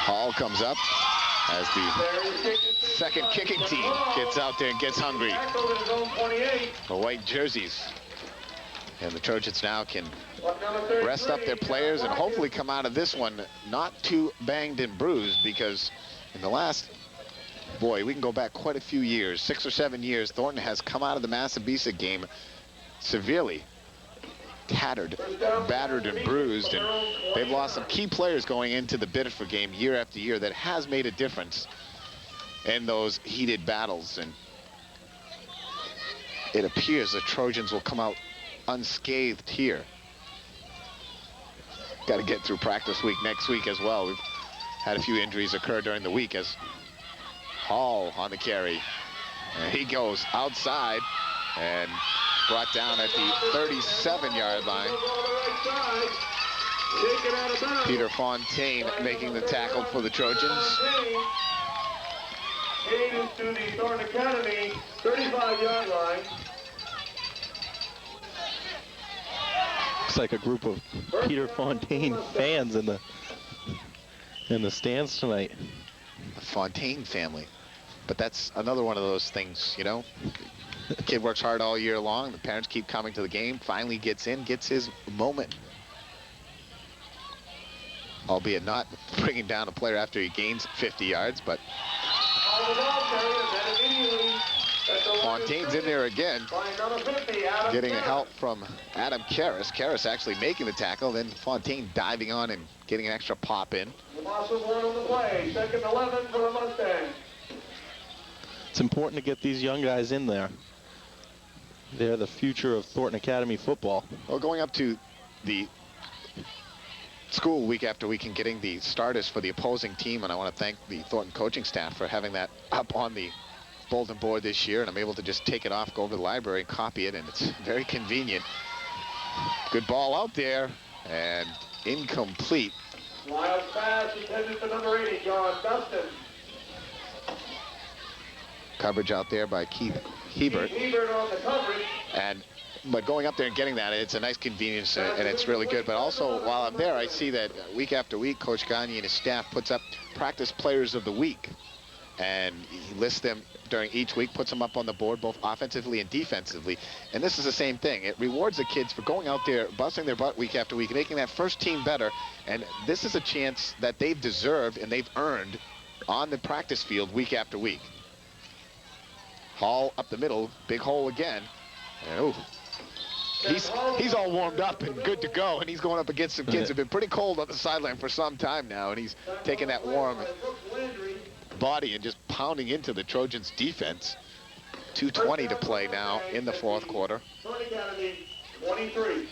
Hall comes up as the second kicking team gets out there and gets hungry. The white jerseys. And the Trojans now can rest up their players and hopefully come out of this one not too banged and bruised, because in the last, boy, we can go back quite a few years, 6 or 7 years, Thornton has come out of the Massabesic game severely tattered, battered, and bruised, and they've lost some key players going into the Biddeford game year after year that has made a difference in those heated battles. And it appears the Trojans will come out unscathed here. Got to get through practice week next week as well. We've had a few injuries occur during the week, as Hall on the carry, and he goes outside and brought down at the 37-yard line. Peter Fontaine making the tackle for the Trojans. Gain to the Thornton Academy 35-yard line. Looks like a group of Peter Fontaine fans in the stands tonight. The Fontaine family. But that's another one of those things, you know. The kid works hard all year long. The parents keep coming to the game. Finally gets in, gets his moment. Albeit not bringing down a player after he gains 50 yards, but Fontaine's in there again, getting help from Adam Karras. Karras actually making the tackle, then Fontaine diving on and getting an extra pop in. The loss of one on the play. Second 11 for the Mustangs. It's important to get these young guys in there. They're the future of Thornton Academy football. Well, going up to the school week after week and getting the starters for the opposing team, and I want to thank the Thornton coaching staff for having that up on the bulletin board this year, and I'm able to just take it off, go over to the library and copy it, and it's very convenient. Good ball out there, and incomplete. Wild pass intended for number 80, John Dustin. Coverage out there by Keith Hebert. Hebert on the coverage. But going up there and getting that, it's a nice convenience, and it's really good. But also, while I'm there, I see that week after week, Coach Gagne and his staff puts up practice players of the week. And he lists them during each week, puts them up on the board, both offensively and defensively. And this is the same thing. It rewards the kids for going out there, busting their butt week after week, making that first team better. And this is a chance that they've deserved and they've earned on the practice field week after week. Hall up the middle, big hole again. And, he's all warmed up and good to go, and he's going up against some kids who've been pretty cold on the sideline for some time now, and he's taking that warm body and just pounding into the Trojans defense. 2:20 to play now in the fourth quarter. 23.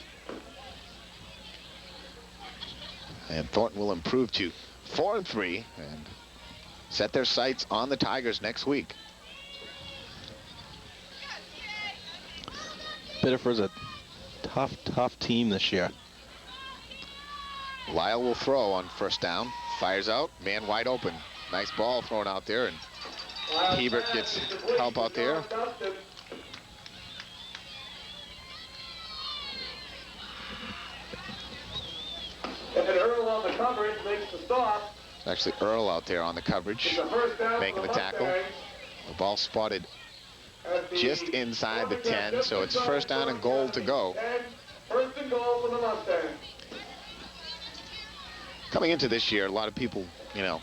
And Thornton will improve to 4-3 and set their sights on the Tigers next week. Biddeford's a tough team this year. Lyle will throw on first down. Fires out. Man wide open. Nice ball thrown out there. And Hebert gets help out there. And Earl on the coverage makes the stop. It's actually Earl out there on the coverage, making the tackle. The ball spotted just inside the 10, so it's first down and goal to go. First and goal for the Mustangs. Coming into this year, a lot of people, you know,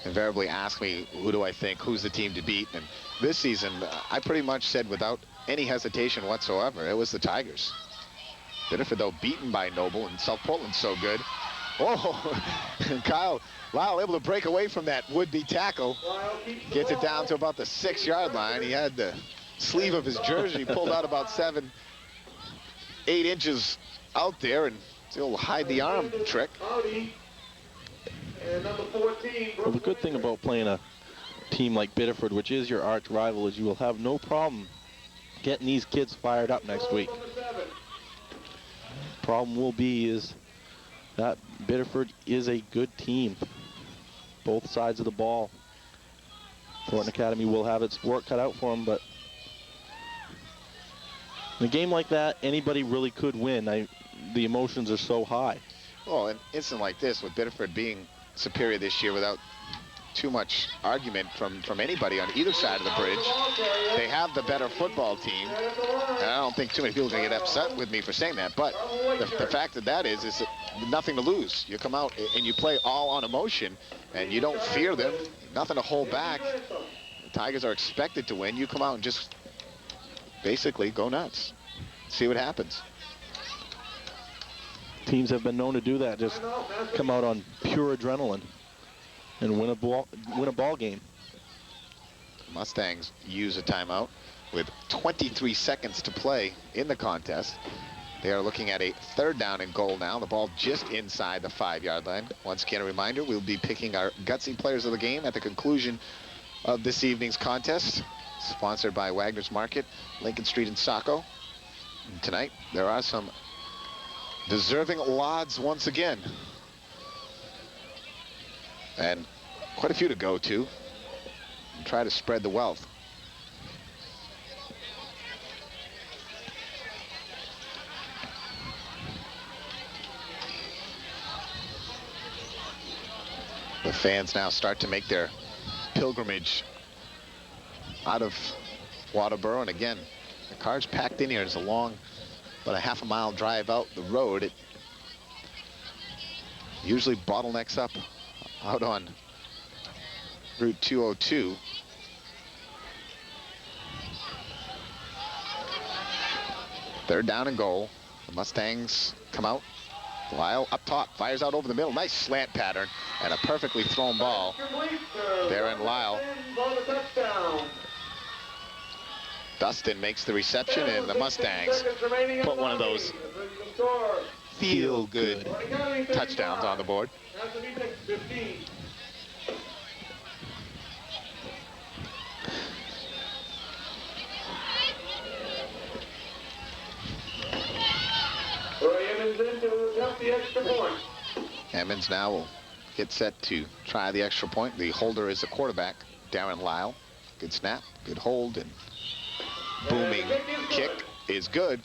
invariably ask me, who do I think, who's the team to beat? And this season, I pretty much said without any hesitation whatsoever, it was the Tigers. Biddeford, though, beaten by Noble, and South Portland's so good. Oh, Kyle Lyle able to break away from that would-be tackle. Gets it down to about the 6-yard line. He had the sleeve of his jersey pulled out about 7-8 inches out there, and still hide the arm trick. Well, the good thing about playing a team like Biddeford, which is your arch rival, is you will have no problem getting these kids fired up next week. Problem will be is that Biddeford is a good team, both sides of the ball. Thornton Academy will have its work cut out for them, but in a game like that, anybody really could win. The emotions are so high. Well, an incident like this, with Biddeford being superior this year without too much argument from anybody on either side of the bridge, they have the better football team. And I don't think too many people are going to get upset with me for saying that, but the fact of that is that nothing to lose. You come out and you play all on emotion, and you don't fear them, nothing to hold back. The Tigers are expected to win. You come out and just basically go nuts. See what happens. Teams have been known to do that, just come out on pure adrenaline and win a ball game. Mustangs use a timeout with 23 seconds to play in the contest. They are looking at a third down and goal now. The ball just inside the 5-yard line. Once again, a reminder, we'll be picking our gutsy players of the game at the conclusion of this evening's contest, sponsored by Wagner's Market, Lincoln Street in Saco. And tonight, there are some deserving lads once again. And quite a few to go to and try to spread the wealth. The fans now start to make their pilgrimage out of Waterboro, and again, the cars packed in here. It's a long, about a half-a-mile drive out the road. It usually bottlenecks up out on Route 202. Third down and goal. The Mustangs come out. Lyle up top, fires out over the middle. Nice slant pattern and a perfectly thrown ball. Darren Lyle. Dustin makes the reception, and the Mustangs put one of those feel-good touchdowns on the board. Emmons now will get set to try the extra point. The holder is the quarterback, Darren Lyle. Good snap, good hold, and booming kick is good.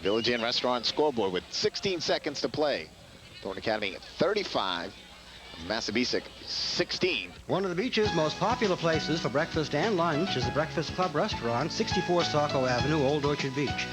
Village Inn Restaurant scoreboard with 16 seconds to play. Thornton Academy 35, Massabesic 16. One of the beach's most popular places for breakfast and lunch is the Breakfast Club Restaurant, 64 Saco Avenue, Old Orchard Beach.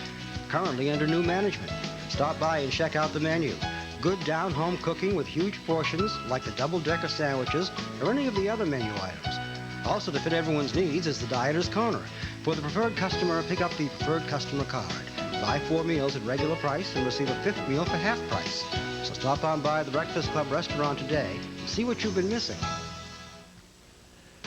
Currently under new management. Stop by and check out the menu. Good down-home cooking with huge portions like the double-decker sandwiches or any of the other menu items. Also to fit everyone's needs is the Dieter's Corner. For the preferred customer, pick up the preferred customer card. Buy 4 meals at regular price and receive a 5th meal for half price. So stop on by the Breakfast Club Restaurant today and see what you've been missing.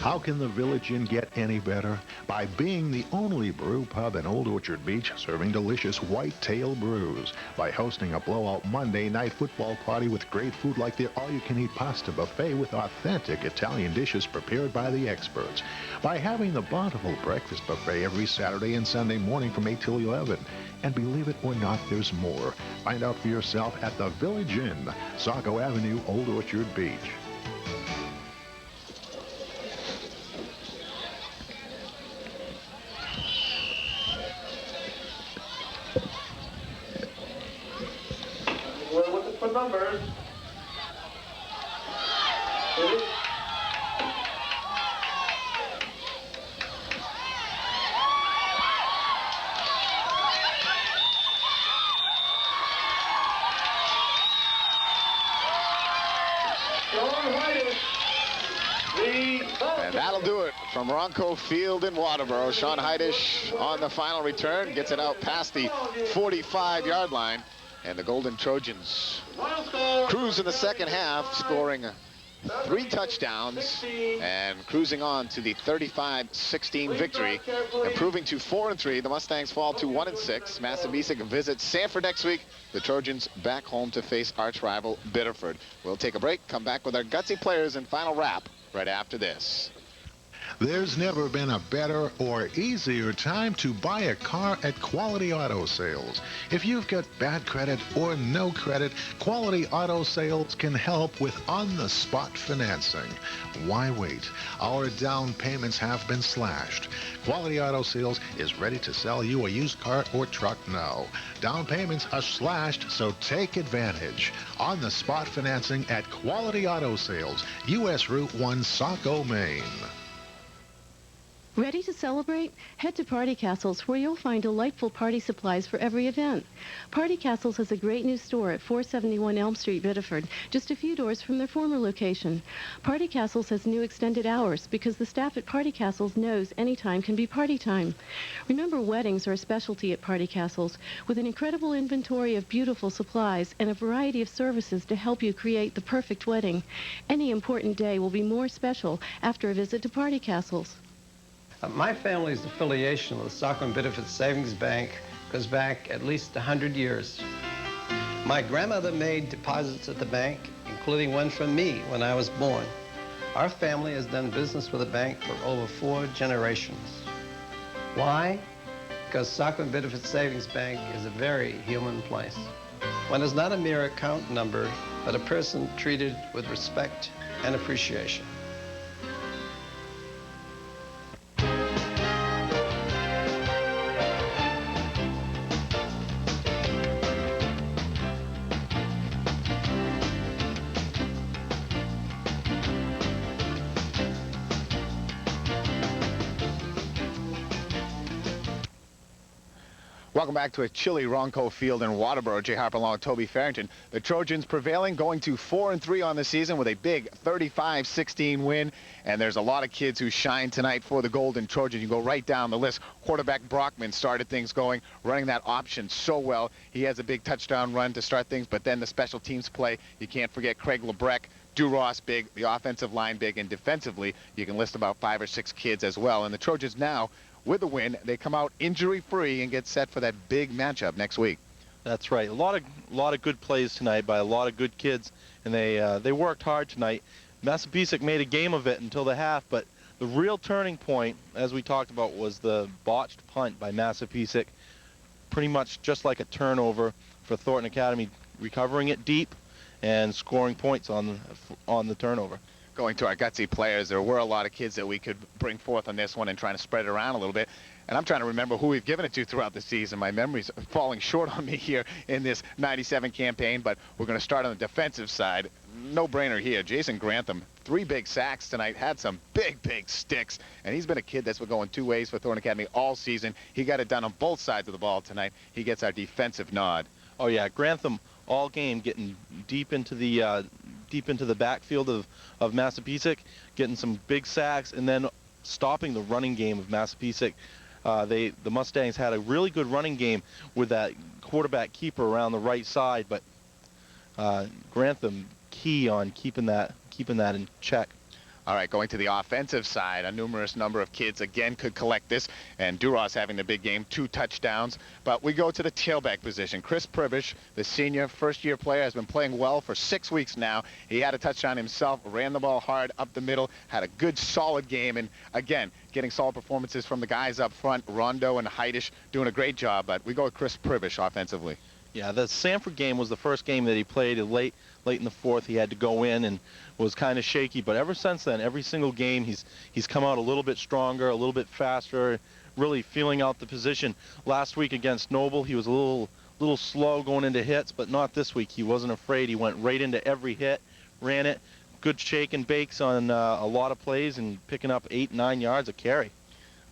How can the Village Inn get any better? By being the only brew pub in Old Orchard Beach serving delicious white-tail brews. By hosting a blowout Monday night football party with great food like their all-you-can-eat pasta buffet with authentic Italian dishes prepared by the experts. By having the bountiful breakfast buffet every Saturday and Sunday morning from 8 till 11. And believe it or not, there's more. Find out for yourself at the Village Inn, Saco Avenue, Old Orchard Beach. We're looking for numbers. Ready? And that'll do it from Ronco Field in Waterboro. Sean Heidish on the final return, gets it out past the 45-yard line. And the Golden Trojans cruise in the second half, scoring 3 touchdowns and cruising on to the 35-16 victory, improving to 4-3. The Mustangs fall to 1-6. Massabesic visits Sanford next week. The Trojans back home to face arch rival Biddeford. We'll take a break, come back with our gutsy players and final wrap right after this. There's never been a better or easier time to buy a car at Quality Auto Sales. If you've got bad credit or no credit, Quality Auto Sales can help with on-the-spot financing. Why wait? Our down payments have been slashed. Quality Auto Sales is ready to sell you a used car or truck now. Down payments are slashed, so take advantage. On-the-spot financing at Quality Auto Sales, U.S. Route 1, Saco, Maine. Ready to celebrate? Head to Party Castles, where you'll find delightful party supplies for every event. Party Castles has a great new store at 471 Elm Street, Biddeford, just a few doors from their former location. Party Castles has new extended hours because the staff at Party Castles knows any time can be party time. Remember, weddings are a specialty at Party Castles, with an incredible inventory of beautiful supplies and a variety of services to help you create the perfect wedding. Any important day will be more special after a visit to Party Castles. My family's affiliation with the Saco and Biddeford Savings Bank goes back at least 100 years. My grandmother made deposits at the bank, including one from me when I was born. Our family has done business with the bank for over 4 generations. Why? Because Saco and Biddeford Savings Bank is a very human place. One is not a mere account number, but a person treated with respect and appreciation. Welcome back to a chilly Ronco Field in Waterboro. Jay Harper along with Toby Farrington. The Trojans prevailing, going to 4-3 on the season with a big 35-16 win. And there's a lot of kids who shine tonight for the Golden Trojans. You go right down the list. Quarterback Brockman started things going, running that option so well. He has a big touchdown run to start things, but then the special teams play. You can't forget Craig LeBrecq. Duross big, the offensive line big, and defensively, you can list about 5 or 6 kids as well. And the Trojans now, with the win, they come out injury-free and get set for that big matchup next week. That's right. A lot of good plays tonight by a lot of good kids, and they worked hard tonight. Massabesic made a game of it until the half, but the real turning point, as we talked about, was the botched punt by Massabesic. Pretty much just like a turnover for Thornton Academy, recovering it deep and scoring points on the turnover. Going to our gutsy players, there were a lot of kids that we could bring forth on this one and trying to spread it around a little bit. And I'm trying to remember who we've given it to throughout the season. My memory's falling short on me here in this 97 campaign, but we're going to start on the defensive side. No-brainer here. Jason Grantham, 3 big sacks tonight, had some big sticks, and he's been a kid that's been going 2 ways for Thornton Academy all season. He got it done on both sides of the ball tonight. He gets our defensive nod. Oh, yeah, Grantham all game getting deep into the backfield of Massabesic, getting some big sacks, and then stopping the running game of Massabesic. The Mustangs had a really good running game with that quarterback keeper around the right side, but Grantham key on keeping that in check. All right, going to the offensive side, a numerous number of kids again could collect this, and Duras having the big game, 2 touchdowns. But we go to the tailback position. Chris Pribish, the senior first-year player, has been playing well for 6 weeks now. He had a touchdown himself, ran the ball hard up the middle, had a good, solid game, and again, getting solid performances from the guys up front. Rondo and Heidish doing a great job, but we go with Chris Pribish offensively. Yeah, the Sanford game was the first game that he played late in the fourth. He had to go in and was kind of shaky, but ever since then, every single game, he's come out a little bit stronger, a little bit faster, really feeling out the position. Last week against Noble, he was a little slow going into hits, but not this week. He wasn't afraid. He went right into every hit, ran it. Good shake and bakes on a lot of plays and picking up 8-9 yards a carry.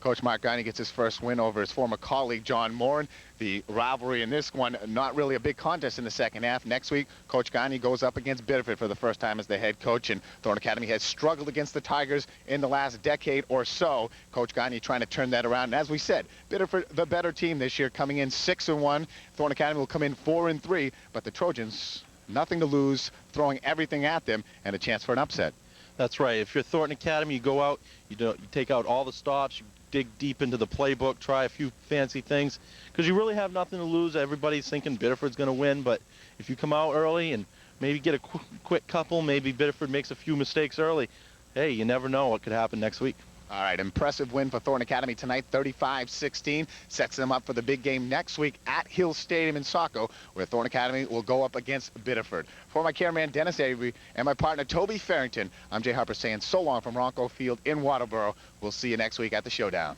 Coach Mark Guiney gets his first win over his former colleague, John Morin. The rivalry in this one, not really a big contest in the second half. Next week, Coach Guiney goes up against Biddeford for the first time as the head coach, and Thornton Academy has struggled against the Tigers in the last decade or so. Coach Guiney trying to turn that around. And as we said, Biddeford, the better team this year, coming in 6-1. Thornton Academy will come in 4-3, but the Trojans, nothing to lose, throwing everything at them, and a chance for an upset. That's right. If you're Thornton Academy, you go out, you take out all the stops, you dig deep into the playbook, try a few fancy things, because you really have nothing to lose. Everybody's thinking Biddeford's going to win, but if you come out early and maybe get a quick couple, maybe Biddeford makes a few mistakes early, hey, you never know what could happen next week. All right, impressive win for Thornton Academy tonight, 35-16. Sets them up for the big game next week at Hill Stadium in Saco, where Thornton Academy will go up against Biddeford. For my cameraman, Dennis Avery, and my partner, Toby Farrington, I'm Jay Harper saying so long from Ronco Field in Waterboro. We'll see you next week at the Showdown.